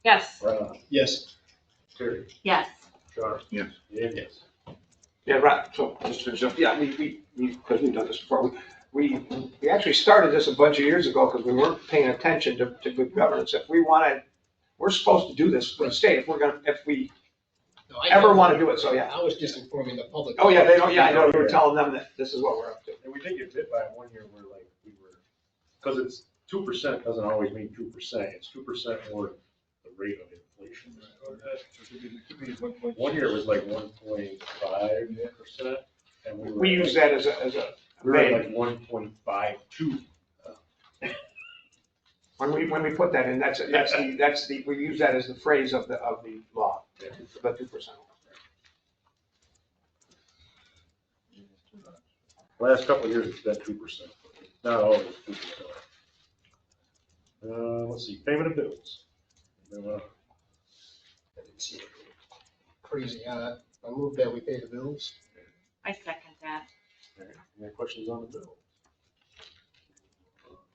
Yes. Ron. Yes. Terry. Yes. John. Yes. And yes. Yeah, right, so, just to jump, yeah, because we've done this before, we actually started this a bunch of years ago because we weren't paying attention to good governance. If we wanted, we're supposed to do this for the state, if we No, I ever know. want to do it, so yeah. I was just informing the public. Oh, yeah, they don't, yeah, I know, you were telling them that this is what we're up to. And we did get bit by it one year where like we were, because it's 2% doesn't always mean 2%. It's 2% more the rate of inflation. One year it was like 1.5%, and we were. We use that as a We were at like 1.52. when we put that in, that's the, we use that as the phrase of the law, the 2%. Last couple of years it's been 2%. Not always 2%. Let's see, payment of bills. I didn't see it. Crazy. I move that we pay the bills. I second that. Any questions on the bill?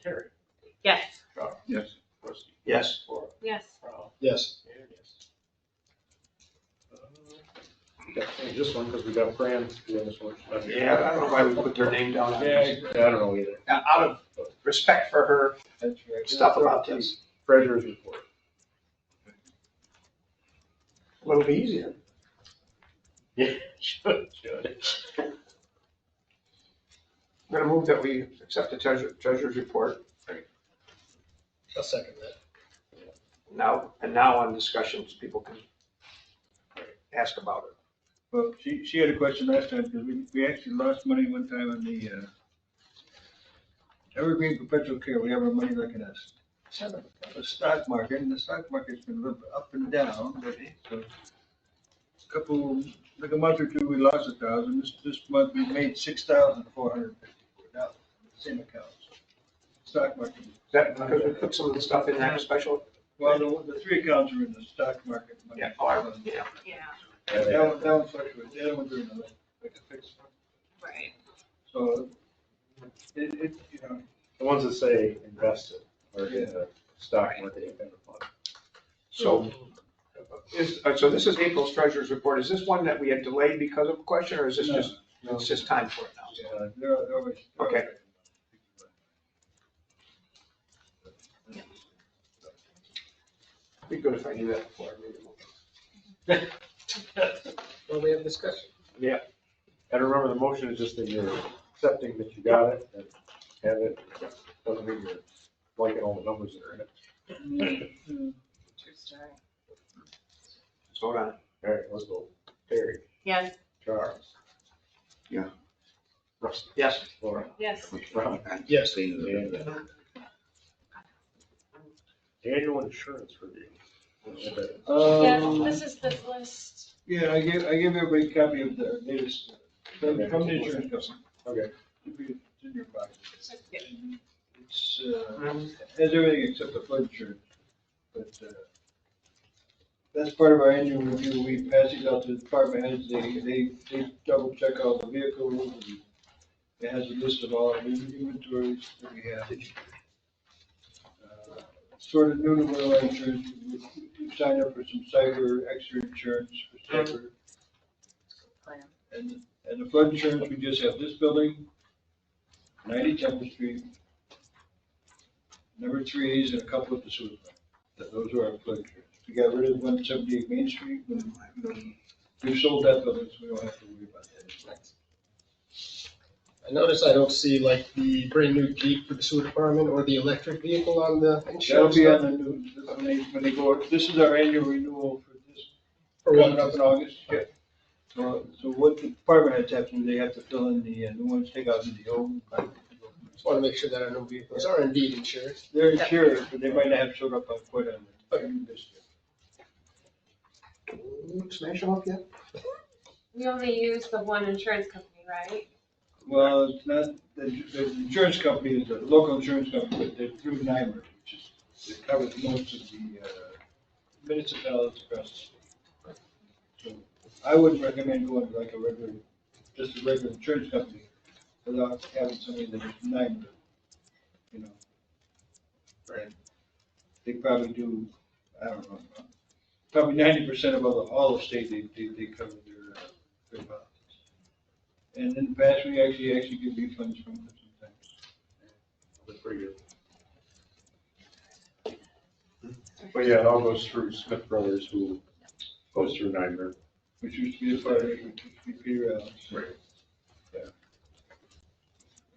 Terry. Yes. John. Yes. Rusty. Yes. Laura. Yes. Ron. Yes. And yes. We got to change this one because we got Fran doing this one. Yeah, I don't know why we put their name down on Yeah, this. I don't know either. Out of respect for her That's right. stuff about this, Treasurer's report. a little bit easier. Yeah, should. I'm gonna move that we accept the treasurer's report. I'll second that. Now on discussions, people can ask about it. Well, she had a question last time, because we actually lost money one time on the, Evergreen Perpetual Care. We have our money like in a stock market, and the stock market's been a little bit up and down lately, so like a month or two, we lost $1,000. This month we made $6,454, same account. Stock market. Is that because we put some of the stuff in that special? Well, the three accounts are in the stock market. money. Yeah, yeah. Yeah. That one fluctuates, the other ones are in the, like a fixed fund. Right. So, it, you know, The ones that say invested or in the stock market kind of fund. So, so this is April's treasurer's report. Is this one that we had delayed because of a question, or is this just, it's just time for it now? they're always. Okay. Be good if I knew that before I made a motion. Well, we have discussion. Yeah. And remember, the motion is just that you're accepting that you got it and have it. Doesn't mean you're liking all the numbers that are in it. True story. Let's vote on it. All right, let's go. Terry, Yes. Charles. Yeah. Rusty. Yes. Laura. Yes. Ron. Yes. And annual insurance review. Yeah, this is this list. Yeah, I gave everybody a copy of the latest, from the insurance company. Okay. It's in your box. It's, has everything except the flood insurance, but, that's part of our annual review. We pass these out to the department heads. They double check all the vehicles. And it has a list of all the inventories that we have. Sort of new to our insurance. We signed up for some cyber extra insurance for cyber. And the flood insurance, we just have this building, 90 Temple Street, number 3s, and a couple at the sewer plant. Those are our flood insurance. We got rid of 178 Main Street. We've sold that building, so we don't have to worry about that. I notice I don't see like the brand new Jeep for the sewer department or the electric vehicle on the That'll insurance. be on stuff. the news when they go, this is our annual renewal for this, For coming what? up in August. Yeah. So what the department heads have to do, they have to fill in the new ones, take out the old. Just want to make sure that our new vehicles are indeed insured. They're insured, but they might not have showed up on quite on this year. Smash them up yet? We only use the one insurance company, right? Well, it's not, the insurance company is a local insurance company, but they're through NYMER, which is, it covers most of the municipalities across the state. So I wouldn't recommend going to like a regular, just a regular insurance company without having somebody that is NYMER, you know. Right. They probably do, I don't know, probably 90% of all the state, they cover their policies. And in the past, we actually get refunds from them sometimes. That's pretty good. But yeah, it all goes through Smith Brothers, who goes through NYMER. Which used to be a part of, which used to be Peter Allen. Right.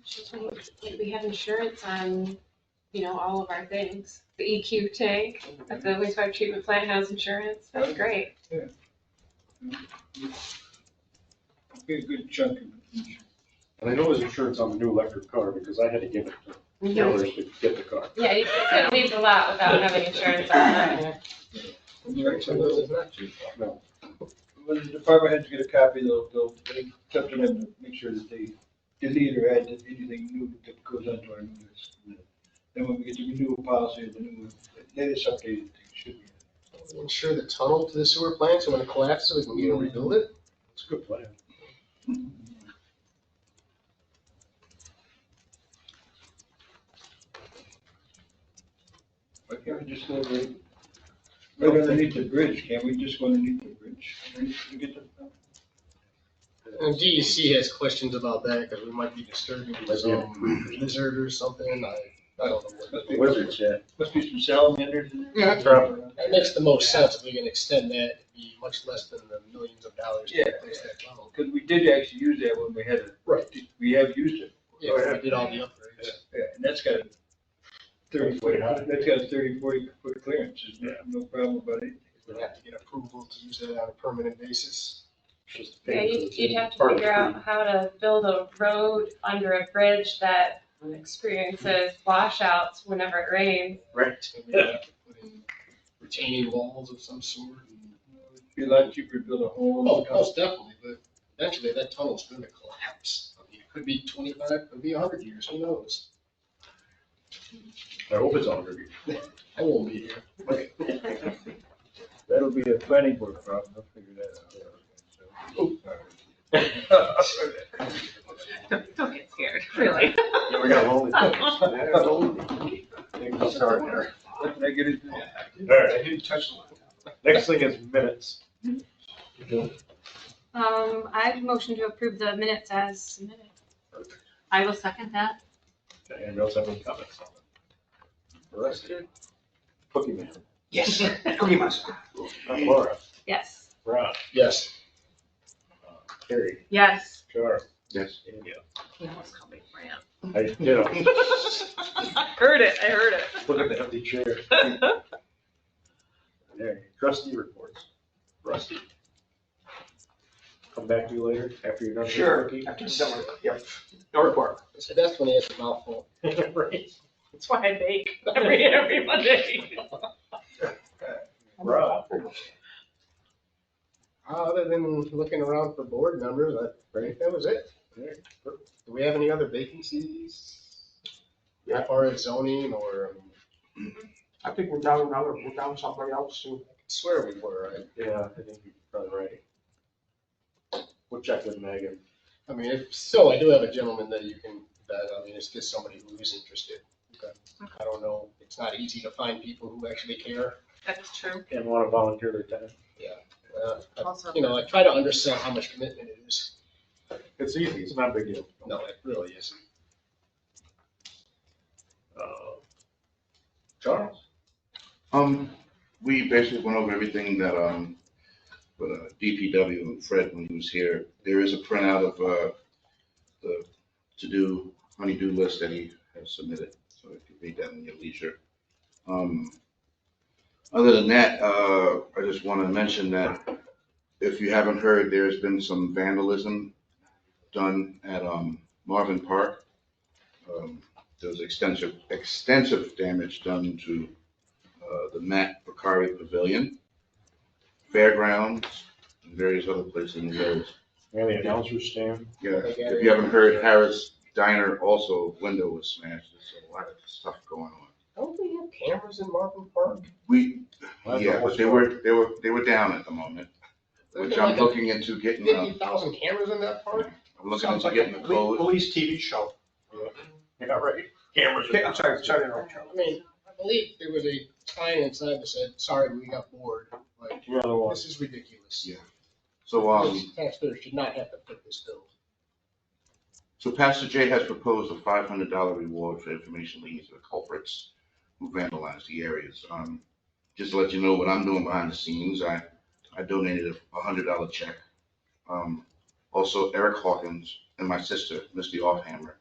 It's just like we have insurance on, all of our things. The EQ tank at the wastewater treatment plant has insurance. That's great. Yeah. Be a good chunk of insurance. And I know there's insurance on the new electric car because I had to give it to dealers to get the car. Yeah, you couldn't leave the lot without having insurance on it. No. When the department heads get a copy, they tell them to make sure that they delete or add anything new that goes onto our new list. Then when we get the renewal policy, the new, latest updated thing should be. Insure the tunnel to the sewer plant, so when it collapses, we can rebuild it. It's a good plan. Why can't we just go right underneath the bridge? Can't we just go underneath the bridge? To get the, And DEC has questions about that, because we might be disturbing some lizard or something, I don't know. must be, Lizards, yeah. must be some salamanders in there. Yeah. That makes the most sense, if we can extend that, it'd be much less than the millions of dollars Yeah. to replace that tunnel. Because we did actually use that when we had it. Right. We have used it. Yeah, we did all the upgrades. Yeah, and that's got a 30, 40 foot clearance. There's no problem about it. We'd have to get approval to use that on a permanent basis. Yeah, you'd have to figure out how to build a road under a bridge that experiences washouts whenever it rains. Right. Retaining walls of some sort. It'd be a lot cheaper to build a whole. Oh, most definitely, but eventually that tunnel's gonna collapse. I mean, it could be 25, could be 100 years, who knows? I hope it's 100 years. I won't be here. That'll be a planning board problem. I'll figure that out. Don't get scared, really. Yeah, we got lonely. Start there. What did I get into? All right. I didn't touch the line. Next thing is minutes. I motion to approve the minutes as submitted. I will second that. Okay, anybody else have any comments on it? Arrested? Cookie Man. Yes. Cookie Monster. Laura, Yes. Rob, Yes. Terry, Yes. Charles, Yes. India. He almost called me Fran. I did. Heard it, I heard it. Look at the empty chair. There, trustee reports. Rusty. Come back to you later after you're done. with Sure. cookie. After you're done with- Yep. No report. So that's when he has a mouthful. Right. That's why I bake every Monday. Rob. Other than looking around for board members, I think that was it. Do we have any other vacancies? As far as zoning or, I think we're down somebody else too. I swear we were. Yeah, I think you're probably right. We'll check with Megan. I mean, if so, I do have a gentleman that you can, it's just somebody who is interested. I don't know, it's not easy to find people who actually care. That's true. And want to volunteer their time. Also, I try to understand how much commitment it is. It's easy, it's not a big deal. No, it really isn't. Charles? We basically went over everything that, with DPW and Fred when he was here. There is a printout of, the to-do, honey-do list that he has submitted, so you can read that in your leisure. Other than that, I just want to mention that if you haven't heard, there's been some vandalism done at, Marvin Park. There was extensive damage done to the Matt Bakari Pavilion, fairgrounds, and various other places in the village. Yeah, the announcer's stand. Yeah, if you haven't heard, Harris Diner also window was smashed. There's a lot of stuff going on. Don't we have cameras in Marvin Park? Yeah, but they were down at the moment, which I'm looking into getting. 50,000 cameras in that park? I'm looking into getting the code. Police TV show. Yeah, right. Cameras. Okay, I'm sorry, Charles. I mean, I believe there was a sign inside that said, "Sorry, we got bored." Like, Yeah, there was. this is ridiculous. Yeah. So, Taxpayers should not have to put this bill. So Pastor Jay has proposed a $500 reward for information leading to the culprits who vandalized the areas. Just to let you know what I'm doing behind the scenes, I donated a $100 check. Also, Eric Hawkins and my sister, Misty Offhammer.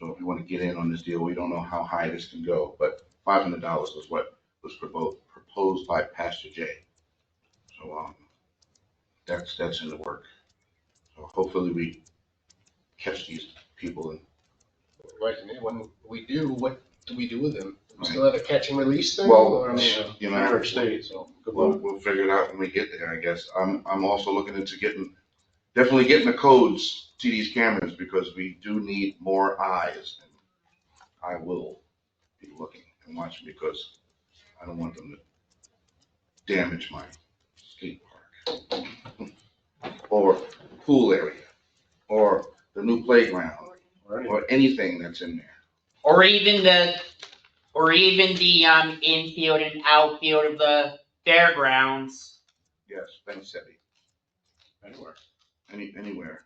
So if you want to get in on this deal, we don't know how high this can go, but $500 was what was proposed by Pastor Jay. So that's in the work. So hopefully we catch these people and Right, and when we do, what do we do with them? Do we still have a catch and release thing? Well, Or, I mean, you New know, York State, so good we'll, luck. we'll figure it out when we get there, I guess. I'm also looking into definitely getting the codes to these cameras because we do need more eyes. And I will be looking and watching because I don't want them to damage my skate park or pool area or the new playground or anything that's in there. Or even the infield and outfield of the fairgrounds. Yes, Ben Sebi. Anywhere. Anywhere.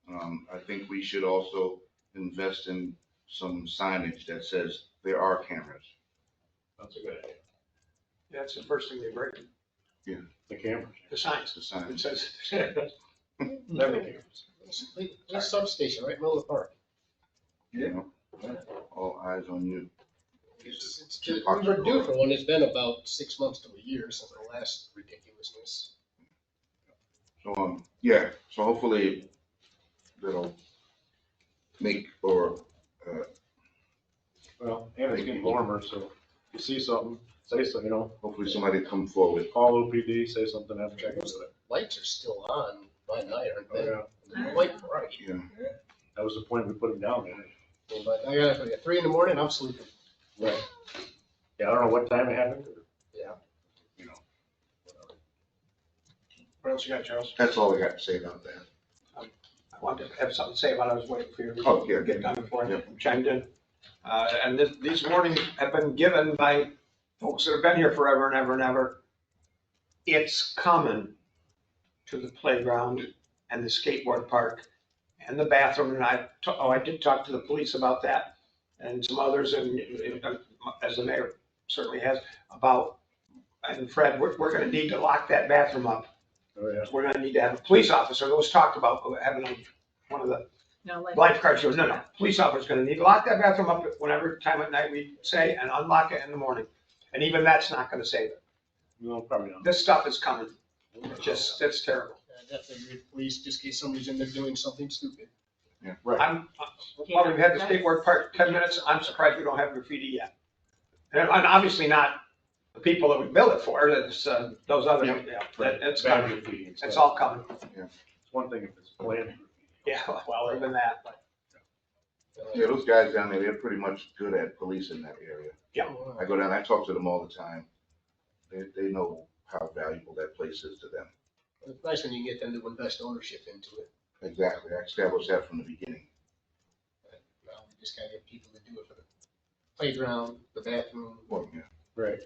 I think we should also invest in some signage that says there are cameras. That's a good idea. Yeah, that's the first thing they break. Yeah. The cameras. The signs. The signs. It says. Never cameras. There's a substation right in the middle of the park. You know, all eyes on you. We were due for one. It's been about 6 months to a year since the last ridiculousness. So, yeah, so hopefully that'll make Well, and it's getting warmer, so if you see something, say so, hopefully somebody come forward. Call OPD, say something, have them check into it. Lights are still on by night, aren't they? Oh, They're quite bright. Yeah. That was the point we put them down there. But I got at 3 a.m, I'm sleeping. Right. Yeah, I don't know what time it happened. Yeah. What else you got, Charles? That's all I got to say about that. I wanted to have something to say about it. I was waiting for you Oh, yeah. to get done before I Yeah. chimed in. And these warnings have been given by folks that have been here forever and ever and ever. It's coming to the playground and the skateboard park and the bathroom. And I did talk to the police about that and some others, and as the mayor certainly has, about and Fred, we're gonna need to lock that bathroom up. Oh, yeah. We're gonna need to have a police officer, it was talked about having one of the lifeguards, goes, no, police officer's gonna need to lock that bathroom up at whatever time at night we say, and unlock it in the morning. And even that's not gonna save it. No, probably not. This stuff is coming. It's terrible. I definitely agree with police, just in case somebody's in there doing something stupid. Well, we've had the state work part 10 minutes, I'm surprised we don't have graffiti yet. And obviously not the people that we built it for, it's those other, it's coming. It's all coming. It's one thing if it's planned. Yeah, well, even that. Yeah, those guys down there, they're pretty much good at policing that area. Yeah. I go down, I talk to them all the time. They know how valuable that place is to them. It's nice when you get them to invest ownership into it. Exactly, I established that from the beginning. Now we just gotta get people to do it for the playground, the bathroom. Well, yeah. Right.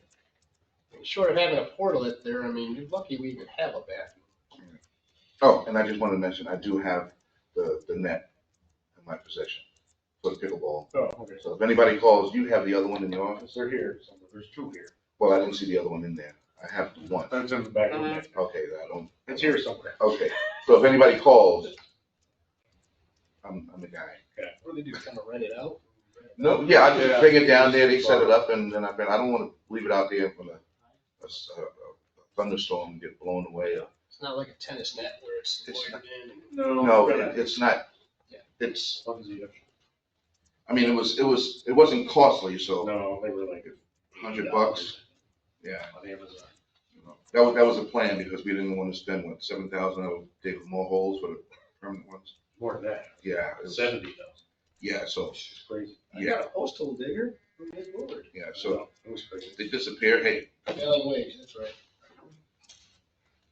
And short of having a portal up there, I mean, you're lucky we even have a bathroom. Oh, and I just wanted to mention, I do have the net in my possession for the pickleball. Oh, okay. So if anybody calls, you have the other one in your office? They're here, so there's two here. Well, I didn't see the other one in there. I have the one. That's in the back of the net. Okay, I don't. It's here somewhere. Okay, so if anybody calls, I'm the guy. What do they do, kind of rent it out? No, yeah, I just bring it down there, they set it up, and then I don't want to leave it out there when a thunderstorm and get blown away. It's not like a tennis net where it's loitered in. No, it's not. It's. I mean, it wasn't costly, so. No, they were like $100. Yeah. On Amazon. That was a plan because we didn't want to spend what, 7,000. I would dig more holes for the permanent ones. More than that. Yeah. 70,000. Yeah, so. It's crazy. I got a postal digger. Good lord. Yeah, so it was crazy. they disappear. Hey. Prevailing wage, that's right.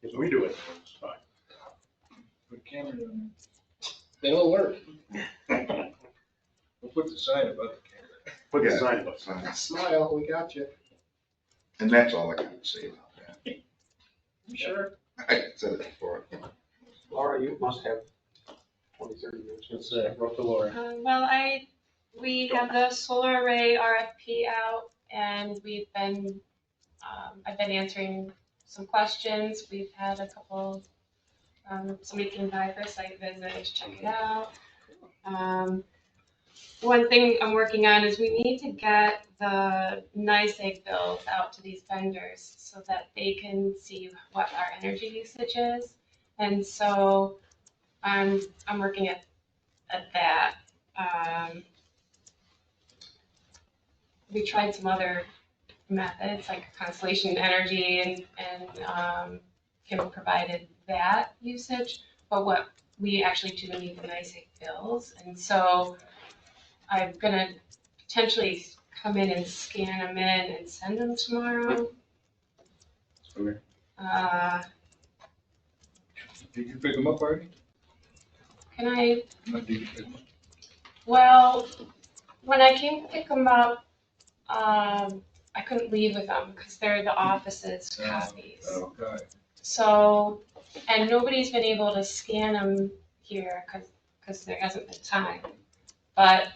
If we do it, it's fine. Put camera on They don't work. it. We'll put the sign above the camera. Put the Yeah. sign up. Smile, we got you. And that's all I got to say about that. You sure? I said it before. Laura, you must have 20, 30 minutes. Let's go to Laura. Well, we have the solar array RFP out, and I've been answering some questions. We've had a couple, somebody came by for a site visit to check it out. One thing I'm working on is we need to get the NYSEG bills out to these vendors so that they can see what our energy usage is. And so I'm working at that. We tried some other methods like Constellation Energy and Kim provided that usage, but what we actually do need the NYSEG bills. And so I'm gonna potentially come in and scan them in and send them tomorrow. Okay. Did you pick them up already? Can I? Or did you pick them up? Well, when I came to pick them up, I couldn't leave with them because they're the office's copies. Oh, God. So, and nobody's been able to scan them here because there hasn't been time. But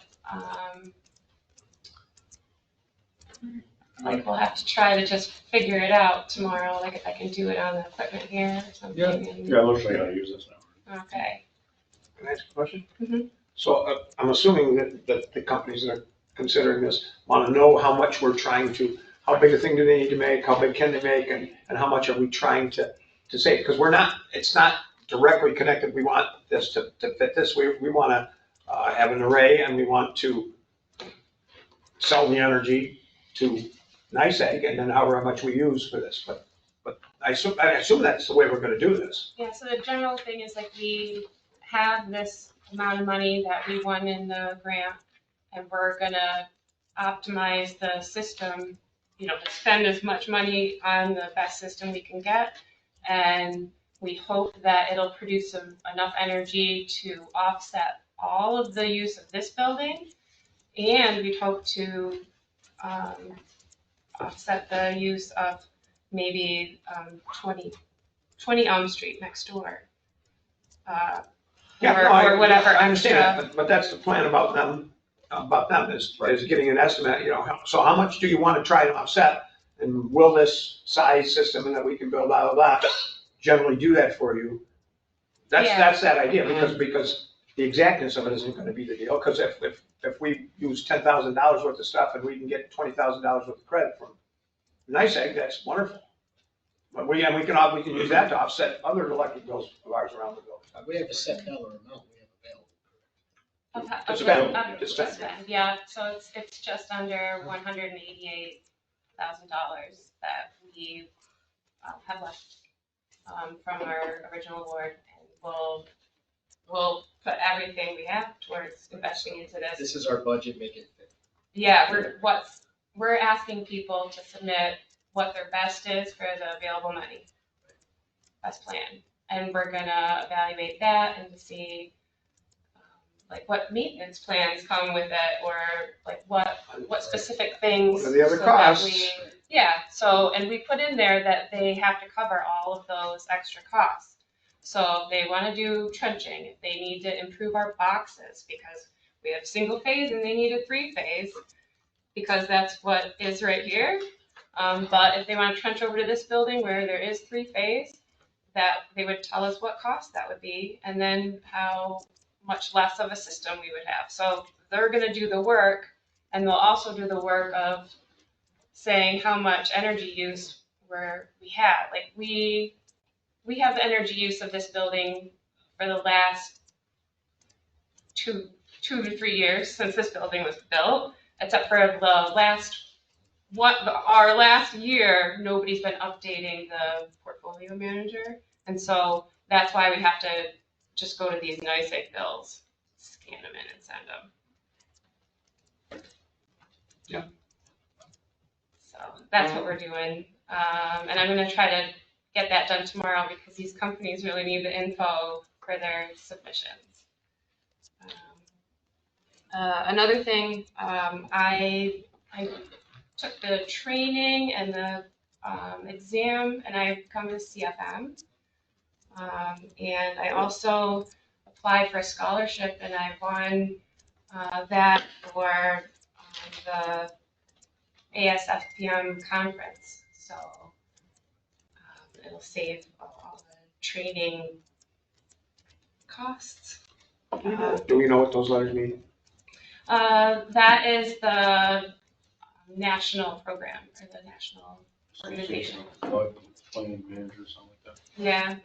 like we'll have to try to just figure it out tomorrow, like if I can do it on the equipment here or something. Yeah, I'll show you how to use this now. Okay. Can I ask a question? Mhm. So I'm assuming that the companies that are considering this want to know how much we're trying to, how big a thing do they need to make, how big can they make, and how much are we trying to save? Because it's not directly connected. We want this to fit this. We want to have an array, and we want to sell the energy to NYSEG, and then however much we use for this. But I assume that's the way we're going to do this. Yeah, so the general thing is like we have this amount of money that we won in the grant, and we're gonna optimize the system, to spend as much money on the best system we can get. And we hope that it'll produce enough energy to offset all of the use of this building. And we hope to offset the use of maybe 20 Elm Street next door. Or whatever. I understand that, but that's the plan about them is getting an estimate, so how much do you want to try to offset? and will this size system and that we can build, blah, blah, blah, generally do that for you. That's that idea, because the exactness of it isn't gonna be the deal, because if we use $10,000 worth of stuff and we can get $20,000 worth of credit from NICEAG, that's wonderful. But we can use that to offset other electric bills of ours around the village. We have a set dollar amount we have available. To spend, to To spend. spend, yeah, so it's just under $188,000 that we have left from our original award, and we'll put everything we have towards investing into this. This is our budget, make it fit. Yeah, we're asking people to submit what their best is for the available money, best plan, and we're gonna evaluate that and see like what maintenance plans come with it, or like what specific things. What are the other so that costs? and we put in there that they have to cover all of those extra costs. So if they want to do trenching, if they need to improve our boxes because we have single phase and they need a 3-phase, because that's what is right here. But if they want to trench over to this building where there is 3-phase, that they would tell us what cost that would be, and then how much less of a system we would have. So they're going to do the work, and they'll also do the work of saying how much energy use we have. Like we have the energy use of this building for the last two to 3 years since this building was built, except for our last year, nobody's been updating the portfolio manager. And so that's why we have to just go to these NICEAG bills, scan them in and send them. Yeah. So that's what we're doing. And I'm gonna try to get that done tomorrow because these companies really need the info for their submissions. Another thing, I took the training and the exam, and I've come to CFM. And I also applied for a scholarship, and I won that for the ASFPM conference. So it'll save all the training costs. Do we know what those letters mean? That is the national program, or the national organization. Planning manager or something like that. Yeah,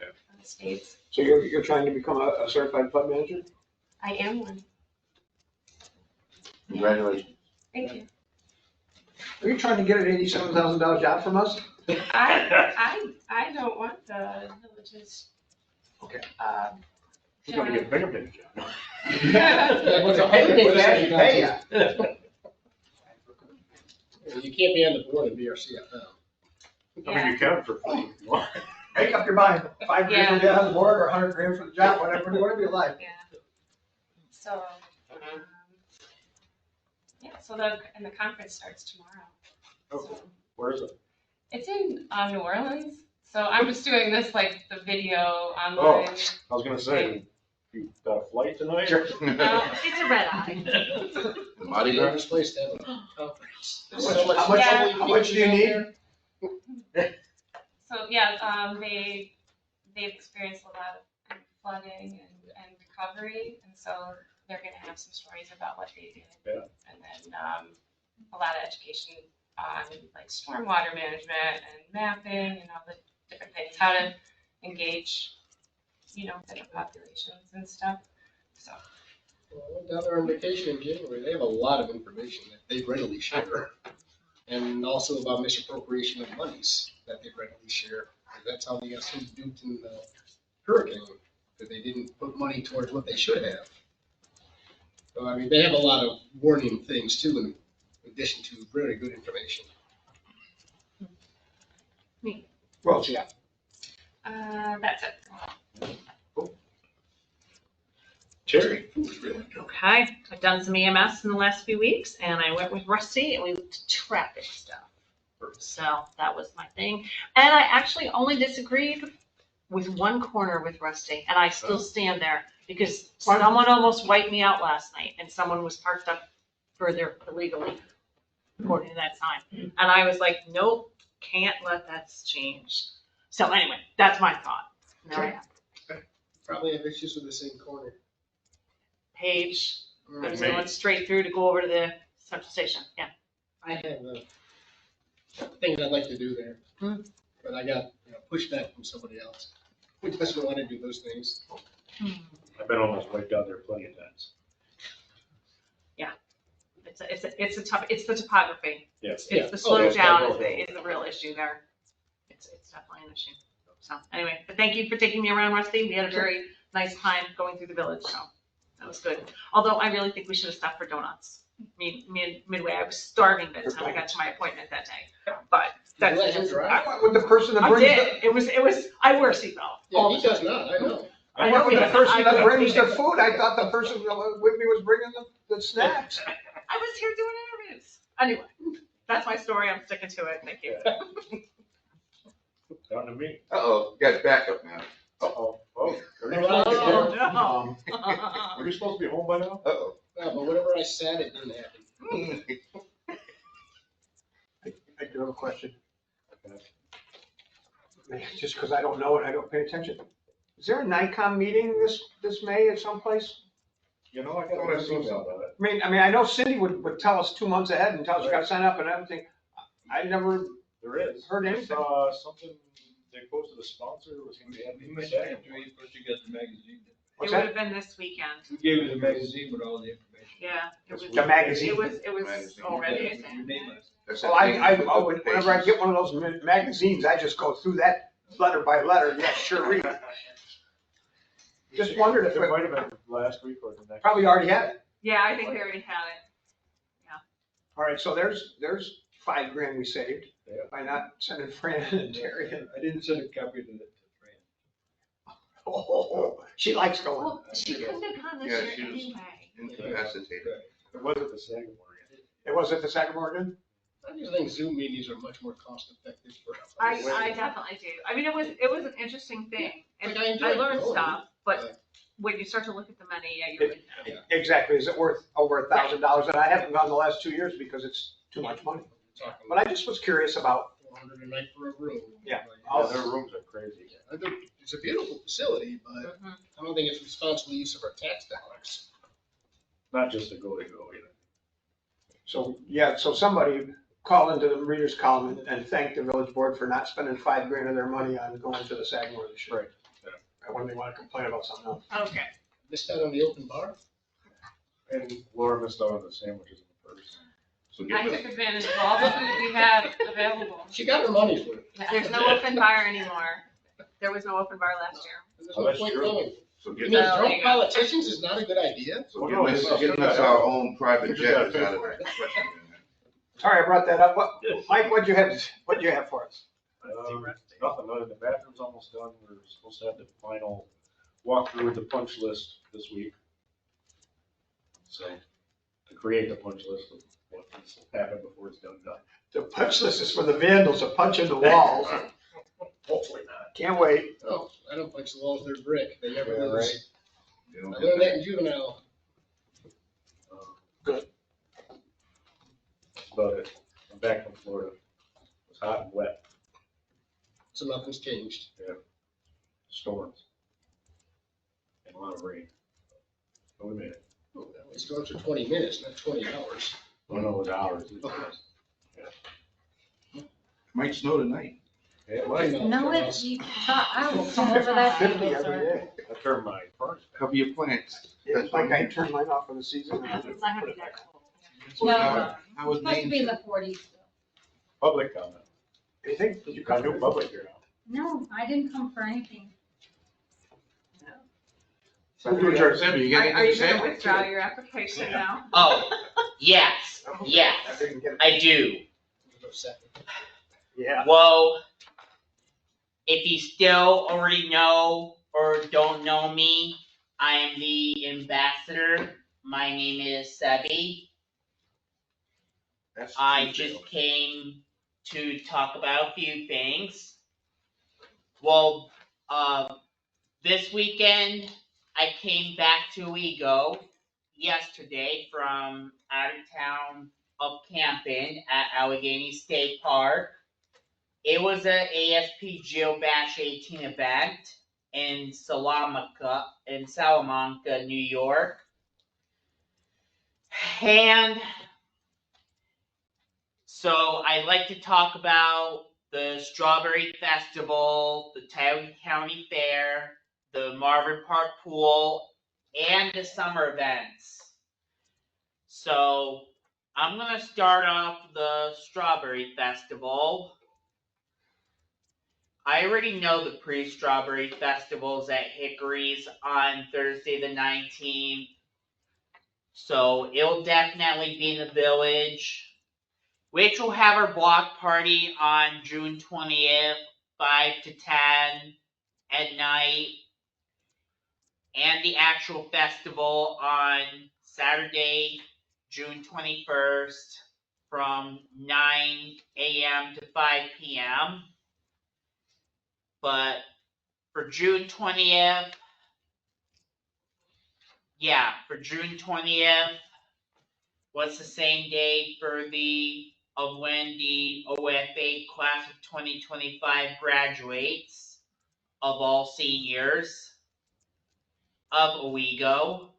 states. So you're trying to become a certified flood manager? I am one. Congratulations. Thank you. Are you trying to get an $87,000 job from us? I don't want the villages. Okay. She's gonna get a bigger job. You can't be on the board and be our CFO. I mean, you can for free. Make up your mind, $5 grand to get on the board or $100 grand for the job, whatever you like. Yeah. So, so the conference starts tomorrow. Okay. So Where is it? it's in New Orleans. So I'm just doing this like the video online. Oh, I was gonna say, you got a flight tonight? It's a red eye. The Mardi Gras? Dangerous place to have a conference. How much do you need? So they've experienced a lot of flooding and recovery, and so they're going to have some stories about what they did, and then a lot of education on like stormwater management and mapping and all the different things, how to engage, different populations and stuff. So. Well, I went down there on vacation in January. They have a lot of information that they readily share. And also about misappropriation of monies that they readily share. And that's how they got so duped in the hurricane, because they didn't put money towards what they should have. So, I mean, they have a lot of warning things too, in addition to very good information. Well, yeah. That's it. Jerry. Okay, I've done some EMS in the last few weeks, and I went with Rusty, and we looked at traffic stuff. So that was my thing. And I actually only disagreed with one corner with Rusty, and I still stand there, because someone almost wiped me out last night, and someone was parked up further illegally, according to that sign. And I was like, nope, can't let that change. So anyway, that's my thought. Now I have Probably have issues with the same corner. Page, I was Maybe. going straight through to go over to the central station, yeah. I have things I'd like to do there, but I got pushback from somebody else who doesn't want to do those things. I've been almost wiped out there plenty of times. It's the topography. Yes. It's the Oh, slope yes, down that is will. the real issue there. It's definitely an issue. So anyway, but thank you for taking me around, Rusty. We had a very nice time going through the village, so that was good. Although I really think we should have stopped for donuts. Midway, I was starving by the time I got to my appointment that day. But that's. You let him drive? I went with the person that I brings did. It was, I wear a seatbelt. Yeah, all he the does time. not, I know. I went with the because person that I- brings the food. I thought the person with me was bringing the snacks. I was here doing interviews. Anyway, that's my story. I'm sticking to it. Thank you. Down to me. Uh-oh, you got backup now. Uh-oh. Oh, are you Oh, supposed to be- no. Were you supposed to be home by now? Uh-oh. No, but whenever I sat, it didn't happen. I do have a question. Just because I don't know it, I don't pay attention. Is there a NICOM meeting this May at some place? You know, I got a nice email about it. I mean, I know Cindy would tell us 2 months ahead and tell us you gotta sign up and everything. I never There is. heard anything. Something, they posted a sponsor was gonna be You having. mentioned that to me, but you got the magazine. It What's would that? have been this weekend. We gave you the magazine with all the information. Yeah. It was. The magazine? It was Magazine. already. Your name on it. That's Well, that thing with the whenever I pages. get one of those magazines, I just go through that letter by letter. Yeah, sure read. Just wondered if It might it have been last week or the next. probably already had it. Yeah, I think they already had it. All right, so there's $5,000 we saved Yeah. by not sending Fran and Terry. I didn't send a copy to Fran. Oh, she likes going. Well, she couldn't have gone this Yeah, year she was- anyway. Incapacitated. It was at the Sagamore. It was at the Sagamore again? I just think Zoom meetings are much more cost effective for. I definitely do. I mean, it was an interesting thing. And Like, I enjoyed I learned going, stuff, but but- when you start to look at the money, yeah, you're like, no. Exactly. Is it worth over $1,000? And I haven't gone the last 2 years because it's too much money. But I just was curious about, 400 a night for a room. Yeah. Oh, their rooms are crazy. I think it's a beautiful facility, but Mhm. I don't think it's responsible use of our tax dollars. Not just a go, either. so, yeah, so somebody call into the reader's column and thank the village board for not spending $5,000 of their money on going to the Sagamore this year. Right. When they want to complain about something else. Okay. Missed out on the open bar. And Laura missed out on the sandwiches in the first. So I give took us, advantage of all the food we had available. She got her money's worth. There's no open bar anymore. There was no open bar last year. There's Oh, no that's point true. going. so You give mean us, there you drunk go. politicians is not a good idea? so Well, give no, us, it's- giving us our own private Just jet gotta is pay out of for the question. Sorry, I brought that up. Mike, what'd you have for us? Nothing, other than the bathroom's almost done. We're supposed to have the final walkthrough with the punch list this week. So, to create the punch list of what needs to happen before it's done. The punch list is for the vandals to punch in the walls. Hopefully not. Can't wait. Oh, I don't punch the walls, they're brick. They never Yeah, lose. right. You don't I get learned that that. in juvenile. Good. That's about it. I'm back from Florida. It was hot and wet, So nothing's changed. storms, and a lot of rain. But we made it. Oh, It's going for 20 minutes, not 20 hours. Oh, no, it was hours. Might snow tonight. Yeah, it might. No, it's, I will come over that 50 table, every sir. day. I turned my furnace. Cover your plants. Yeah, it's like I turned mine off for the season. It's not gonna be that cold. No, How was it's supposed to be in Maine? the 40s. Public comment. Anything? Did you Got come new public here now. No, I didn't come for anything. Move to adjourn. Debbie, you got Are anything you to say? gonna withdraw your application now? Oh, yes, yes, I didn't get it. I do. No second. Yeah. Well, if you still already know or don't know me, I am the ambassador. My name is Sebi. That's I true. just came to talk about a few things. Well, this weekend I came back to Owego yesterday from out of town up camping at Allegheny State Park. It was a ASP Geobash 18 event in Salamanca, New York. And so I'd like to talk about the Strawberry Festival, the Tioga County Fair, the Marvin Park Pool, and the summer events. So I'm going to start off the Strawberry Festival. I already know the pre-Strawberry Festival's at Hickory's on Thursday the 19th. So it'll definitely be in the village. Which will have our block party on June 20th, 5 to 10 at night. And the actual festival on Saturday, June 21st from 9 a.m. to 5 p.m. But for June 20th, for June 20th was the same day of when the OFA class of 2025 graduates of all seniors of Owego.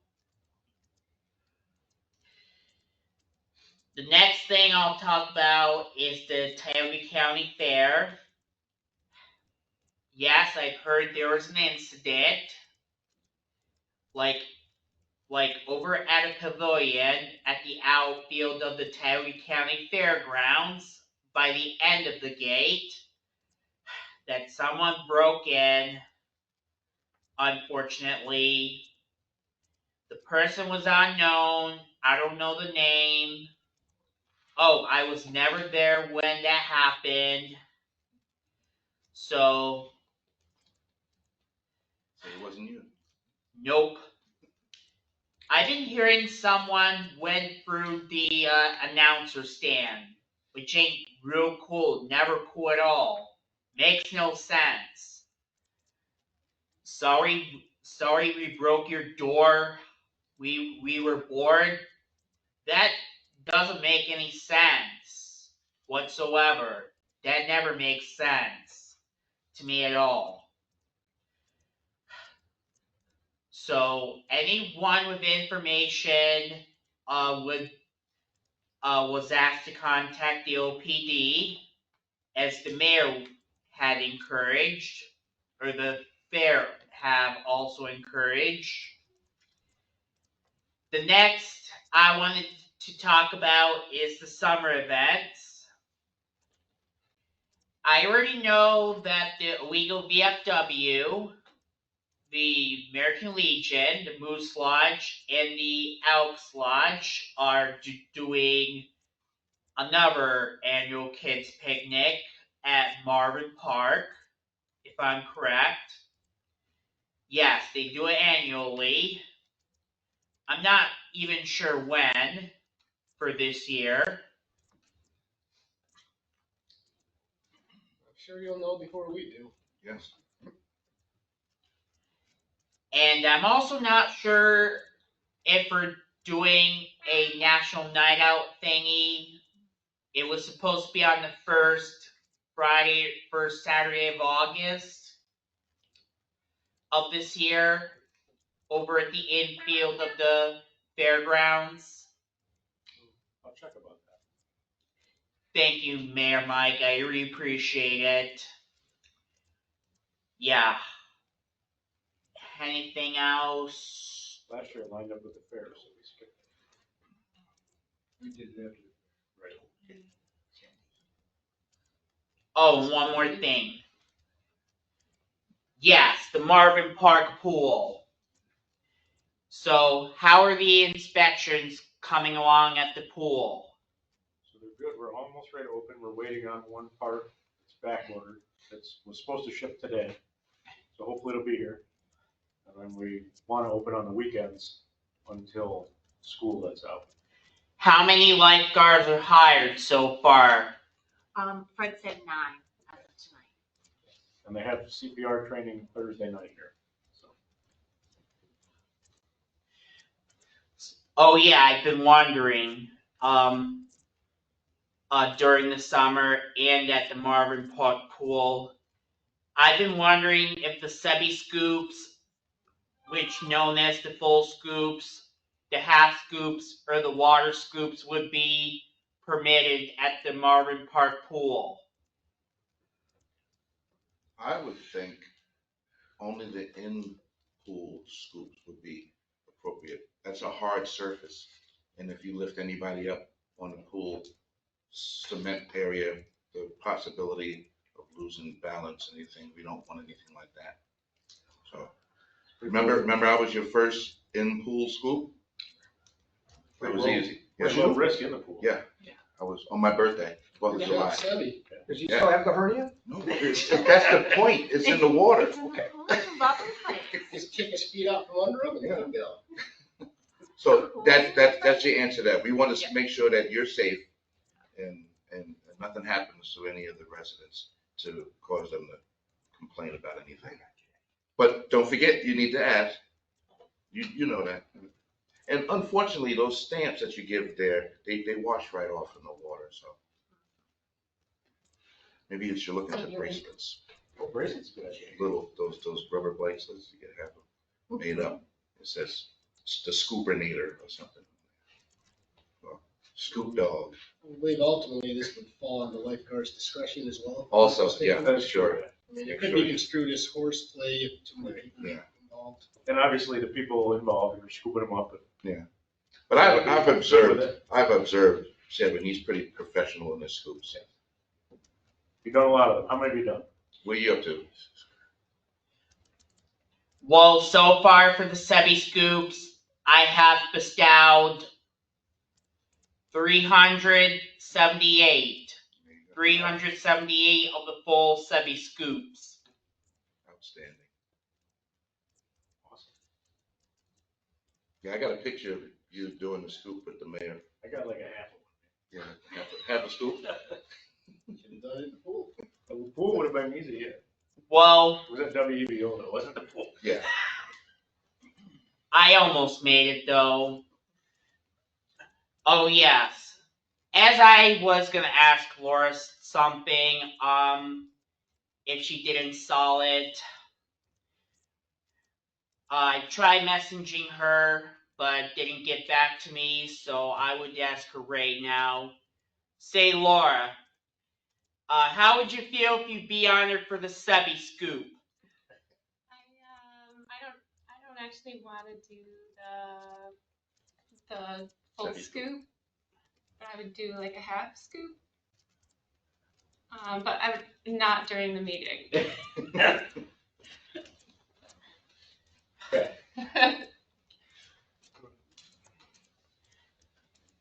The next thing I'll talk about is the Tioga County Fair. Yes, I've heard there was an incident, like over at a pavilion at the outfield of the Tioga County Fairgrounds by the end of the gate, that someone broke in. Unfortunately, the person was unknown. I don't know the name. Oh, I was never there when that happened. So it wasn't you. Nope. I've been hearing someone went through the announcer stand, which ain't real cool. Never cool at all. Makes no sense. Sorry we broke your door. We were bored. That doesn't make any sense whatsoever. That never makes sense to me at all. So anyone with information was asked to contact the OPD, as the mayor had encouraged, or the fair have also encouraged. The next I wanted to talk about is the summer events. I already know that the Owego VFW, the American Legion, the Moose Lodge, and the Elks Lodge are doing another annual kids picnic at Marvin Park, if I'm correct. Yes, they do it annually. I'm not even sure when for this year. I'm sure you'll know before we do. Yes. And I'm also not sure if we're doing a national night out thingy. It was supposed to be on the first Saturday of August of this year, over at the infield of the fairgrounds. I'll check about that. Thank you, Mayor Mike. I really appreciate it. Yeah. Anything else? Last year I lined up with the fair, so we skipped it. We did that. Right. Oh, one more thing. Yes, the Marvin Park pool. So, how are the inspections coming along at the pool? So they're good. We're almost ready to open. We're waiting on one part that's back ordered. That was supposed to ship today. So hopefully it'll be here. And then we want to open on the weekends until school lets out. How many lifeguards are hired so far? Fred said 9 as of tonight. And they have CPR training Thursday night here. Oh yeah, I've been wondering. during the summer and at the Marvin Park pool. I've been wondering if the Sebi scoops, which known as the full scoops, the half scoops, or the water scoops would be permitted at the Marvin Park pool. I would think only the in-pool scoops would be appropriate. That's a hard surface, and if you lift anybody up on the pool cement area, the possibility of losing balance, anything, we don't want anything like that. So, remember I was your first in-pool scoop? It was easy. There's low risk in the pool. Yeah, I was on my birthday, 4th of July. Does he still have the hernia? No, that's the point, it's in the water. Okay. Just kick his feet out from under him and let him go. So that's the answer to that. We want to make sure that you're safe and nothing happens to any of the residents to cause them to complain about anything. But don't forget, you need to ask. You know that. And unfortunately, those stamps that you give there, they wash right off in the water, so. Maybe you should look into bracelets. Oh, bracelets, good idea. Little, those rubber bracelets, you can have them made up. It says the Scoopinator or something. Well, Scoop Dog. I believe ultimately this would fall on the lifeguard's discretion as well. Also, yeah, that's sure. I mean, it could be construed as horseplay if too many people Yeah. involved. And obviously the people involved, you're scooping them up. Yeah. But I've observed Seven, he's pretty professional in his scoops. You've done a lot of them. How many have you done? What are you up to? Well, so far for the Sebi scoops, I have bestowed 378. 378 of the full Sebi scoops. Outstanding. Awesome. Yeah, I got a picture of you doing the scoop with the mayor. I got like a half of Yeah, half a scoop. Should have done it in the pool. one. The pool would have been easy, yeah. Well, It was at WEBO though, wasn't it? Yeah. I almost made it though. Oh yes. As I was gonna ask Laura something, if she did install it, I tried messaging her, but didn't get back to me, so I would ask her right now. Say, Laura, how would you feel if you'd be honored for the Sebi scoop? I don't actually want to do the full scoop. I would do like a half scoop. But I would not during the meeting.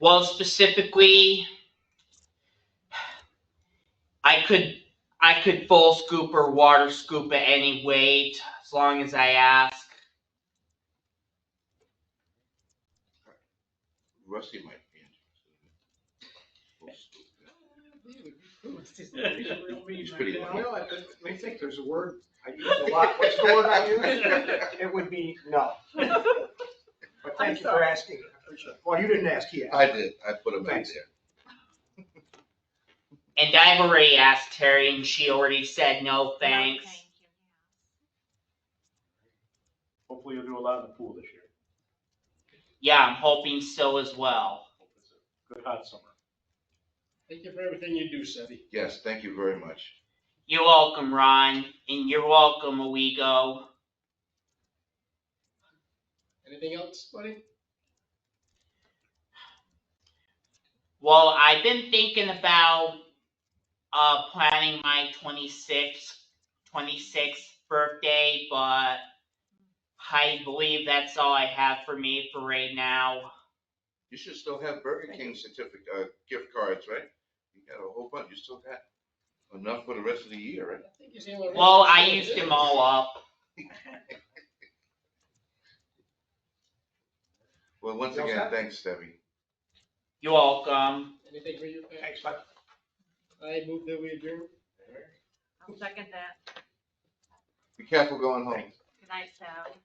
Well, specifically, I could full scoop or water scoop at any weight as long as I ask. Rusty might be interested. He's pretty low. Well, I think there's a word I use a lot. What's the word I use? It would be no. But thank you for asking. I appreciate it. Well, you didn't ask, he asked. I did. I put him out Thanks. there. And I've already asked Terry, and she already said no thanks. No, thank you. Hopefully you'll do a lot in the pool this year. Yeah, I'm hoping so as well. Hope it's a good hot summer. Thank you for everything you do, Sebi. Yes, thank you very much. You're welcome, Ron, and you're welcome, Owego. Anything else, buddy? Well, I've been thinking about planning my 26th birthday, but I believe that's all I have for me for right now. You should still have Burger King gift cards, right? You got a whole bunch. You still got enough for the rest of the year, right? I think he's the only Well, reason I he used did them this. all up. Well, once You all again, set? thanks, Debbie. You're welcome. Anything for you, Pat? Thanks, bud. I move that we adjourn. I'll second that. Be careful going home. Good night, Sal.